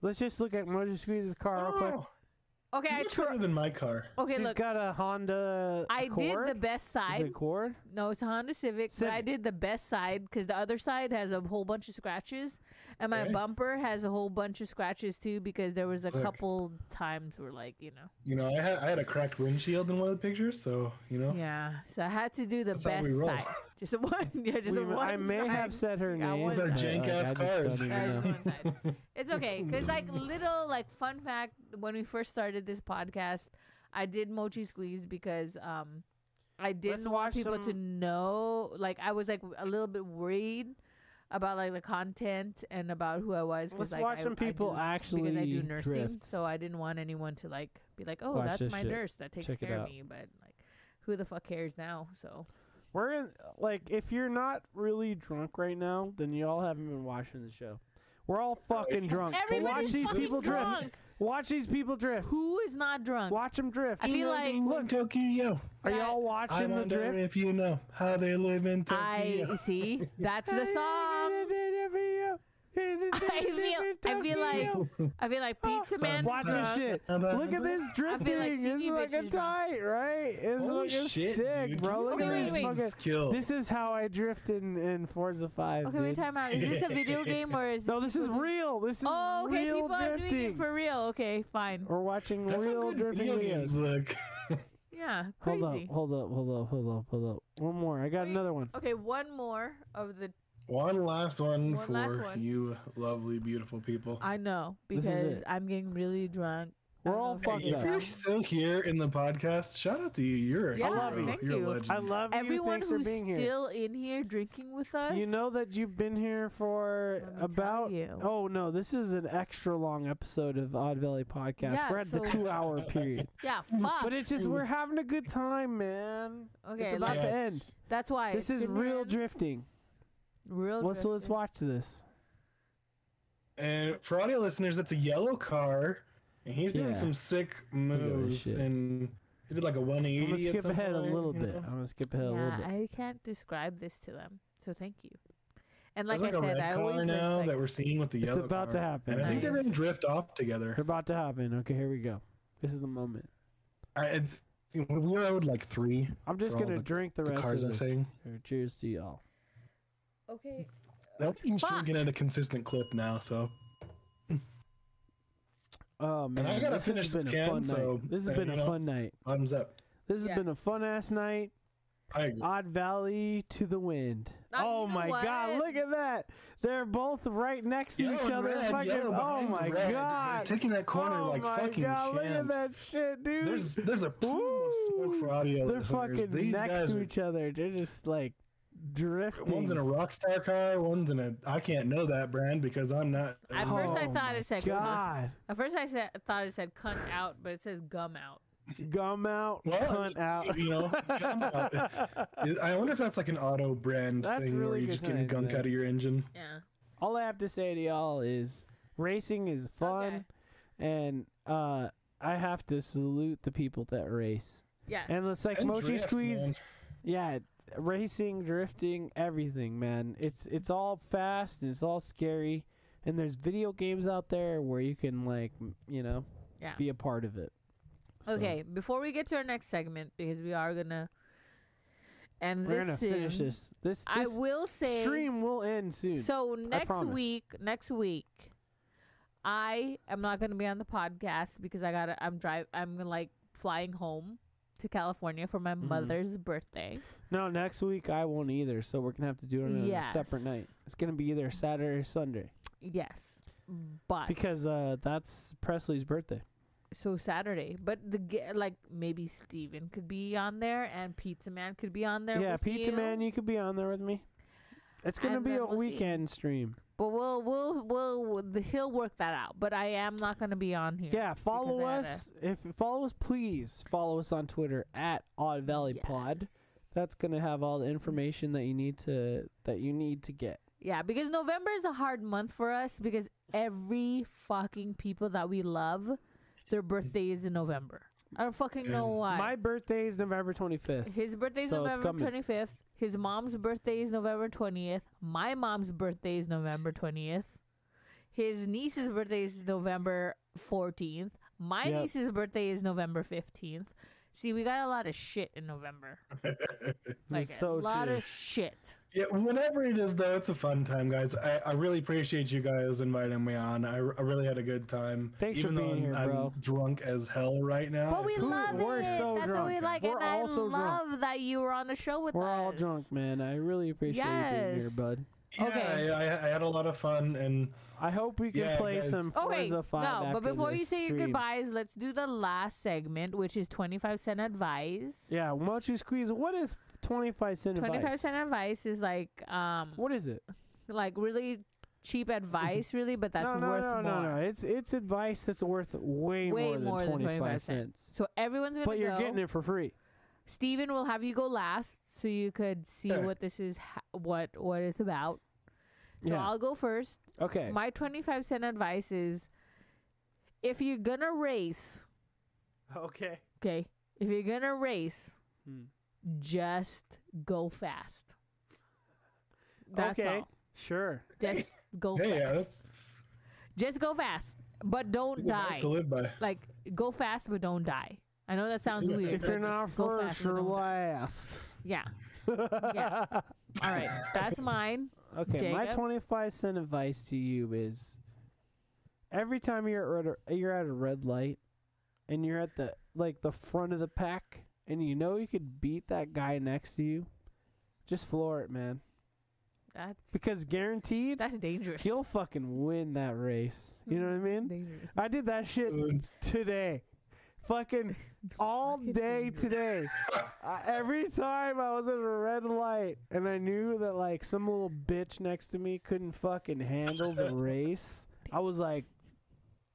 Let's just look at Mochi Squeeze's car real quick. Oh, Okay, you I look better than my car. Okay, She's look, got a Honda I Accord. did the best Is side. it Accord? No, it's a Honda Civic, but I Civic. did the best side because the other side has a whole bunch of scratches, and my Okay. bumper has a whole bunch of scratches too because there was a Look. couple times where like You know, I had a cracked windshield in one of the pictures, so you know. yeah, so I had to do the That's how best we roll. side, just one, yeah, just one. I may have side. said her Yeah, name. one They're but, side. jank-ass I just cars. don't even Yeah, know. just one side. It's okay, because like little like fun fact, when we first started this podcast, I did Mochi Squeeze because I didn't want watch people to some- know. Like I was like a little bit worried about like the content and about who I was. 'cause, Let's like, watch some people actually because I do nursing, drift. so I didn't want anyone to like be like, oh, Watch that's this my shit. nurse that takes Check it care of out. me. But like, who the fuck cares now? So We're in like if you're not really drunk right now, then you all haven't been watching the show. We're all fucking drunk. But watch everybody's these fucking people drunk. drift. Watch these people drift. Who is not drunk? Watch them drift. I feel like Look, Tokyo. Are that- y'all I watching the wonder drift? if you know how they live in Tokyo. I see. That's the song. I feel like Pizza Man. Watch is this drunk. shit. How about Look at this like drifting. It's singing fucking bitches drunk. tight, right? It's Holy fucking shit, sick, dude. bro. Look Okay, at wait, this wait. fucking. Skill. This is how I drift in Forza 5, Okay, dude. wait, time out. Is this a video game or is? No, this is real. This is Oh, okay. real People are doing drifting. it for real. Okay, fine. We're watching That's how real good drifting video videos. games look. Yeah, Hold crazy. up. One more. I got Wait. another one. Okay, one more of the. One last one One for last one. you lovely, beautiful people. I know This is because it. I'm getting really drunk. We're I don't all know if fucked you up. If can you're tell. still here in the podcast, shout out to you. You're a Yeah, hero. love you. thank You're you. a legend. I love you. Everyone Thanks for who's being here. still in here drinking with us. You know that you've been here for Let me tell about. you. Oh no, this is an extra long episode of Odd Valley Podcast. Yeah, We're at the so- 2-hour period, Yeah, fuck. but it's just we're having a good time, man. Okay, it's about let's- to end. That's why This it's is gonna real end. drifting. Real. Let's drifting. watch this. And for audio listeners, that's a yellow car, and he's doing Yeah. some sick at this moves, shit. and he did like a 180. I'm gonna skip at some ahead a point, little you bit. know? I'm gonna skip ahead a little Yeah, bit. I can't describe this to them, so thank you. And like There's I like a said, red I car always now like, that we're seeing with the It's yellow about to car. happen. And I think they're Nice. gonna drift off together. They're about to happen. Okay, here we go. This is the moment. We rode like 3. I'm just For all gonna the- drink the The rest cars of I'm this. saying. Here, cheers to y'all. okay. That thing's Fuck. drinking at a consistent clip now, so. Oh man, I gotta this finish has this been a can, fun so, night. This has been you a know. fun night. Bottoms up. This has been a Yes. fun ass night. I agree. Odd Valley to the wind. Oh, Oh you know my God! what? Look at that. They're both right next to Yellow each and other. red, Fucking, yellow oh behind my red. God! They're taking that corner oh like my fucking God! Look at champs. that shit, dude. There's a plume of smoke for audio. They're listeners. fucking These next guys to are- each other. They're just like drifting. One's in a Rockstar car. One's in a. I can't know that brand because I'm not. At first I Oh thought my it said God. At first thought it said cunt out, but it says gum out. Gum out, Well, cunt out. You know, gum out. I wonder if that's like an auto brand That's thing really where you're good just getting times, gunk man. out of your engine. Yeah. All I have to say to y'all is racing is fun, and I have to salute the people that race. Yes. And it's like And Mochi drift, Squeeze, man. yeah, racing, drifting, everything, man. It's all fast and it's all scary, and there's video games out there where you can like Yeah. be a part of it. So, Okay, before we get to our next segment, because we are gonna end we're this gonna soon, finish this. This I will say stream will end soon. so promise. next week, I am not gonna be on the podcast because I'm like flying home to California for my mother's birthday. No, next week I won't either, so we're gonna have to do it on a separate night. It's gonna be either Saturday or Sunday Yes, but because that's Presley's birthday. so Saturday. But like maybe Steven could be on there and Pizza Man could be on there. Yeah, with Pizza you. Man, you could be on there with me. It's gonna And be then a we'll see. weekend stream. But he'll work that out. But I am not gonna be on here. Yeah, follow because I us. Follow us, please follow us on Twitter at Odd Valley Pod. Yes. That's gonna have all the information that you need to get. Yeah, because November is a hard month for us because every fucking people that we love, their birthday is in November. I don't fucking know why. My birthday is November 25th. His birthday is So it's November coming. 25th. His mom's birthday is November 20th. My mom's birthday is November 20th. His niece's birthday is November 14th. My Yep. niece's birthday is November 15th. See, we got a lot of shit in November. Like It's so a lot true. of shit. Yeah, whenever it is though, it's a fun time, guys. I really appreciate you guys inviting me on. I really had a good time. Thanks for Even though being here, I'm bro. drunk as hell right now. But we love we're it. so That's what we drunk. like. We're and I all so love drunk. that you were on the show with We're us. all drunk, man. I really appreciate you being here, Yes. bud. Yeah, Okay. I had a lot of fun, and I hope we can Yeah, play guys. some Okay, Forza 5 no, but after before you this say your stream. goodbyes, let's do the last segment, which is 25-cent advice. Yeah, Mochi Squeeze. What is 25-cent advice? 25-cent advice is like What is it? like really cheap advice, really, but that's worth more. No. It's advice that's worth way more than 25 cents. So everyone's gonna But you're go. getting it for free. Steven will have you go last, so you could see Sure. what this is, what it's about. So Yeah. I'll go first. Okay. My 25-cent advice is, if you're gonna race, Okay. okay, if you're gonna race, Hmm. just go fast. That's Okay. all. Sure. Just go hey, yeah, fast. that's Just go fast, but don't advice die. to live by. Like, go fast, but don't die. I know that sounds Yeah. weird. If but you're just not go first, fast, but you're don't die. last. Yeah. Yeah. All right, that's mine. Okay, my Jacob? 25-cent advice to you is every time you're at a red light and you're at the front of the pack and you know you could beat that guy next to you, just floor it, man. Because guaranteed That's dangerous. he'll fucking win that race. You know what I mean? Dangerous. I did that shit today. Fucking all Fucking day dangerous. today. Every time I was at a red light and I knew that like some little bitch next to me couldn't fucking handle the race, I was like,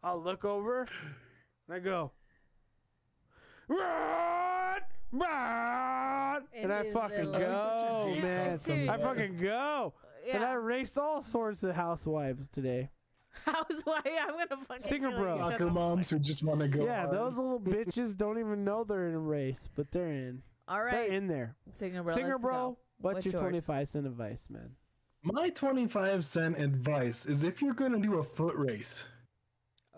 I'll look over and I go, run, run, and I his fucking little- go, Yeah, man. seriously. I fucking go. And I Yeah. raced all sorts of housewives today. Housewife, I'm gonna fucking Singer kill you. bro. Shut Soccer the moms who just want to go. Yeah, hard. those little bitches don't even know they're in a race, but they're in. All They're right, in there. Singer bro. Singer let's bro, go. what's your yours? 25-cent advice, man? My 25-cent advice is if you're gonna do a foot race,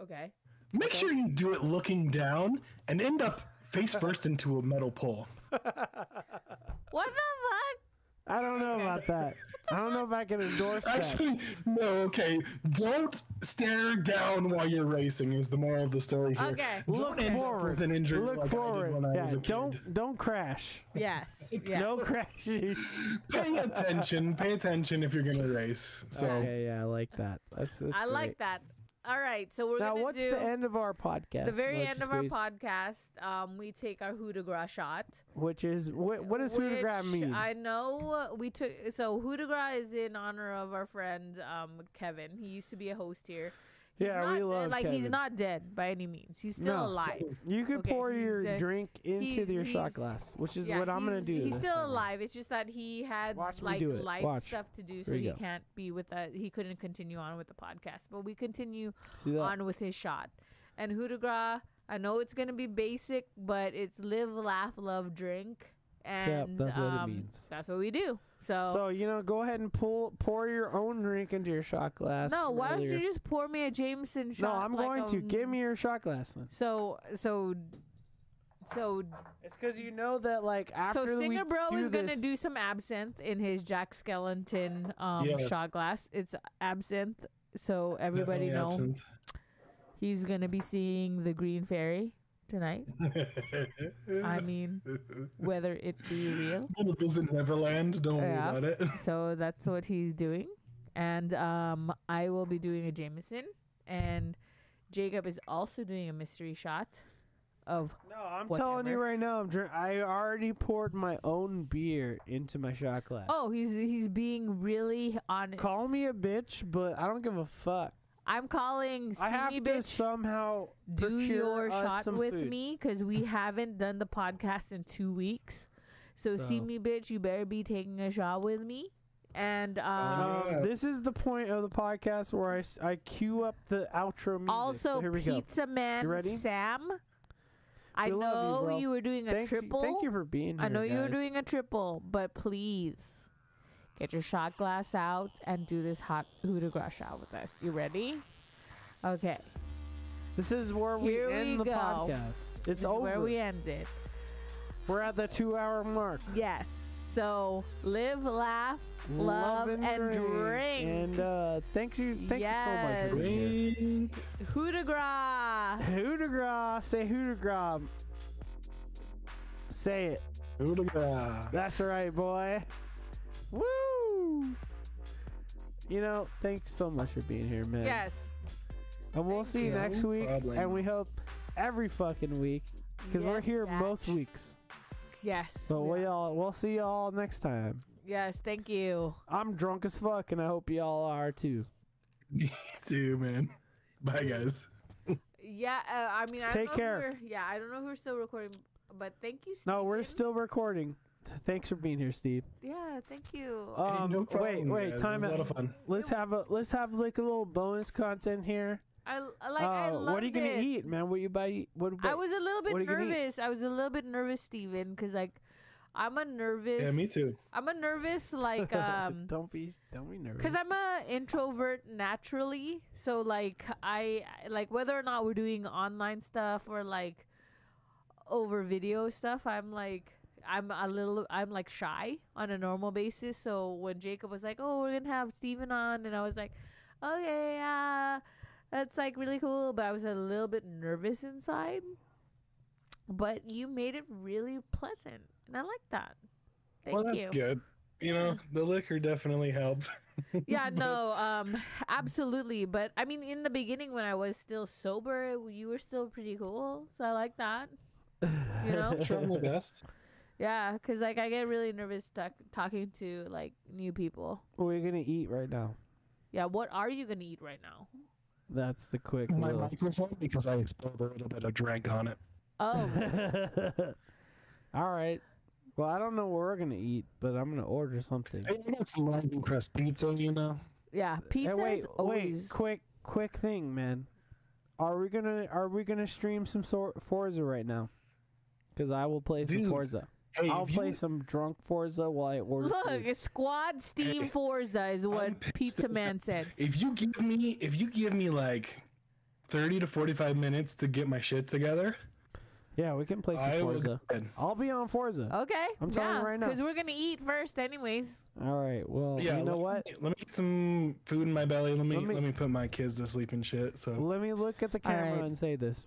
Okay. make sure you do it looking down and end up face first into a metal pole. What the fuck? I don't know about that. I don't know if I can endorse that. Actually, no. Okay, don't stare down while you're racing. Is the moral of the story here? Okay. Look Don't end up forward. with an injury Look like I did forward. when I Yeah, was a kid. don't crash. Yes. Yeah. No crashing. Pay attention. Pay attention if you're gonna race. So Okay, yeah, I like that. That's I great. like that. All right, so we're Now, gonna what's do the end of our podcast? the very Mochi end of our Squeeze? podcast. We take our coup de grace shot. Which is what does coup de grace which mean? I know we took. So coup de grace is in honor of our friend Kevin. He used to be a host here. He's Yeah, not, we love like he's Kevin. not dead by any means. He's still No. alive. You could Okay, pour he's your a- drink into your shot he's- glass, which is Yeah, what I'm gonna he's- do. He's this still summer. alive. It's just that he had Watch me like do it. life Watch. stuff to do, so Here you he go. can't be with that. He couldn't continue on with the podcast, but we continue See that? on with his shot. And coup de grace, I know it's gonna be basic, but it's live, laugh, love, drink, and that's what it means. That's what we do. So go ahead and pour your own drink into your shot glass. No, from why don't you earlier. just pour me a Jameson shot? No, I'm like going to. Give me your shot glass then. So It's because you know that like after so we Singer Bro do is this, gonna do some absinthe in his Jack Skellington Yes. shot glass. It's absinthe, so everybody definitely know absinthe. he's gonna be seeing the Green Fairy tonight. I mean, whether it be real. Gonna visit Neverland. Don't worry Yeah. about it. So that's what he's doing, and I will be doing a Jameson, and Jacob is also doing a mystery shot of. No, I'm telling you Whatever. right now. I already poured my own beer into my shot glass. Oh, he's being really honest. Call me a bitch, but I don't give a fuck. I'm calling I have Simi to bitch. somehow Do procure your us shot some with food. me because we haven't done the podcast in 2 weeks. So So- see me, bitch. You better be taking a shot with me. And Yeah. This is the point of the podcast where I cue up the outro music. also so here we go. Pizza Man You ready? Sam. I We love you, know bro. you were doing a Thank triple. you for being here. I know you were guys. doing a triple, but please get your shot glass out and do this hot coup de grace shot with us. You ready? Okay. This is where we Here we end the go. podcast. It's This is over. where we ended. We're at the 2-hour mark. Yes. So live, laugh, love, and drink. And thank you so much Yes. for being here. Coup de grace. Coup de grace. Say coup de grace. Say it. That's right, boy. Woo! You know, thanks so much for being here, man. Yes. And we'll Thank see you you. next No week. problem. And we hope every fucking week. Because we're Yes, here Zach. most weeks. Yes. So we are. we'll see y'all next time. Yes. Thank you. I'm drunk as fuck, and I hope y'all are too. Me too, man. Bye, guys. Yeah. I mean, I Take don't know care. If we're, I don't know if we're still recording, but thank you. No, we're Steven. still recording. Thanks for being here, Steve. Yeah. Thank you. No problem, wait, guys. time It was out. a lot of fun. Let's have like a little bonus content here. I loved What are you gonna it. eat, man? What you buy? What? I was a little bit what are you gonna eat? nervous. I was a little bit nervous, Steven, because like I'm a nervous. Yeah, me too. I'm a nervous like don't be nervous. because I'm a introvert naturally. So like I like whether or not we're doing online stuff or like over video stuff. I'm like I'm like shy on a normal basis. So when Jacob was like, "Oh, we're gonna have Steven on," and I was like, "Okay, that's like really cool," but I was a little bit nervous inside. But you made it really pleasant, and I like that. Thank Well, that's you. good. You know, the liquor definitely helped. Yeah, no, absolutely. But I mean, in the beginning when I was still sober, you were still pretty cool. So I like that. You know? Trying my best. Yeah, because like I get really nervous talking to like new people. What are you gonna eat right now? Yeah, what are you gonna eat right now? That's the quick. My little- microphone, because I spilled a little bit of drink on it. Oh, All right. Well, I don't know what we're gonna eat, but I'm gonna order something. Hey, I got some Rising Crust pizza, you know. yeah, pizza. Hey, is always... quick thing, man. Are we gonna stream some Forza right now? Because I will play some Dude, Forza. Hey, I'll if play you- some drunk Forza while I order. Look, food. it's Squad Steam Hey, Forza is what I'm pissed Pizza as Man said. If you give me like 30 to 45 minutes to get my shit together, Yeah, we can play some I will Forza. go ahead. I'll be on Forza. Okay. I'm telling you right now. Because we're gonna eat first, anyways. All right. Well, Yeah, you know what? Let me get some food in my belly. Let me put my kids to sleep and shit. So Let me look at the All camera right. and say this.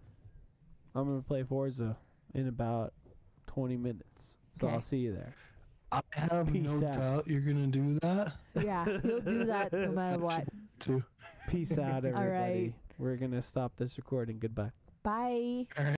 I'm gonna play Forza in about 20 minutes. So Okay. I'll see you there. I have Peace no out. doubt you're gonna do that Yeah, he'll do that no matter what. too. Peace out, All everybody. right. We're gonna stop this recording. Goodbye. Bye.